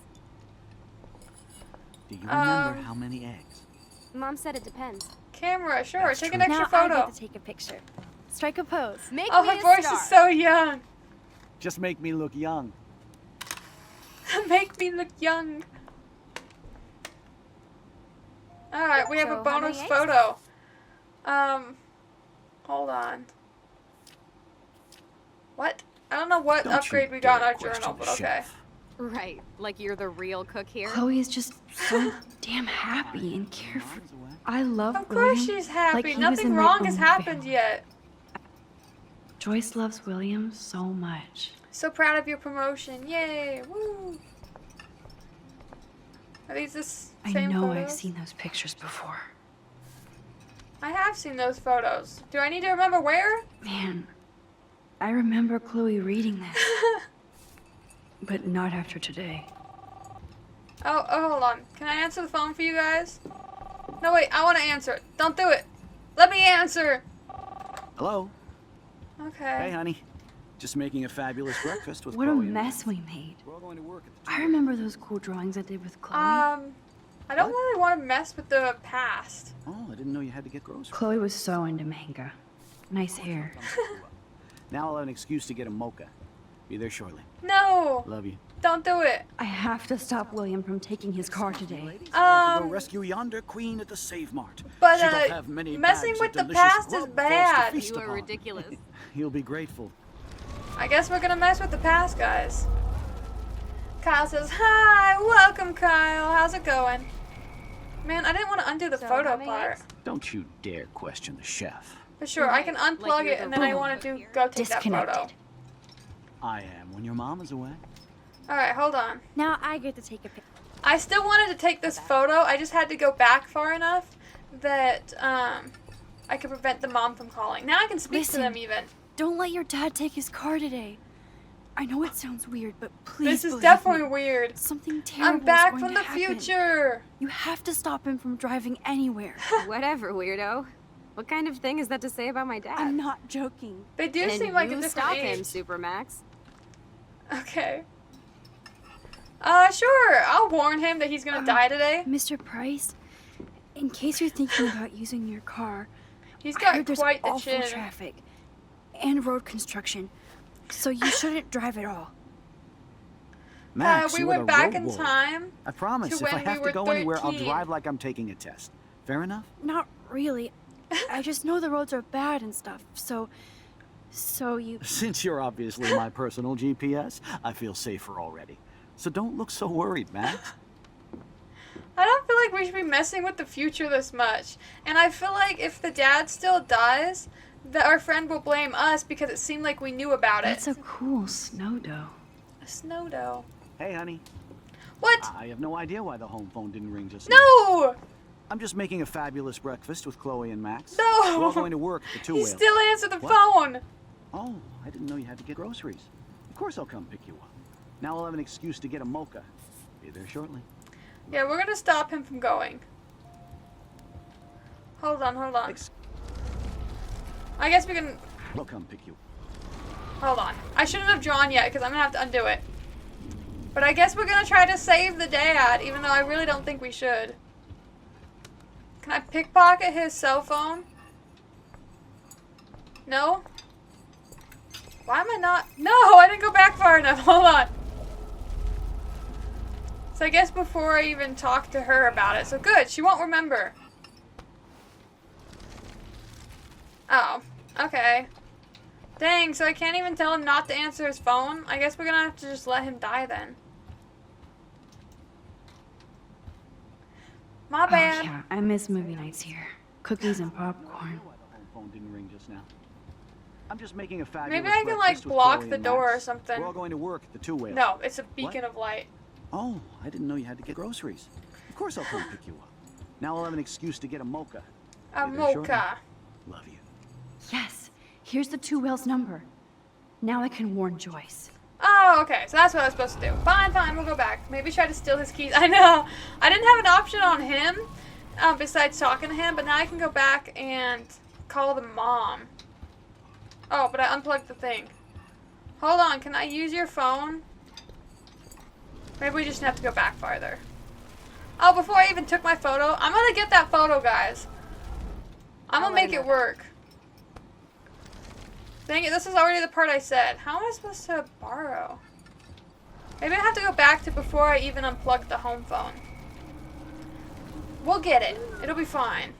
Do you remember Um, how many eggs? Mom said it depends. Camera, sure, That's take an true. extra Now I photo. get to take a picture. Strike a pose. Make Oh, me her a voice star. is so young. Just make me look young. Make me look young. Alright, we have a So, how many bonus eggs? photo. Hold on. What? I don't know what Don't you upgrade we got in dare our question journal, the but okay. chef. Right, like you're the real cook here. Chloe is just so damn happy and carefree. I love Of course William she's happy. like he was Nothing in my wrong has own happened family. yet. Joyce loves William so much. So proud of your promotion. Yay. Woo. Are these the I same know photos? I've seen those pictures before. I have seen those photos. Do I need to remember where? Man, I remember Chloe reading this. But not after today. Oh, hold on. Can I answer the phone for you guys? No, wait. I want to answer it. Don't do it. Let me answer. Hello? Okay. Hey, honey. Just making a fabulous breakfast with What a Chloe and mess we made. We're all going to work at the I remember those cool drawings I did with Chloe. I don't really want to mess with the past. Oh, I didn't know you had to get groceries. Chloe was so into manga. Nice hair. Now I'll have an excuse to get a mocha. Be there shortly. No. Love you. Don't do it. I have to stop William from taking his car today. I have to go rescue yonder queen at the Save Mart. But She doth have many messing bags with of the delicious past is grub for us to bad. feast You are upon. ridiculous. You'll be grateful. I guess we're gonna mess with the past, guys. Kyle says, "Hi, welcome, Kyle. How's it going?" Man, I didn't want to undo the So, photo how many part. eggs? Don't you dare question the chef. For sure, I can Right, unplug like you're it, the and then I real want cook to here. go take that photo. Disconnected. I am when your mom is away. All right, hold on. Now I get to take a picture. I still wanted to take this photo. I just had to go back far enough that I could prevent the mom from calling. Now I can speak to them even. Don't let your dad take his car today. I know it sounds weird, but please This is believe definitely me. weird. Something terrible I'm back is from going the to happen. future. You have to stop him from driving anywhere. Whatever, weirdo. What kind of thing is that to say about my dad? I'm not joking. They do and seem like a you different stop age. him, Supermax. Okay. Sure. I'll warn him that he's gonna die today. Mr. Price, in case you're thinking about using your car, He's I got heard there's quite the awful chin. traffic and road construction, so you shouldn't drive at all. Max, we you are went the back road in warrior. time. I promise, to if when I we have were to go anywhere, I'll 13. drive like I'm taking a test. Fair enough? Not really. I just know the roads are bad and stuff, so you... Since you're obviously my personal GPS, I feel safer already. So don't look so worried, Max. I don't feel like we should be messing with the future this much. And I feel like if the dad still dies, that our friend will blame us because it seemed like we knew about it. That's a cool snow dough. A snow dough. Hey, honey. What? I have no idea why the home phone didn't ring just now. No! I'm just making a fabulous breakfast with Chloe and Max. No! We're all going to work at the He two-wheel. still answered the What? phone. Oh, I didn't know you had to get groceries. Of course I'll come pick you up. Now I'll have an excuse to get a mocha. Be there shortly. Yeah, we're gonna stop him from going. Hold on. I guess we can... We'll come pick you up. Hold on. I shouldn't have drawn yet because I'm gonna have to undo it. But I guess we're gonna try to save the dad, even though I really don't think we should. Can I pickpocket his cell phone? No? Why am I not? No, I didn't go back far enough. Hold on. So I guess before I even talk to her about it. So good, she won't remember. Oh, okay. Dang, so I can't even tell him not to answer his phone? I guess we're gonna have to just let him die then. My bad. Oh, yeah, I miss movie nights here. Cookies and popcorn. Phone didn't ring just now. I'm just making a fabulous Maybe I can, like, breakfast with block Chloe the and door or Max. something. We're all going to work at the Two Whales. No, it's a beacon of light. Oh, I didn't know you had to get groceries. Of course I'll come pick you up. Now I'll have an excuse to get a mocha. A Be there shortly. mocha. Love you. Yes, here's the Two Whales number. Now I can warn Joyce. Oh, okay. So that's what I was supposed to do. Fine, fine. We'll go back. Maybe try to steal his keys. I know. I didn't have an option on him besides talking to him, but now I can go back and call the mom. Oh, but I unplugged the thing. Hold on. Can I use your phone? Maybe we just have to go back farther. Oh, before I even took my photo, I'm going to get that photo, guys. I'm going to make it work. Dang it, this is already the part I said. How am I supposed to borrow? Maybe I have to go back to before I even unplugged the home phone. We'll get it. It'll be fine.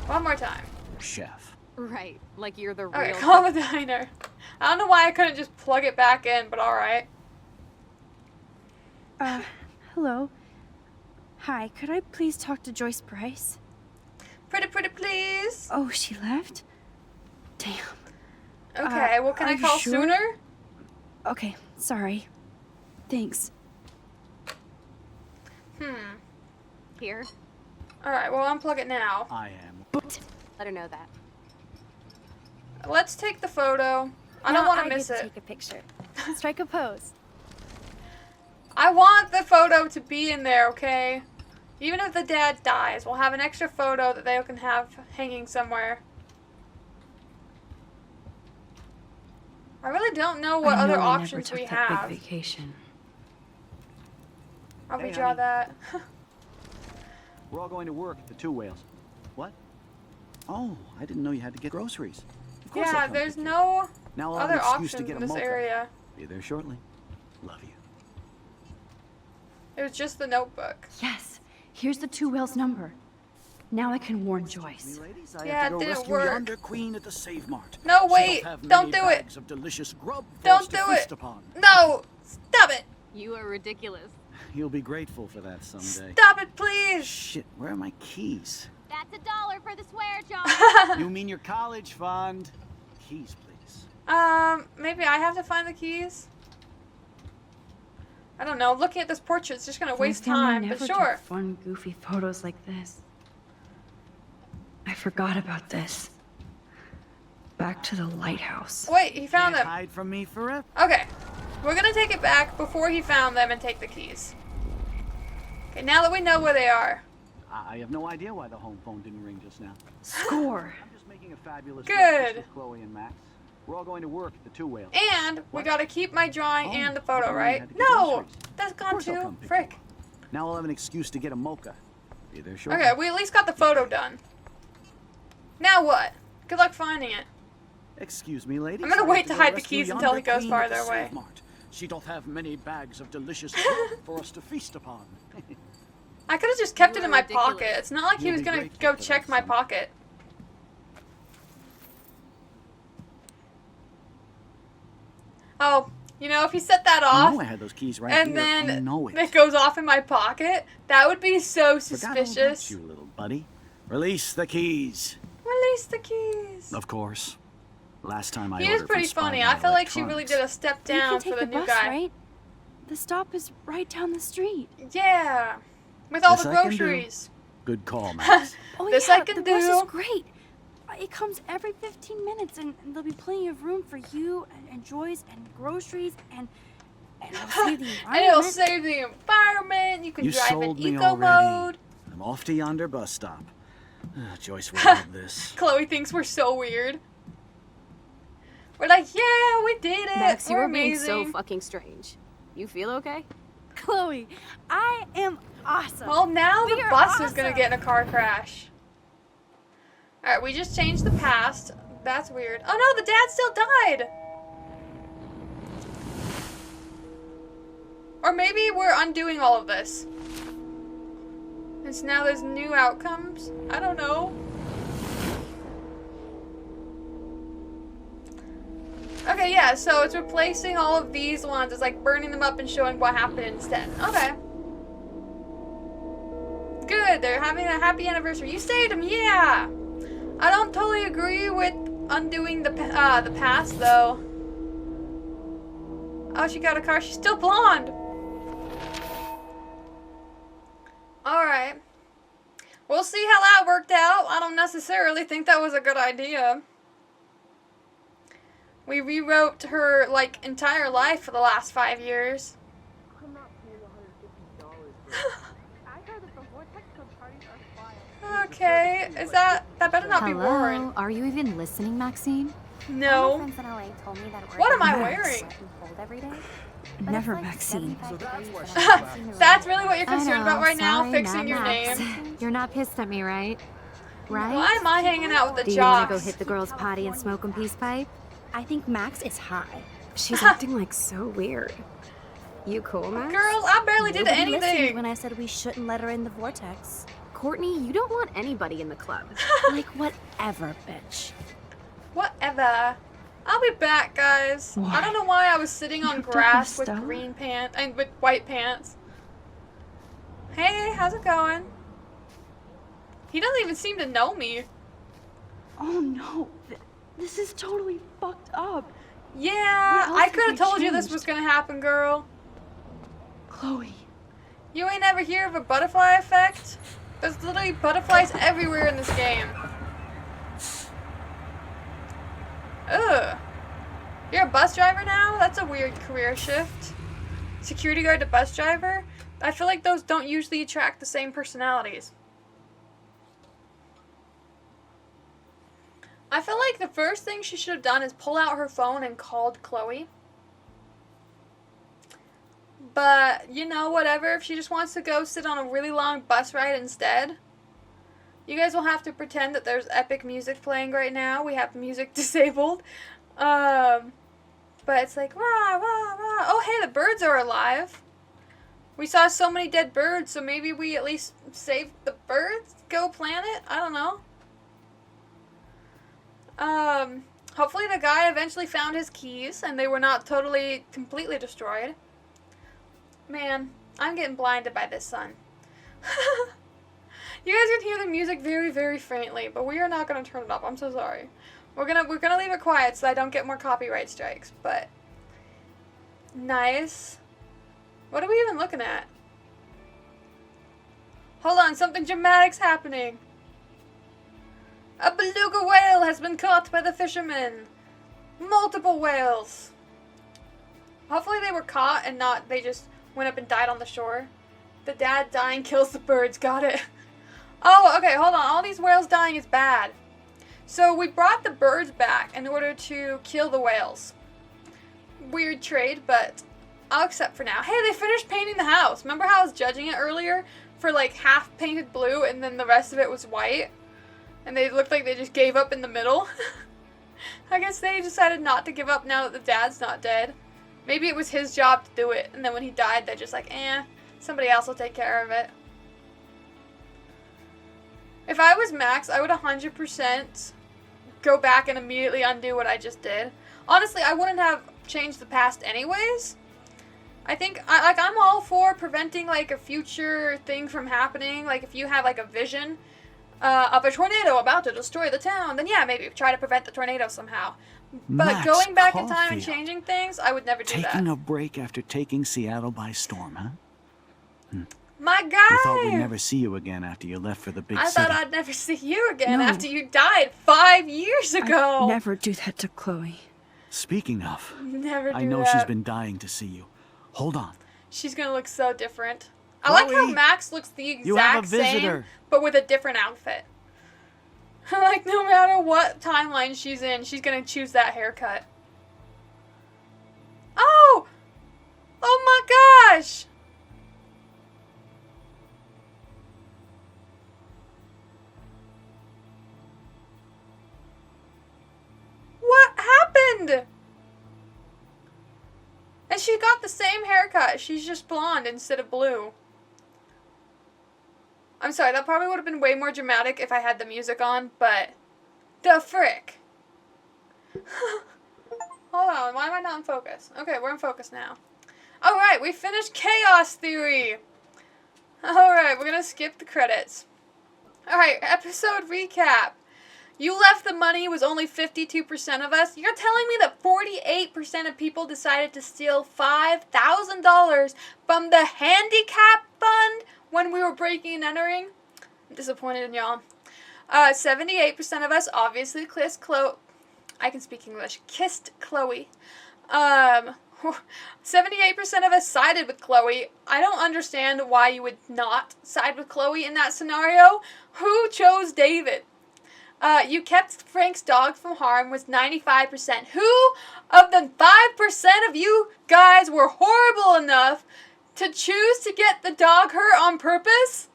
One more time. Chef. Right, like you're the Okay, real. call the diner. I don't know why I couldn't just plug it back in, but alright. Hello. Hi, could I please talk to Joyce Price? Pretty please. Oh, she left? Damn. Okay, well, can are I you call sure? sooner? Okay, sorry. Thanks. Here. Alright, well, unplug it now. I am. Let her know that. Let's take the photo. I don't want to miss it. Take a picture. Strike a pose. I want the photo to be in there, okay? Even if the dad dies, we'll have an extra photo that they can have hanging somewhere. I really don't know what other options we have. That big vacation. I'll Hey, redraw honey. that. We're all going to work at the Two Whales. What? Oh, I didn't know you had to get groceries. Of course I'll Yeah, come there's pick you no up. Now I'll have other an excuse options to get in a this mocha. area. Be there shortly. Love you. It was just the notebook. Yes, here's the Two Whales number. Now I can warn Joyce. Ladies, I Yeah, have to it go didn't rescue work. yonder queen at the Save Mart. No, She wait, have don't many do it. bags of delicious grub for Don't us to do feast it. upon. No! Stop it! You are ridiculous. You'll be grateful for that someday. Stop it, please! Shit, where are my keys? That's $1 for the swear jar. You mean your college fund? Keys, please. Maybe I have to find the keys? I don't know. Looking at this portrait is just gonna waste My family time, but never sure. took fun, goofy photos like this. I forgot about this. Back to the lighthouse. Wait, he found Can't them. hide from me forever. Okay. We're gonna take it back before he found them and take the keys. Okay, now that we know where they are. I have no idea why the home phone didn't ring just now. Score! I'm just making a fabulous Good. breakfast with Chloe and Max. We're all going to work at the Two Whales. And we What? gotta keep my drawing Oh, and the I photo, didn't know you right? had to get No! groceries. That's Of gone course I'll too. come pick you Frick. up. Now I'll have an excuse to get a mocha. Be there shortly. Okay, we at least got the photo done. Now what? Good luck finding it. Excuse me, ladies. I'm gonna I wait have to go hide the rescue keys until yonder he goes queen at the farther away. Save Mart. She doth have many bags of delicious grub for us to feast upon. I could have just kept You it in are my ridiculous. pocket. It's not like he You'll was be gonna grateful go for check that my someday. pocket. Oh, you know, if he set that I off know I had those keys right and here. I then know it. it goes off in my pocket, that would be so Forgot all about suspicious. you, little buddy. Release the keys. Release the keys. Of course. Last time I He ordered is pretty from Spy funny. Guy I feel like she really Electronics. did a step You down can for take the the new bus, guy. right? The stop is right down the street. Yeah. With all This the I can do. groceries. Good call, Max. Oh This yeah, I can the bus do. is great. It comes every 15 minutes, and there'll be plenty of room for you and Joyce and groceries, and it'll save the And it'll environment. save the environment. You can You drive in sold me eco already. mode. I'm off to yonder bus stop. Joyce will love this. Chloe thinks we're so weird. We're like, yeah, we did it. Max, you we're are being amazing. so fucking strange. You feel okay? Chloe, I am awesome. Well, now the We are bus is gonna awesome. get in a car crash. Alright, we just changed the past. That's weird. Oh no, the dad still died! Or maybe we're undoing all of this. And so now there's new outcomes? I don't know. Okay, yeah, so it's replacing all of these ones. It's like burning them up and showing what happened instead. Okay. Good, they're having a happy anniversary. You saved him, yeah! I don't totally agree with undoing the past, though. Oh, she got a car. She's still blonde. Alright. We'll see how that worked out. I don't necessarily think that was a good idea. We rewrote her, like, entire life for the last 5 years. I'm not paying $150 I heard that the Vortex Club parties are wild. Okay, is that better not be Warren. Hello? Are you even listening, Maxine? No. All my friends in LA told me that What am I Max. wearing? Every day. Never, Maxine. So that's why she's That's really what you're I concerned know, about right now, sorry, fixing not your Max. name. You're not pissed at me, right? Right? Why am I hanging out with the Do you want to go jocks? hit the girls' potty and smoke a peace pipe? I think Max is high. She's acting like so weird. You cool, Max? Girl, I barely did Nobody listened anything. when I said we shouldn't let her in the vortex. Courtney, you don't want anybody in the club. Like, whatever, bitch. Whatever. I'll be back, guys. I don't know why I was sitting on grass with green pants and with white pants. Hey, how's it going? He doesn't even seem to know me. Oh no, this is totally fucked up. Yeah, What else I have could we have told you this changed? was gonna happen, girl. Chloe. You ain't ever hear of a butterfly effect? There's literally butterflies everywhere in this game. Ugh. You're a bus driver now? That's a weird career shift. Security guard to bus driver? I feel like those don't usually attract the same personalities. I feel like the first thing she should have done is pull out her phone and called Chloe. But, you know, whatever. If she just wants to go sit on a really long bus ride instead, you guys will have to pretend that there's epic music playing right now. We have music disabled. But it's like, rah, rah, rah. Oh, hey, the birds are alive. We saw so many dead birds, so maybe we at least save the birds? Go planet? I don't know. Hopefully the guy eventually found his keys and they were not totally, completely destroyed. Man, I'm getting blinded by this sun. You guys can hear the music very, very faintly, but we are not going to turn it up. I'm so sorry. We're gonna leave it quiet so I don't get more copyright strikes, but nice. What are we even looking at? Hold on, something dramatic's happening. A beluga whale has been caught by the fishermen. Multiple whales. Hopefully they were caught and not they just went up and died on the shore. The dad dying kills the birds. Got it. Oh, okay, hold on. All these whales dying is bad. So we brought the birds back in order to kill the whales. Weird trade, but I'll accept for now. Hey, they finished painting the house. Remember how I was judging it earlier for like half painted blue and then the rest of it was white? And they looked like they just gave up in the middle. I guess they decided not to give up now that the dad's not dead. Maybe it was his job to do it, and then when he died, they're just like, somebody else will take care of it. If I was Max, I would 100% go back and immediately undo what I just did. Honestly, I wouldn't have changed the past anyways. I think, I'm all for preventing, like, a future thing from happening. Like, if you have, like, a vision of a tornado about to destroy the town, then yeah, maybe try to prevent the tornado somehow. But Max going back in time and Caulfield. changing things, I would never do Taking that. a break after taking Seattle by storm, huh? My We thought we'd guy! never see you again after you left for the big I city. thought I'd never see you again No. after you died 5 years ago. I'd never do that to Chloe. Speaking of, Never do I know that. she's been dying to see you. Hold on. She's gonna look so different. I like how Chloe, Max looks the you have a exact same, visitor. but with a different outfit. Like, no matter what timeline she's in, she's gonna choose that haircut. Oh! Oh my gosh! What happened? And she got the same haircut. She's just blonde instead of blue. I'm sorry, that probably would have been way more dramatic if I had the music on, but the frick. Hold on, why am I not in focus? Okay, we're in focus now. Alright, we finished Chaos Theory. Alright, we're gonna skip the credits. Alright, episode recap. You left the money was only 52% of us. You're telling me that 48% of people decided to steal $5,000 from the handicap fund when we were breaking and entering? I'm disappointed in y'all. 78% of us obviously kissed Chloe. I can speak English. Kissed Chloe. 78% of us sided with Chloe. I don't understand why you would not side with Chloe in that scenario. Who chose David? You kept Frank's dog from harm was 95%. Who of the 5% of you guys were horrible enough to choose to get the dog hurt on purpose?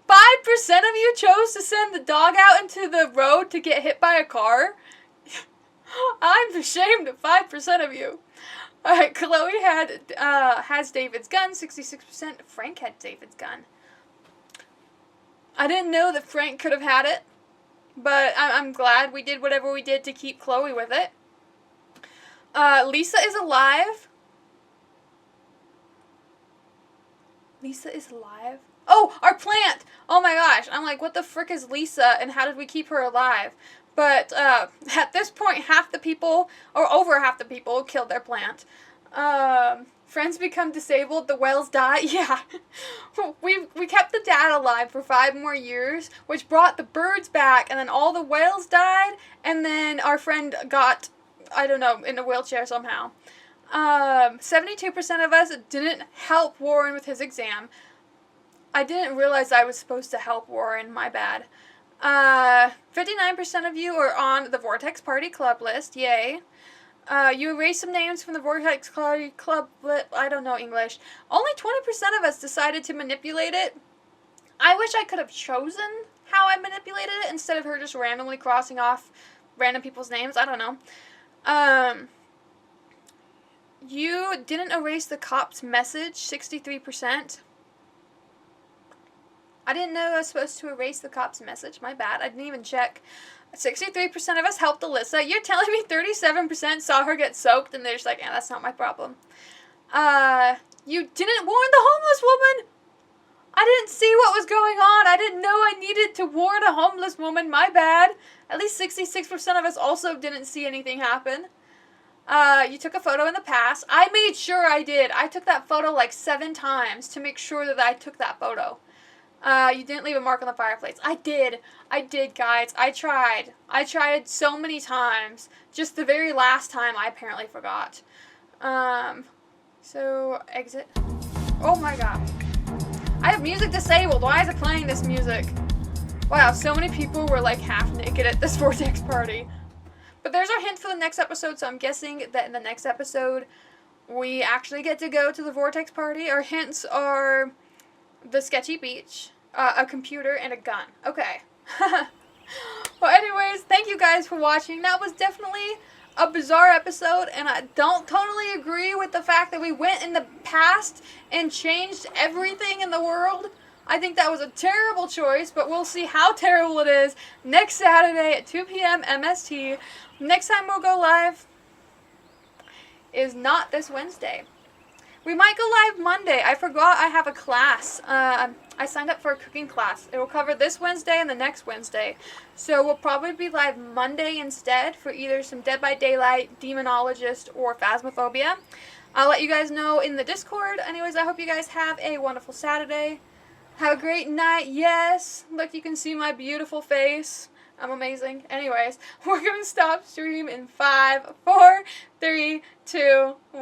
5% of you chose to send the dog out into the road to get hit by a car? I'm ashamed of 5% of you. Alright, Chloe has David's gun, 66%. Frank had David's gun. I didn't know that Frank could have had it, but I'm glad we did whatever we did to keep Chloe with it. Lisa is alive. Lisa is alive? Oh, our plant! Oh my gosh, I'm like, what the frick is Lisa, and how did we keep her alive? But, at this point, half the people, or over half the people, killed their plant. Friends become disabled, the whales die. Yeah. We kept the dad alive for 5 more years, which brought the birds back, and then all the whales died, and then our friend got, I don't know, in a wheelchair somehow. 72% of us didn't help Warren with his exam. I didn't realize I was supposed to help Warren, my bad. 59% of you are on the Vortex Party Club list, yay. You erased some names from the Vortex Party Club list, I don't know English. Only 20% of us decided to manipulate it. I wish I could have chosen how I manipulated it instead of her just randomly crossing off random people's names, I don't know. You didn't erase the cop's message, 63%. I didn't know I was supposed to erase the cop's message. My bad. I didn't even check. 63% of us helped Alyssa. You're telling me 37% saw her get soaked and they're just like, that's not my problem. You didn't warn the homeless woman. I didn't see what was going on. I didn't know I needed to warn a homeless woman. My bad. At least 66% of us also didn't see anything happen. You took a photo in the past. I made sure I did. I took that photo like 7 times to make sure that I took that photo. You didn't leave a mark on the fireplace. I did, guys. I tried so many times. Just the very last time, I apparently forgot. So, exit. Oh my god. I have music disabled. Why is it playing this music? Wow, so many people were like half naked at this Vortex party. But there's our hint for the next episode, so I'm guessing that in the next episode, we actually get to go to the Vortex party. Our hints are the sketchy beach, a computer, and a gun. Okay. Well, anyways, thank you guys for watching. That was definitely a bizarre episode, and I don't totally agree with the fact that we went in the past and changed everything in the world. I think that was a terrible choice, but we'll see how terrible it is next Saturday at 2 p.m. MST. Next time we'll go live is not this Wednesday. We might go live Monday. I forgot I have a class. I signed up for a cooking class. It will cover this Wednesday and the next Wednesday. So we'll probably be live Monday instead for either some Dead by Daylight, Demonologist, or Phasmophobia. I'll let you guys know in the Discord. Anyways, I hope you guys have a wonderful Saturday. Have a great night. Yes. Look, you can see my beautiful face. I'm amazing. Anyways, we're going to stop stream in 5, 4, 3, 2, 1.